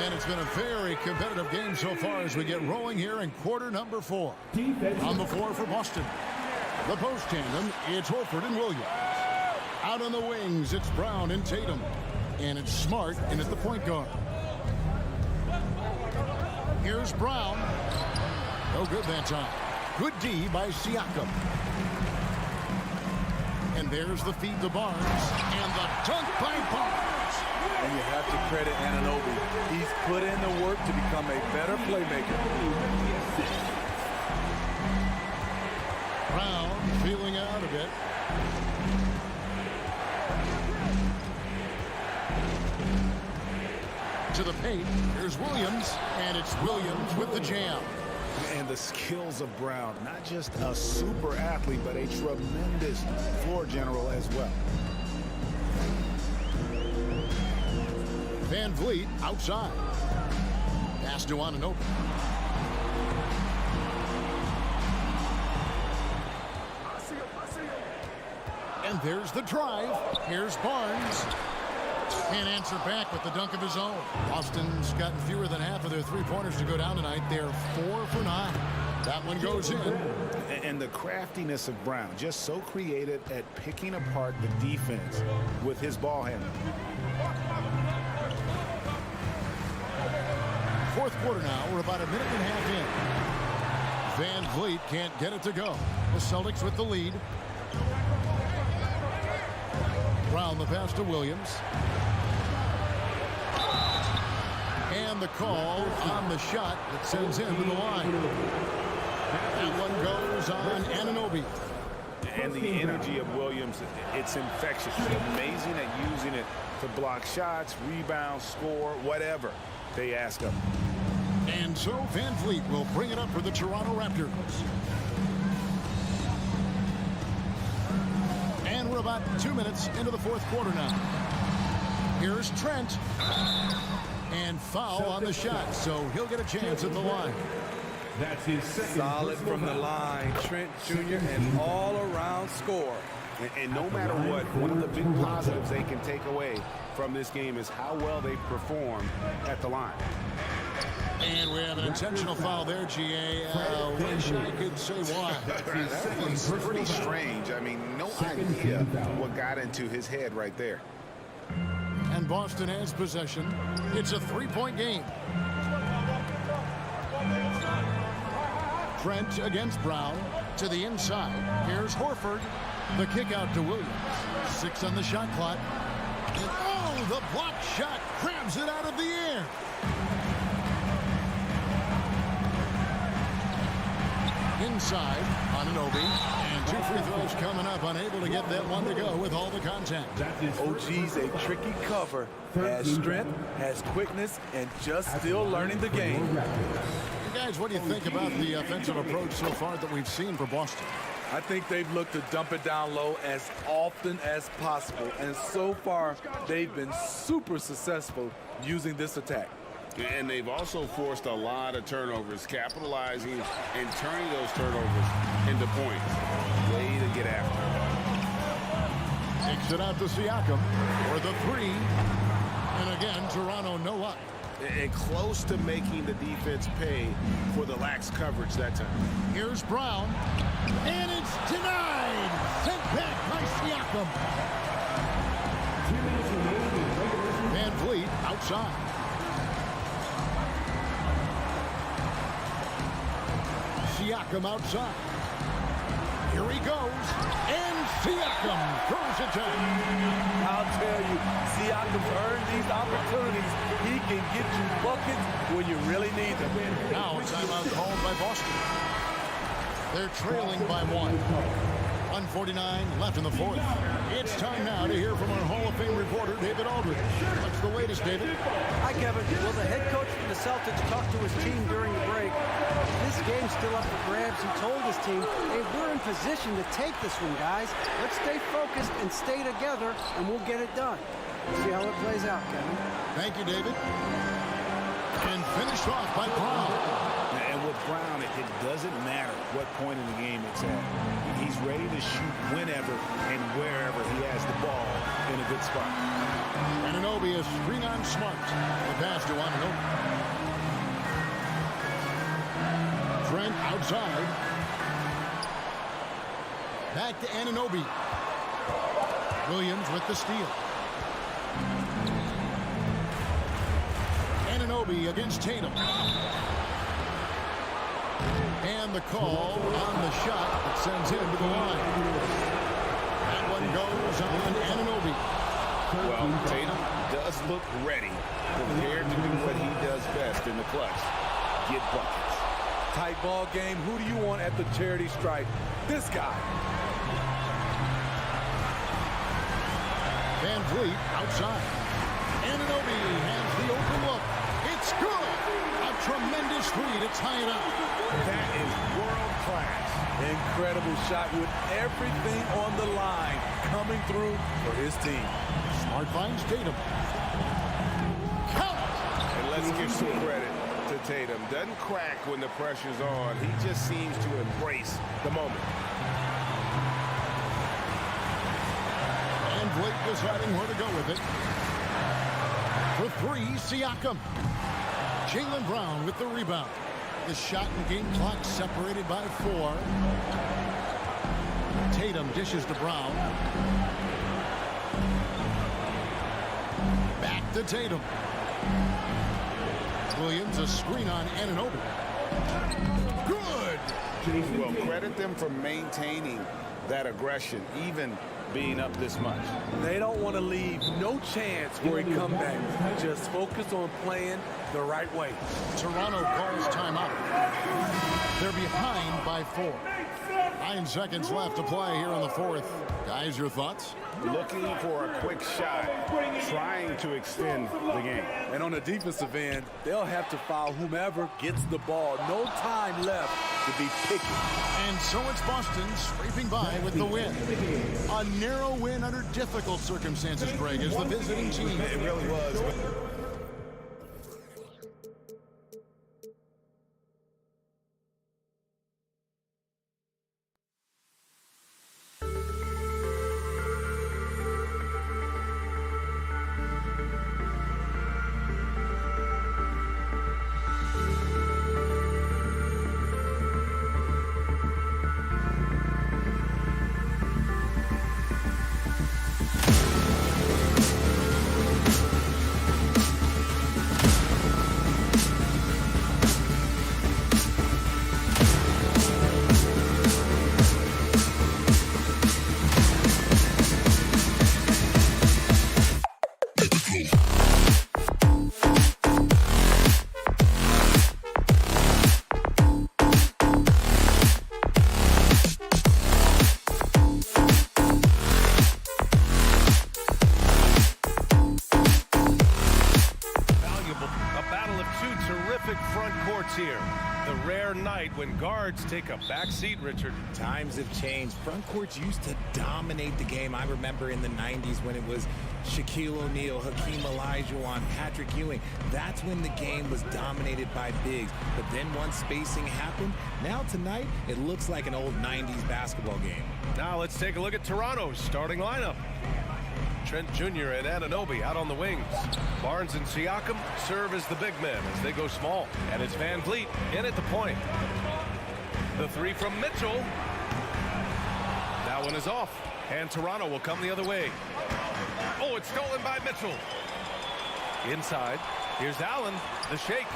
Speaker 1: And it's been a very competitive game so far as we get rolling here in quarter number 4. On the floor for Boston. The post tandem, it's Horford and Williams. Out on the wings, it's Brown and Tatum. And it's Smart in at the point guard. Here's Brown. No good that time. Good D by Siakam. And there's the feed to Barnes. And the dunk by Barnes.
Speaker 8: And you have to credit Anunoby. He's put in the work to become a better playmaker.
Speaker 1: Brown feeling out a bit. To the paint. Here's Williams. And it's Williams with the jam.
Speaker 2: And the skills of Brown, not just a super athlete, but a tremendous floor general as well.
Speaker 1: Van Vliet outside. Pass to Anunoby. And there's the drive. Here's Barnes. Can't answer back with the dunk of his own. Boston's gotten fewer than half of their three-pointers to go down tonight. They're 4 for 9. That one goes in.
Speaker 2: And the craftiness of Brown, just so creative at picking apart the defense with his ball handling.
Speaker 1: Fourth quarter now. We're about a minute and a half in. Van Vliet can't get it to go. The Celtics with the lead. Brown the pass to Williams. And the call on the shot that sends him to the line. That one goes on Anunoby.
Speaker 2: And the energy of Williams, it's infectious. He's amazing at using it to block shots, rebound, score, whatever they ask him.
Speaker 1: And so Van Vliet will bring it up for the Toronto Raptors. And we're about 2 minutes into the fourth quarter now. Here's Trent. And foul on the shot, so he'll get a chance at the line.
Speaker 4: That's his second.
Speaker 8: Solid from the line. Trent Jr. an all-around score.
Speaker 2: And no matter what, one of the big positives they can take away from this game is how well they perform at the line.
Speaker 1: And we have an intentional foul there, GA. Wish I could say why.
Speaker 2: That was pretty strange. I mean, no idea what got into his head right there.
Speaker 1: And Boston has possession. It's a three-point game. Trent against Brown to the inside. Here's Horford. The kick out to Williams. 6 on the shot clock. And oh, the block shot grabs it out of the air. Inside, Anunoby, and 2 free throws coming up, unable to get that one to go with all the contact.
Speaker 8: OG's a tricky cover, has strength, has quickness, and just still learning the game.
Speaker 1: Guys, what do you think about the offensive approach so far that we've seen for Boston?
Speaker 8: I think they've looked to dump it down low as often as possible, and so far they've been super successful using this attack.
Speaker 2: And they've also forced a lot of turnovers, capitalizing and turning those turnovers into points. Way to get after it.
Speaker 1: Takes it out to Siakam for the three. And again, Toronto no luck.
Speaker 2: And close to making the defense pay for the lax coverage that time.
Speaker 1: Here's Brown. And it's denied. Sent back by Siakam. Van Vliet outside. Siakam outside. Here he goes. And Siakam throws it down.
Speaker 8: I'll tell you, Siakam's earned these opportunities. He can get you buckets when you really need them.
Speaker 1: Now a timeout called by Boston. They're trailing by 1. 1:49 left in the fourth. It's time now to hear from our Hall of Fame reporter, David Aldridge. What's the latest, David?
Speaker 5: Hi, Kevin. Well, the head coach for the Celtics talked to his team during the break. This game's still up for grabs. He told his team, hey, we're in position to take this one, guys. Let's stay focused and stay together, and we'll get it done. See how it plays out, Kevin.
Speaker 1: Thank you, David. And finished off by Brown.
Speaker 2: And with Brown, it doesn't matter what point in the game it's at. He's ready to shoot whenever and wherever he has the ball in a good spot.
Speaker 1: Anunoby is screen on Smart. The pass to Anunoby. Trent outside. Back to Anunoby. Williams with the steal. Anunoby against Tatum. And the call on the shot that sends him to the line. That one goes on Anunoby.
Speaker 2: Well, Tatum does look ready, prepared to do what he does best in the clutch. Get buckets.
Speaker 8: Tight ball game. Who do you want at the charity stripe? This guy.
Speaker 1: Van Vliet outside. Anunoby has the open look. It's good. A tremendous three to tie it up.
Speaker 2: That is world class.
Speaker 8: Incredible shot with everything on the line coming through for his team.
Speaker 1: Smart finds Tatum. Count.
Speaker 2: And let's give some credit to Tatum. Doesn't crack when the pressure's on. He just seems to embrace the moment.
Speaker 1: And Blake deciding where to go with it. For three, Siakam. Jaylen Brown with the rebound. The shot and game clock separated by 4. Tatum dishes to Brown. Back to Tatum. Williams, a screen on Anunoby. Good!
Speaker 2: Well, credit them for maintaining that aggression, even being up this much.
Speaker 8: They don't want to leave no chance for a comeback. Just focus on playing the right way.
Speaker 1: Toronto calls timeout. They're behind by 4. 9 seconds left to play here in the fourth. Guys, your thoughts?
Speaker 2: Looking for a quick shot, trying to extend the game.
Speaker 8: And on the defensive end, they'll have to foul whomever gets the ball. No time left to be picky.
Speaker 1: And so it's Boston scraping by with the win. A narrow win under difficult circumstances, Greg, as the visiting team.
Speaker 2: It really was.
Speaker 7: Here. The rare night when guards take a back seat, Richard.
Speaker 11: Times have changed. Front courts used to dominate the game. I remember in the 90s when it was Shaquille O'Neal, Hakeem Olajuwon, Patrick Ewing. That's when the game was dominated by bigs. But then once spacing happened, now tonight it looks like an old 90s basketball game.
Speaker 7: Now let's take a look at Toronto's starting lineup. Trent Jr. and Anunoby out on the wings. Barnes and Siakam serve as the big men as they go small. And it's Van Vliet in at the point. The three from Mitchell. That one is off. And Toronto will come the other way. Oh, it's stolen by Mitchell. Inside. Here's Allen. The shake.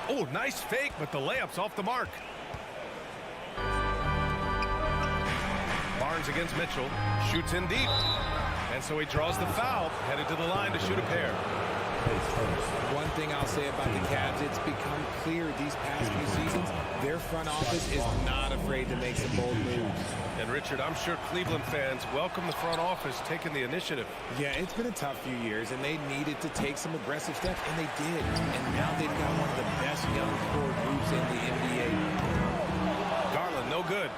Speaker 7: Oh, nice fake, but the layup's off the mark. Barnes against Mitchell. Shoots in deep. And so he draws the foul. Headed to the line to shoot a pair.
Speaker 11: One thing I'll say about the Cavs, it's become clear these past few seasons, their front office is not afraid to make some bold moves.
Speaker 7: And Richard, I'm sure Cleveland fans welcome the front office taking the initiative.
Speaker 11: Yeah, it's been a tough few years, and they needed to take some aggressive steps, and they did. And now they've got one of the best young core groups in the NBA.
Speaker 7: Garland, no good.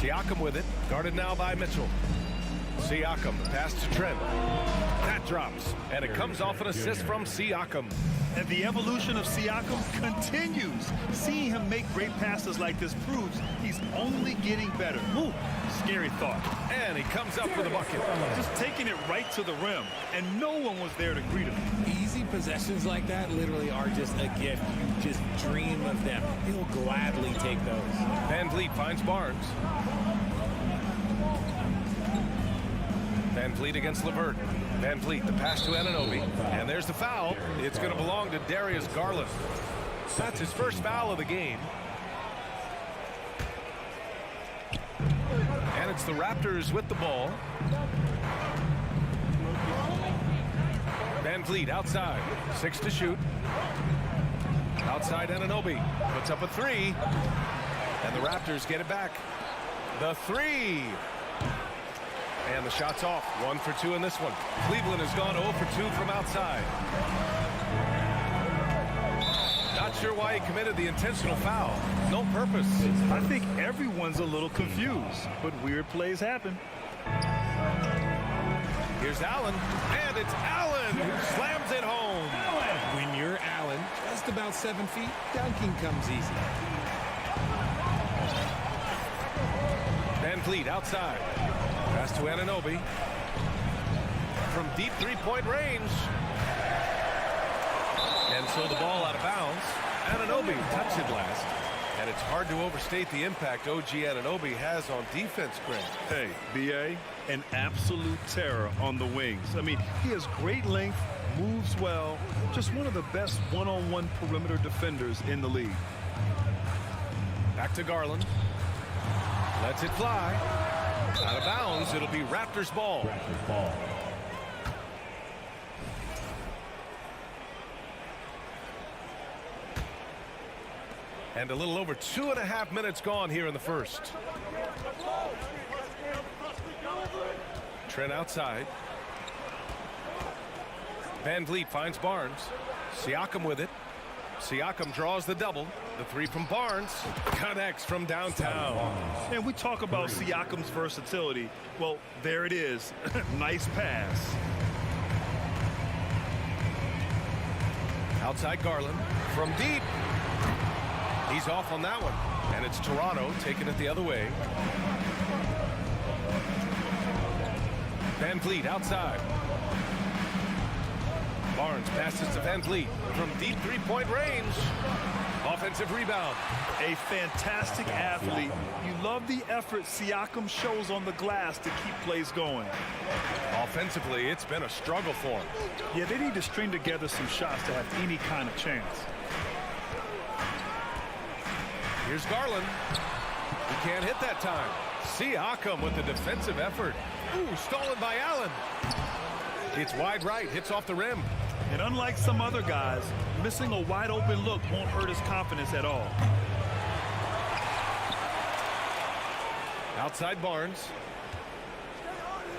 Speaker 7: Siakam with it, guarded now by Mitchell. Siakam, pass to Trent. That drops, and it comes off an assist from Siakam.
Speaker 9: And the evolution of Siakam continues. Seeing him make great passes like this proves he's only getting better. Ooh, scary thought.
Speaker 7: And he comes up for the bucket.
Speaker 9: Just taking it right to the rim, and no one was there to greet him.
Speaker 11: Easy possessions like that literally are just a gift. You just dream of them. He'll gladly take those.
Speaker 7: Van Vliet finds Barnes. Van Vliet against LeVert. Van Vliet, the pass to Anunoby. And there's the foul. It's going to belong to Darius Garland. That's his first foul of the game. And it's the Raptors with the ball. Van Vliet outside. 6 to shoot. Outside Anunoby. Puts up a 3. And the Raptors get it back. The 3. And the shot's off. 1 for 2 in this one. Cleveland has gone 0 for 2 from outside. Not sure why he committed the intentional foul. No purpose.
Speaker 9: I think everyone's a little confused, but weird plays happen.
Speaker 7: Here's Allen, and it's Allen who slams it home.
Speaker 11: When you're Allen, just about 7 feet, dunking comes easy.
Speaker 7: Van Vliet outside. Pass to Anunoby. From deep three-point range. And so the ball out of bounds. Anunoby touched it last. And it's hard to overstate the impact OG Anunoby has on defense, Grant.
Speaker 9: Hey, B.A., an absolute terror on the wings. I mean, he has great length, moves well, just one of the best one-on-one perimeter defenders in the league.
Speaker 7: Back to Garland. Lets it fly. Out of bounds, it'll be Raptors ball. And a little over 2.5 minutes gone here in the first. Trent outside. Van Vliet finds Barnes. Siakam with it. Siakam draws the double. The 3 from Barnes connects from downtown.
Speaker 9: And we talk about Siakam's versatility. Well, there it is. Nice pass.
Speaker 7: Outside Garland from deep. He's off on that one. And it's Toronto taking it the other way. Van Vliet outside. Barnes passes to Van Vliet from deep three-point range. Offensive rebound.
Speaker 9: A fantastic athlete. You love the effort Siakam shows on the glass to keep plays going.
Speaker 7: Offensively, it's been a struggle for him.
Speaker 9: Yeah, they need to string together some shots to have any kind of chance.
Speaker 7: Here's Garland. He can't hit that time. Siakam with the defensive effort. Ooh, stolen by Allen. It's wide right, hits off the rim.
Speaker 9: And unlike some other guys, missing a wide open look won't hurt his confidence at all.
Speaker 7: Outside Barnes.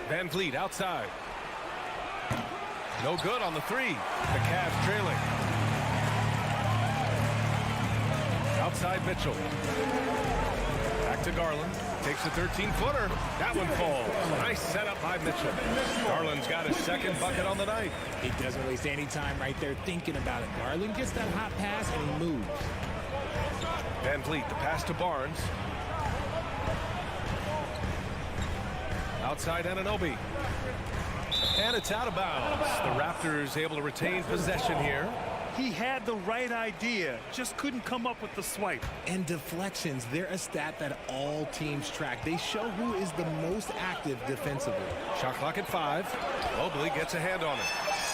Speaker 7: Van Vliet outside. No good on the three. The Cavs trailing. Outside Mitchell. Back to Garland. Takes a 13-footer. That one falls. Nice setup by Mitchell. Garland's got his second bucket on the night.
Speaker 11: He doesn't waste any time right there thinking about it. Garland gets that hot pass and he moves.
Speaker 7: Van Vliet, the pass to Barnes. Outside Anunoby. And it's out of bounds. The Raptors able to retain possession here.
Speaker 9: He had the right idea, just couldn't come up with the swipe.
Speaker 11: And deflections, they're a stat that all teams track. They show who is the most active defensively.
Speaker 7: Shot clock at 5. Mobley gets a hand on it.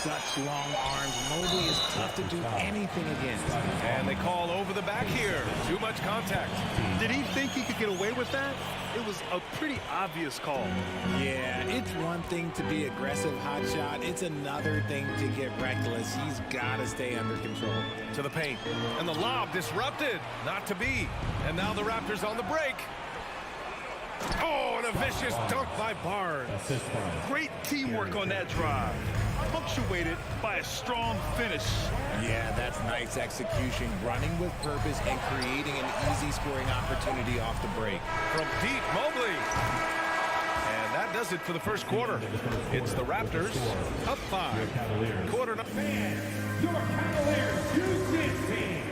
Speaker 11: Such long arms. Mobley is tough to do anything against.
Speaker 7: And they call over the back here. Too much contact.
Speaker 9: Did he think he could get away with that? It was a pretty obvious call.
Speaker 11: Yeah, it's one thing to be aggressive hot shot. It's another thing to get reckless. He's got to stay under control.
Speaker 7: To the paint. And the lob disrupted. Not to be. And now the Raptors on the break. Oh, and a vicious dunk by Barnes.
Speaker 9: Great teamwork on that drive. Punctuated by a strong finish.
Speaker 11: Yeah, that's nice execution. Running with purpose and creating an easy scoring opportunity off the break.
Speaker 7: From deep, Mobley. And that does it for the first quarter. It's the Raptors up 5. Quarter number.
Speaker 4: Your Cavaliers use team.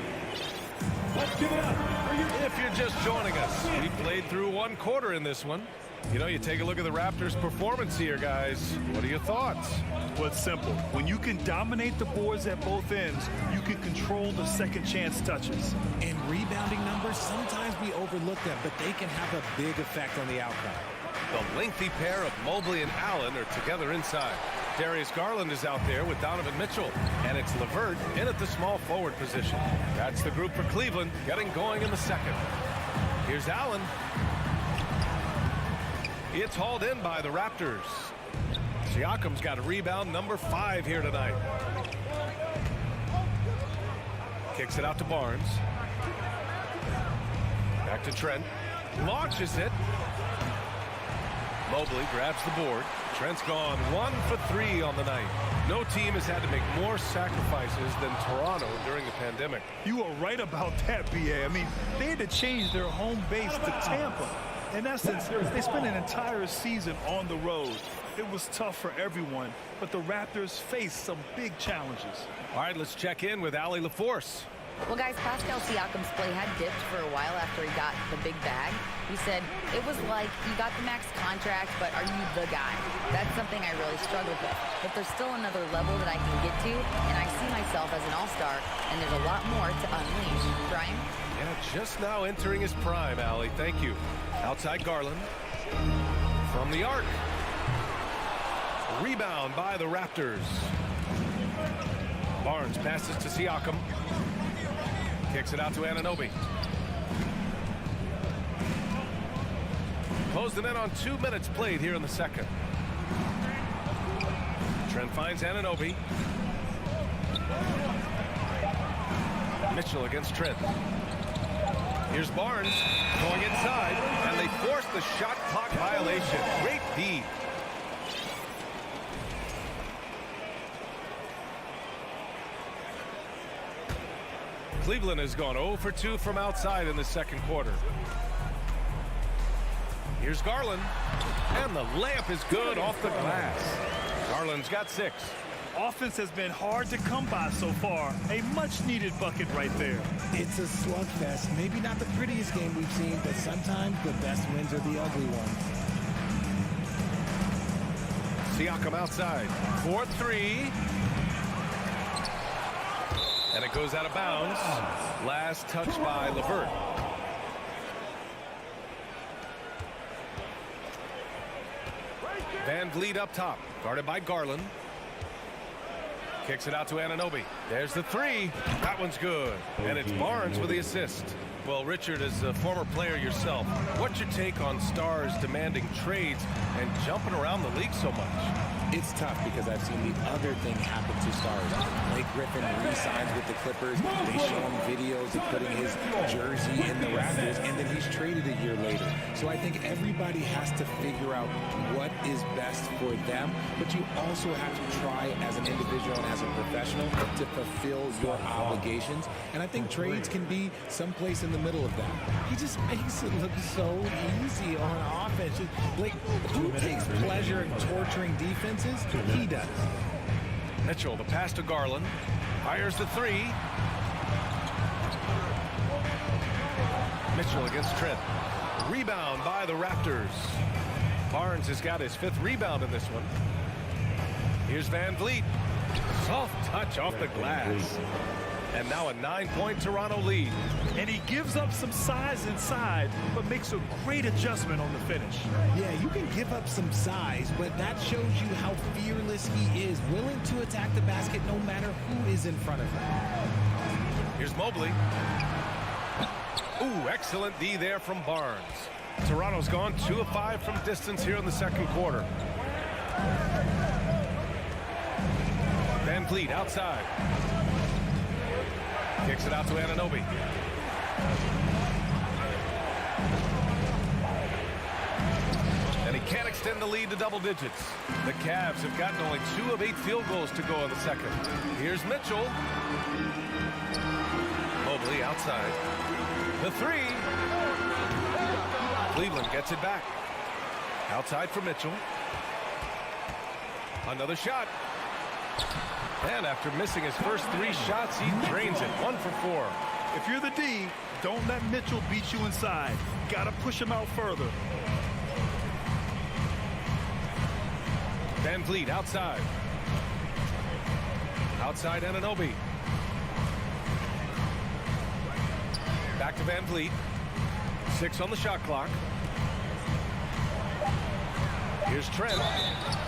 Speaker 4: Let's give it up for your...
Speaker 7: If you're just joining us, we played through one quarter in this one. You know, you take a look at the Raptors' performance here, guys. What are your thoughts?
Speaker 9: Well, it's simple. When you can dominate the boards at both ends, you can control the second chance touches.
Speaker 11: And rebounding numbers, sometimes we overlook them, but they can have a big effect on the outcome.
Speaker 7: The lengthy pair of Mobley and Allen are together inside. Darius Garland is out there with Donovan Mitchell. And it's LeVert in at the small forward position. That's the group for Cleveland getting going in the second. Here's Allen. It's hauled in by the Raptors. Siakam's got a rebound number 5 here tonight. Kicks it out to Barnes. Back to Trent. Launches it. Mobley grabs the board. Trent's gone 1 for 3 on the night. No team has had to make more sacrifices than Toronto during the pandemic.
Speaker 9: You are right about that, B.A. I mean, they had to change their home base to Tampa. In essence, they spent an entire season on the road. It was tough for everyone, but the Raptors faced some big challenges.
Speaker 7: All right, let's check in with Allie LaForce.
Speaker 10: Well, guys, Pascal Siakam's play had dipped for a while after he got the big bag. He said, it was like, you got the max contract, but are you the guy? That's something I really struggled with. But there's still another level that I can get to, and I see myself as an all-star, and there's a lot more to unleash. Brian?
Speaker 7: Yeah, just now entering his prime, Allie. Thank you. Outside Garland. From the arc. Rebound by the Raptors. Barnes passes to Siakam. Kicks it out to Anunoby. Closed it in on 2 minutes played here in the second. Trent finds Anunoby. Mitchell against Trent. Here's Barnes going inside, and they force the shot clock violation. Great D. Cleveland has gone 0 for 2 from outside in the second quarter. Here's Garland, and the layup is good off the glass. Garland's got 6.
Speaker 9: Offense has been hard to come by so far. A much-needed bucket right there.
Speaker 11: It's a slugfest. Maybe not the prettiest game we've seen, but sometimes the best wins are the ugly ones.
Speaker 7: Siakam outside. 4-3. And it goes out of bounds. Last touch by LeVert. Van Vliet up top. Guarded by Garland. Kicks it out to Anunoby. There's the 3. That one's good. And it's Barnes with the assist. Well, Richard, as a former player yourself, what's your take on stars demanding trades and jumping around the league so much?
Speaker 11: It's tough because I've seen the other thing happen to stars. Blake Griffin re-signs with the Clippers. They show him videos of putting his jersey in the Raptors, and then he's traded a year later. So I think everybody has to figure out what is best for them, but you also have to try as an individual and as a professional to fulfill your obligations. And I think trades can be someplace in the middle of that.
Speaker 12: He just makes it look so easy on offense. Like, who takes pleasure in torturing defenses? He does.
Speaker 7: Mitchell, the pass to Garland. Fires the three. Mitchell against Trent. Rebound by the Raptors. Barnes has got his 5th rebound in this one. Here's Van Vliet. Soft touch off the glass. And now a 9-point Toronto lead.
Speaker 9: And he gives up some size inside, but makes a great adjustment on the finish.
Speaker 12: Yeah, you can give up some size, but that shows you how fearless he is, willing to attack the basket no matter who is in front of him.
Speaker 7: Here's Mobley. Ooh, excellent D there from Barnes. Toronto's gone 2 of 5 from distance here in the second quarter. Van Vliet outside. Kicks it out to Anunoby. And he can't extend the lead to double digits. The Cavs have gotten only 2 of 8 field goals to go in the second. Here's Mitchell. Mobley outside. The 3. Cleveland gets it back. Outside for Mitchell. Another shot. And after missing his first 3 shots, he drains it. 1 for 4.
Speaker 9: If you're the D, don't let Mitchell beat you inside. Gotta push him out further.
Speaker 7: Van Vliet outside. Outside Anunoby. Back to Van Vliet. 6 on the shot clock. Here's Trent.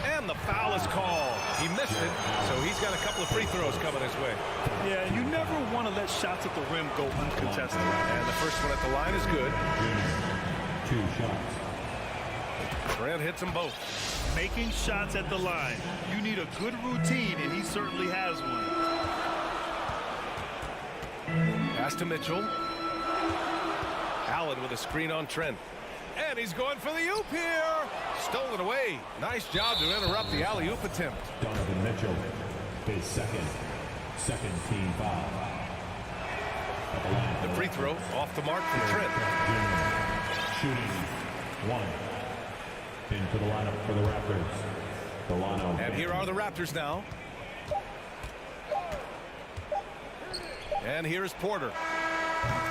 Speaker 7: And the foul is called. He missed it, so he's got a couple of free throws coming his way.
Speaker 9: Yeah, you never want to let shots at the rim go uncontested.
Speaker 7: And the first one at the line is good.
Speaker 4: 2 shots.
Speaker 7: Trent hits them both.
Speaker 9: Making shots at the line. You need a good routine, and he certainly has one.
Speaker 7: Pass to Mitchell. Allen with a screen on Trent. And he's going for the oop here. Stolen away. Nice job to interrupt the alley-oop attempt.
Speaker 4: Donovan Mitchell, his second team foul.
Speaker 7: The free throw off the mark from Trent.
Speaker 4: Shooting 1. Into the lineup for the Raptors. Delano.
Speaker 7: And here are the Raptors now. And here's Porter.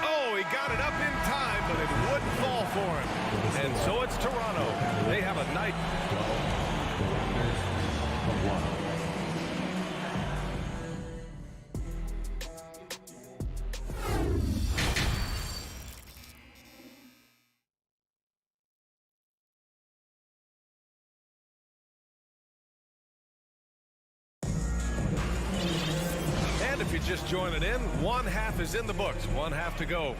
Speaker 7: Oh, he got it up in time, but it wouldn't fall for him. And so it's Toronto. They have a night. And if you're just joining in, 1/2 is in the books. 1/2 to go.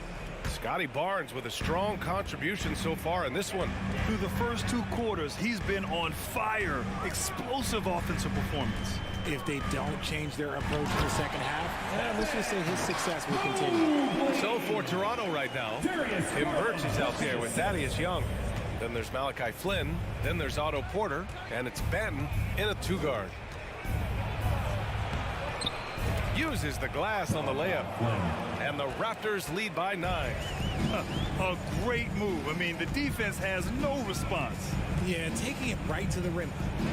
Speaker 7: Scotty Barnes with a strong contribution so far in this one.
Speaker 9: Through the first 2 quarters, he's been on fire. Explosive offensive performance.
Speaker 12: If they don't change their approach in the second half, let's just say his success will continue.
Speaker 7: So for Toronto right now, Tim Birch is out there with Thaddeus Young. Then there's Malachi Flynn. Then there's Otto Porter. And it's Banton in a 2-guard. Uses the glass on the layup. And the Raptors lead by 9.
Speaker 9: A great move. I mean, the defense has no response.
Speaker 12: Yeah, taking it right to the rim.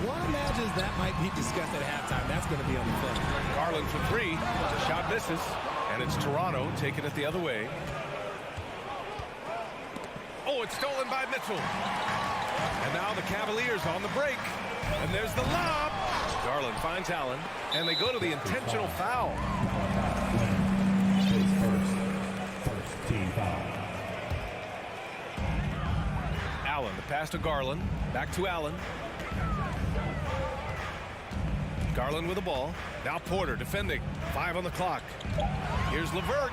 Speaker 12: One imagines that might be discussed at halftime. That's going to be on the film.
Speaker 7: Garland for 3. The shot misses. And it's Toronto taking it the other way. Oh, it's stolen by Mitchell. And now the Cavaliers on the break. And there's the lob. Garland finds Allen. And they go to the intentional foul.
Speaker 4: His first team foul.
Speaker 7: Allen, the pass to Garland. Back to Allen. Garland with the ball. Now Porter defending. 5 on the clock. Here's LeVert.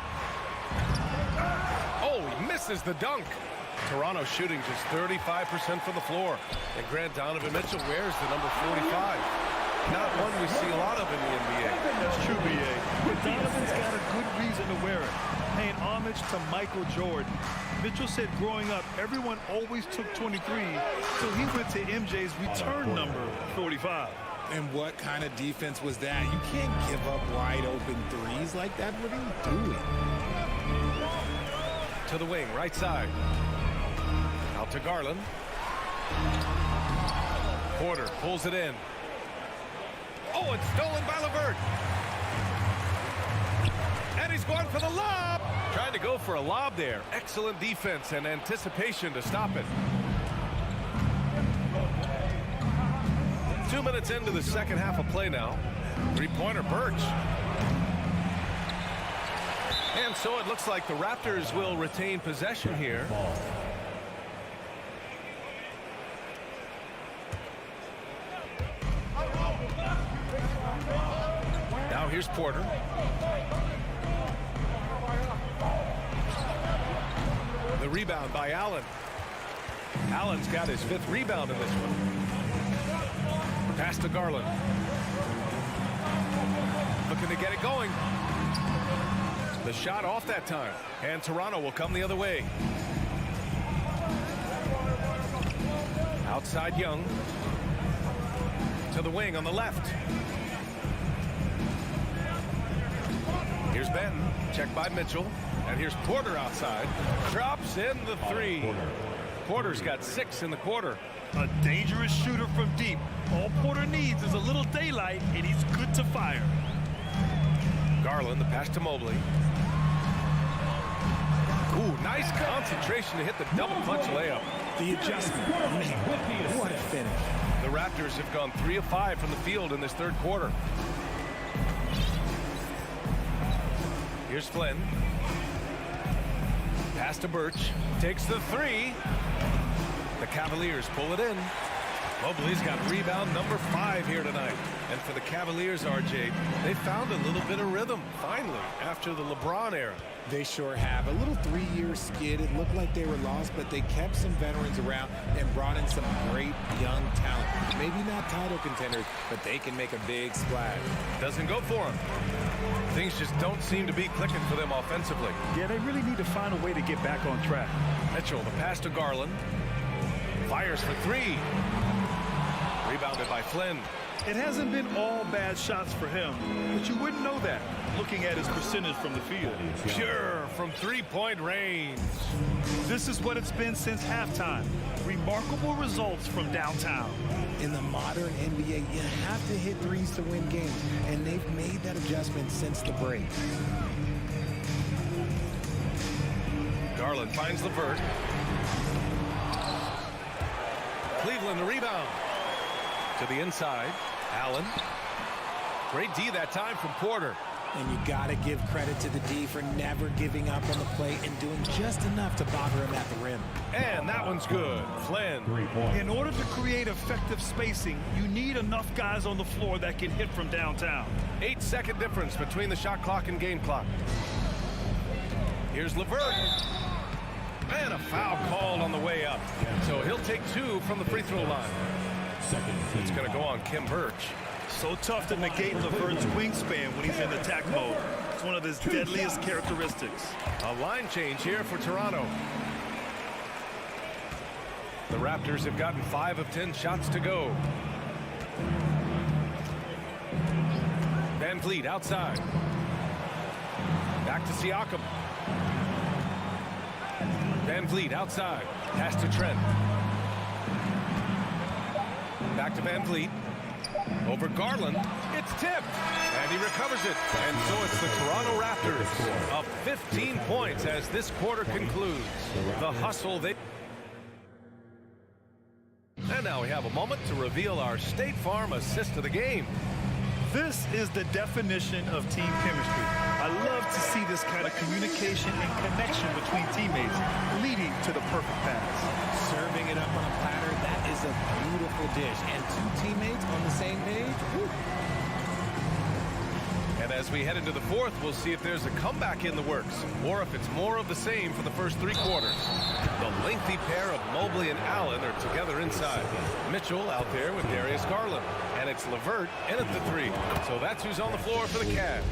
Speaker 7: Oh, he misses the dunk. Toronto shooting just 35% from the floor. And Grant Donovan Mitchell wears the number 45. Not one we see a lot of in the NBA.
Speaker 9: That's true, B.A. But Donovan's got a good reason to wear it. Paying homage to Michael Jordan. Mitchell said growing up, everyone always took 23, so he went to MJ's return number, 45.
Speaker 12: And what kind of defense was that? You can't give up wide open threes like that. What are you doing?
Speaker 7: To the wing, right side. Out to Garland. Porter pulls it in. Oh, it's stolen by LeVert. And he's going for the lob. Trying to go for a lob there. Excellent defense and anticipation to stop it. 2 minutes into the second half of play now. Three-pointer, Birch. And so it looks like the Raptors will retain possession here. Now here's Porter. The rebound by Allen. Allen's got his 5th rebound in this one. Pass to Garland. Looking to get it going. The shot off that time. And Toronto will come the other way. Outside Young. To the wing on the left. Here's Benton. Checked by Mitchell. And here's Porter outside. Drops in the 3. Porter's got 6 in the quarter.
Speaker 9: A dangerous shooter from deep. All Porter needs is a little daylight, and he's good to fire.
Speaker 7: Garland, the pass to Mobley. Ooh, nice concentration to hit the double clutch layup.
Speaker 12: The adjustment. Man, what a finish.
Speaker 7: The Raptors have gone 3 of 5 from the field in this third quarter. Here's Flynn. Pass to Birch. Takes the 3. The Cavaliers pull it in. Mobley's got rebound number 5 here tonight. And for the Cavaliers, RJ, they found a little bit of rhythm, finally, after the LeBron era.
Speaker 12: They sure have. A little 3-year skid. It looked like they were lost, but they kept some veterans around and brought in some great young talent. Maybe not title contenders, but they can make a big splash.
Speaker 7: Doesn't go for them. Things just don't seem to be clicking for them offensively.
Speaker 9: Yeah, they really need to find a way to get back on track.
Speaker 7: Mitchell, the pass to Garland. Fires for 3. Rebounded by Flynn.
Speaker 9: It hasn't been all bad shots for him, but you wouldn't know that looking at his percentage from the field.
Speaker 7: Pure from 3-point range.
Speaker 9: This is what it's been since halftime. Remarkable results from downtown.
Speaker 12: In the modern NBA, you have to hit threes to win games, and they've made that adjustment since the break.
Speaker 7: Garland finds LeVert. Cleveland the rebound. To the inside. Allen. Great D that time from Porter.
Speaker 12: And you got to give credit to the D for never giving up on the play and doing just enough to bother him at the rim.
Speaker 7: And that one's good. Flynn.
Speaker 9: In order to create effective spacing, you need enough guys on the floor that can hit from downtown.
Speaker 7: 8-second difference between the shot clock and game clock. Here's LeVert. And a foul called on the way up. So he'll take 2 from the free throw line. It's going to go on Kim Birch.
Speaker 9: So tough to negate LeVert's wingspan when he's in attack mode. It's one of his deadliest characteristics.
Speaker 7: A line change here for Toronto. The Raptors have gotten 5 of 10 shots to go. Van Vliet outside. Back to Siakam. Van Vliet outside. Pass to Trent. Back to Van Vliet. Over Garland. It's tipped. And he recovers it. And so it's the Toronto Raptors up 15 points as this quarter concludes. The hustle they... And now we have a moment to reveal our State Farm assist of the game.
Speaker 9: This is the definition of team chemistry. I love to see this kind of communication and connection between teammates, leading to the perfect pass.
Speaker 12: Serving it up on a platter, that is a beautiful dish. And 2 teammates on the same page. Woo.
Speaker 7: And And as we head into the fourth, we'll see if there's a comeback in the works or if it's more of the same for the first three quarters. The lengthy pair of Mobley and Allen are together inside. Mitchell out there with Darius Garland. And it's LeVert in at the three. So that's who's on the floor for the Cavs.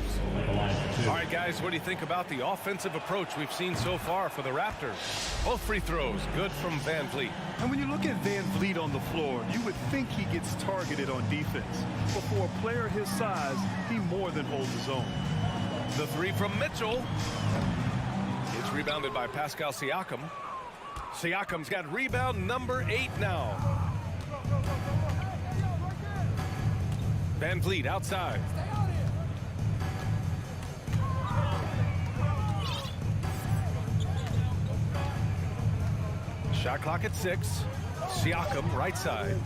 Speaker 7: All right, guys, what do you think about the offensive approach we've seen so far for the Raptors? Both free throws, good from Van Vliet.
Speaker 9: And when you look at Van Vliet on the floor, you would think he gets targeted on defense. But for a player his size, he more than holds his own.
Speaker 7: The three from Mitchell. It's rebounded by Pascal Siakam. Siakam's got rebound number 8 now. Van Vliet outside. Shot clock at 6. Siakam right side.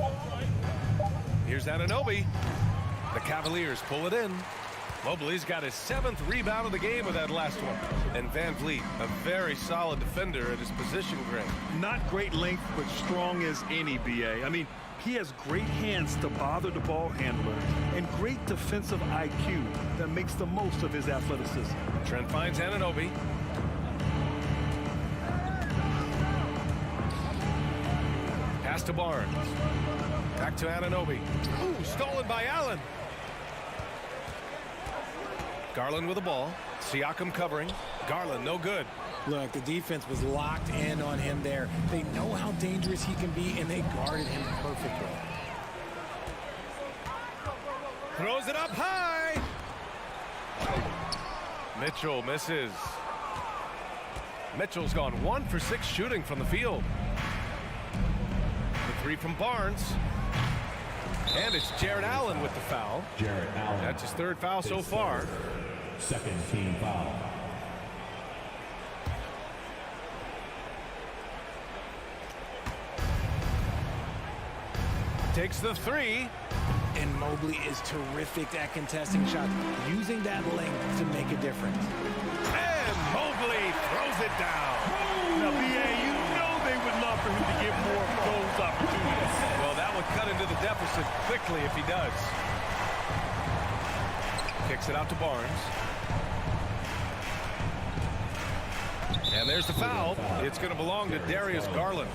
Speaker 7: Here's Anunoby. The Cavaliers pull it in. Mobley's got his 7th rebound of the game with that last one. And Van Vliet, a very solid defender at his position, Greg.
Speaker 9: Not great length, but strong as any, B.A. I mean, he has great hands to bother the ball handler and great defensive IQ that makes the most of his athleticism.
Speaker 7: Trent finds Anunoby. Pass to Barnes. Back to Anunoby. Ooh, stolen by Allen. Garland with the ball. Siakam covering. Garland, no good.
Speaker 11: Look, the defense was locked in on him there. They know how dangerous he can be, and they guarded him perfectly.
Speaker 7: Throws it up high. Mitchell misses. Mitchell's gone 1 for 6 shooting from the field. The three from Barnes. And it's Jarrett Allen with the foul.
Speaker 4: Jarrett Allen.
Speaker 7: That's his 3rd foul so far.
Speaker 4: Second team foul.
Speaker 7: Takes the 3.
Speaker 11: And Mobley is terrific at contesting shots, using that length to make a difference.
Speaker 7: And Mobley throws it down.
Speaker 9: Now, B.A., you know they would love for him to get more of those opportunities.
Speaker 7: Well, that would cut into the deficit quickly if he does. Kicks it out to Barnes. And there's the foul. It's going to belong to Darius Garland.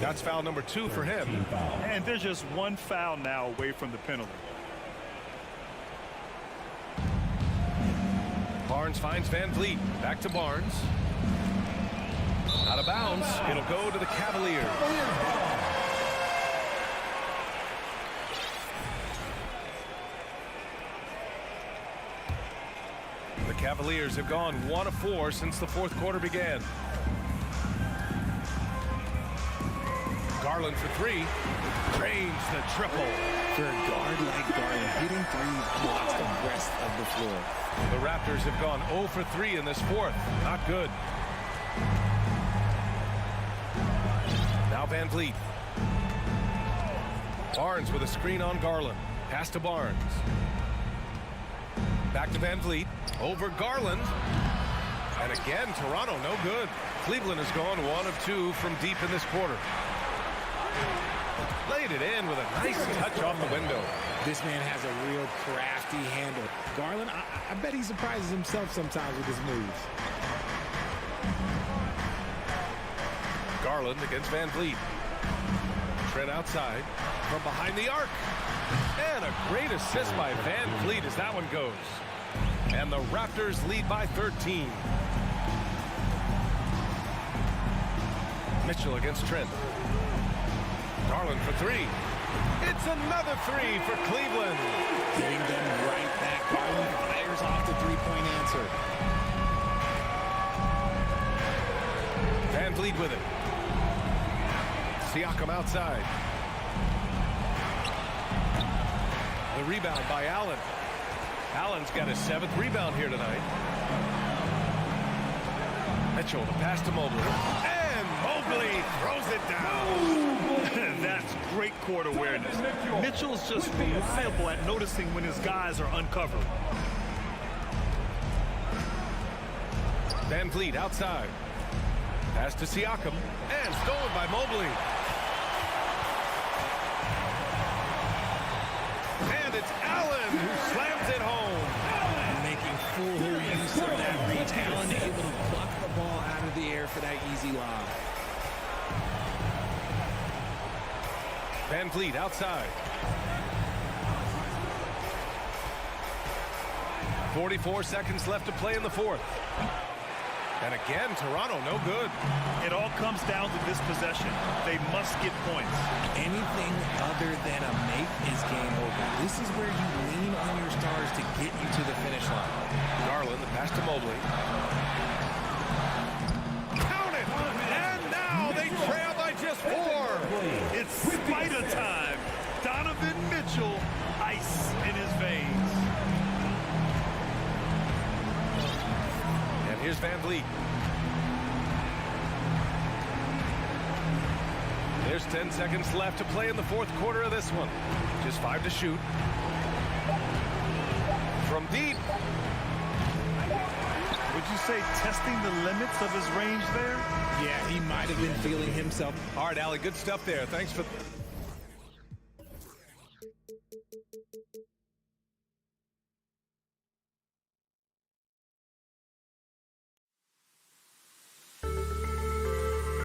Speaker 7: That's foul number 2 for him.
Speaker 9: And there's just one foul now away from the penalty.
Speaker 7: Barnes finds Van Vliet. Back to Barnes. Out of bounds. It'll go to the Cavaliers. The Cavaliers have gone 1 of 4 since the 4th quarter began. Garland for 3. Drains the triple.
Speaker 11: For a guard like Garland, hitting threes blocks the rest of the floor.
Speaker 7: The Raptors have gone 0 for 3 in this 4th. Not good. Now Van Vliet. Barnes with a screen on Garland. Pass to Barnes. Back to Van Vliet. Over Garland. And again, Toronto no good. Cleveland has gone 1 of 2 from deep in this quarter. Laid it in with a nice touch off the window.
Speaker 11: This man has a real crafty handle. Garland, I bet he surprises himself sometimes with his moves.
Speaker 7: Garland against Van Vliet. Trent outside from behind the arc. And a great assist by Van Vliet as that one goes. And the Raptors lead by 13. Mitchell against Trent. Garland for 3. It's another 3 for Cleveland.
Speaker 11: Getting them right back. Garland fires off the three-point answer.
Speaker 7: Van Vliet with it. Siakam outside. The rebound by Allen. Allen's got his 7th rebound here tonight. Mitchell, the pass to Mobley. And Mobley throws it down.
Speaker 9: That's great court awareness. Mitchell's just reliable at noticing when his guys are uncovered.
Speaker 7: Van Vliet outside. Pass to Siakam. And stolen by Mobley. And it's Allen who slams it home.
Speaker 12: there for that easy lob.
Speaker 7: Van Vliet outside. 44 seconds left to play in the fourth. And again, Toronto, no good.
Speaker 9: It all comes down to this possession. They must get points.
Speaker 12: Anything other than a make is game over. This is where you lean on your stars to get you to the finish line.
Speaker 7: Garland, the pass to Mobley. Count it! And now they trail by just 4.
Speaker 9: It's spider time. Donovan Mitchell, ice in his veins.
Speaker 7: And here's Van Vliet. There's 10 seconds left to play in the fourth quarter of this one. Just 5 to shoot. From deep.
Speaker 9: Would you say testing the limits of his range there?
Speaker 12: Yeah, he might have been feeling himself.
Speaker 7: All right, Allie, good stuff there. Thanks for...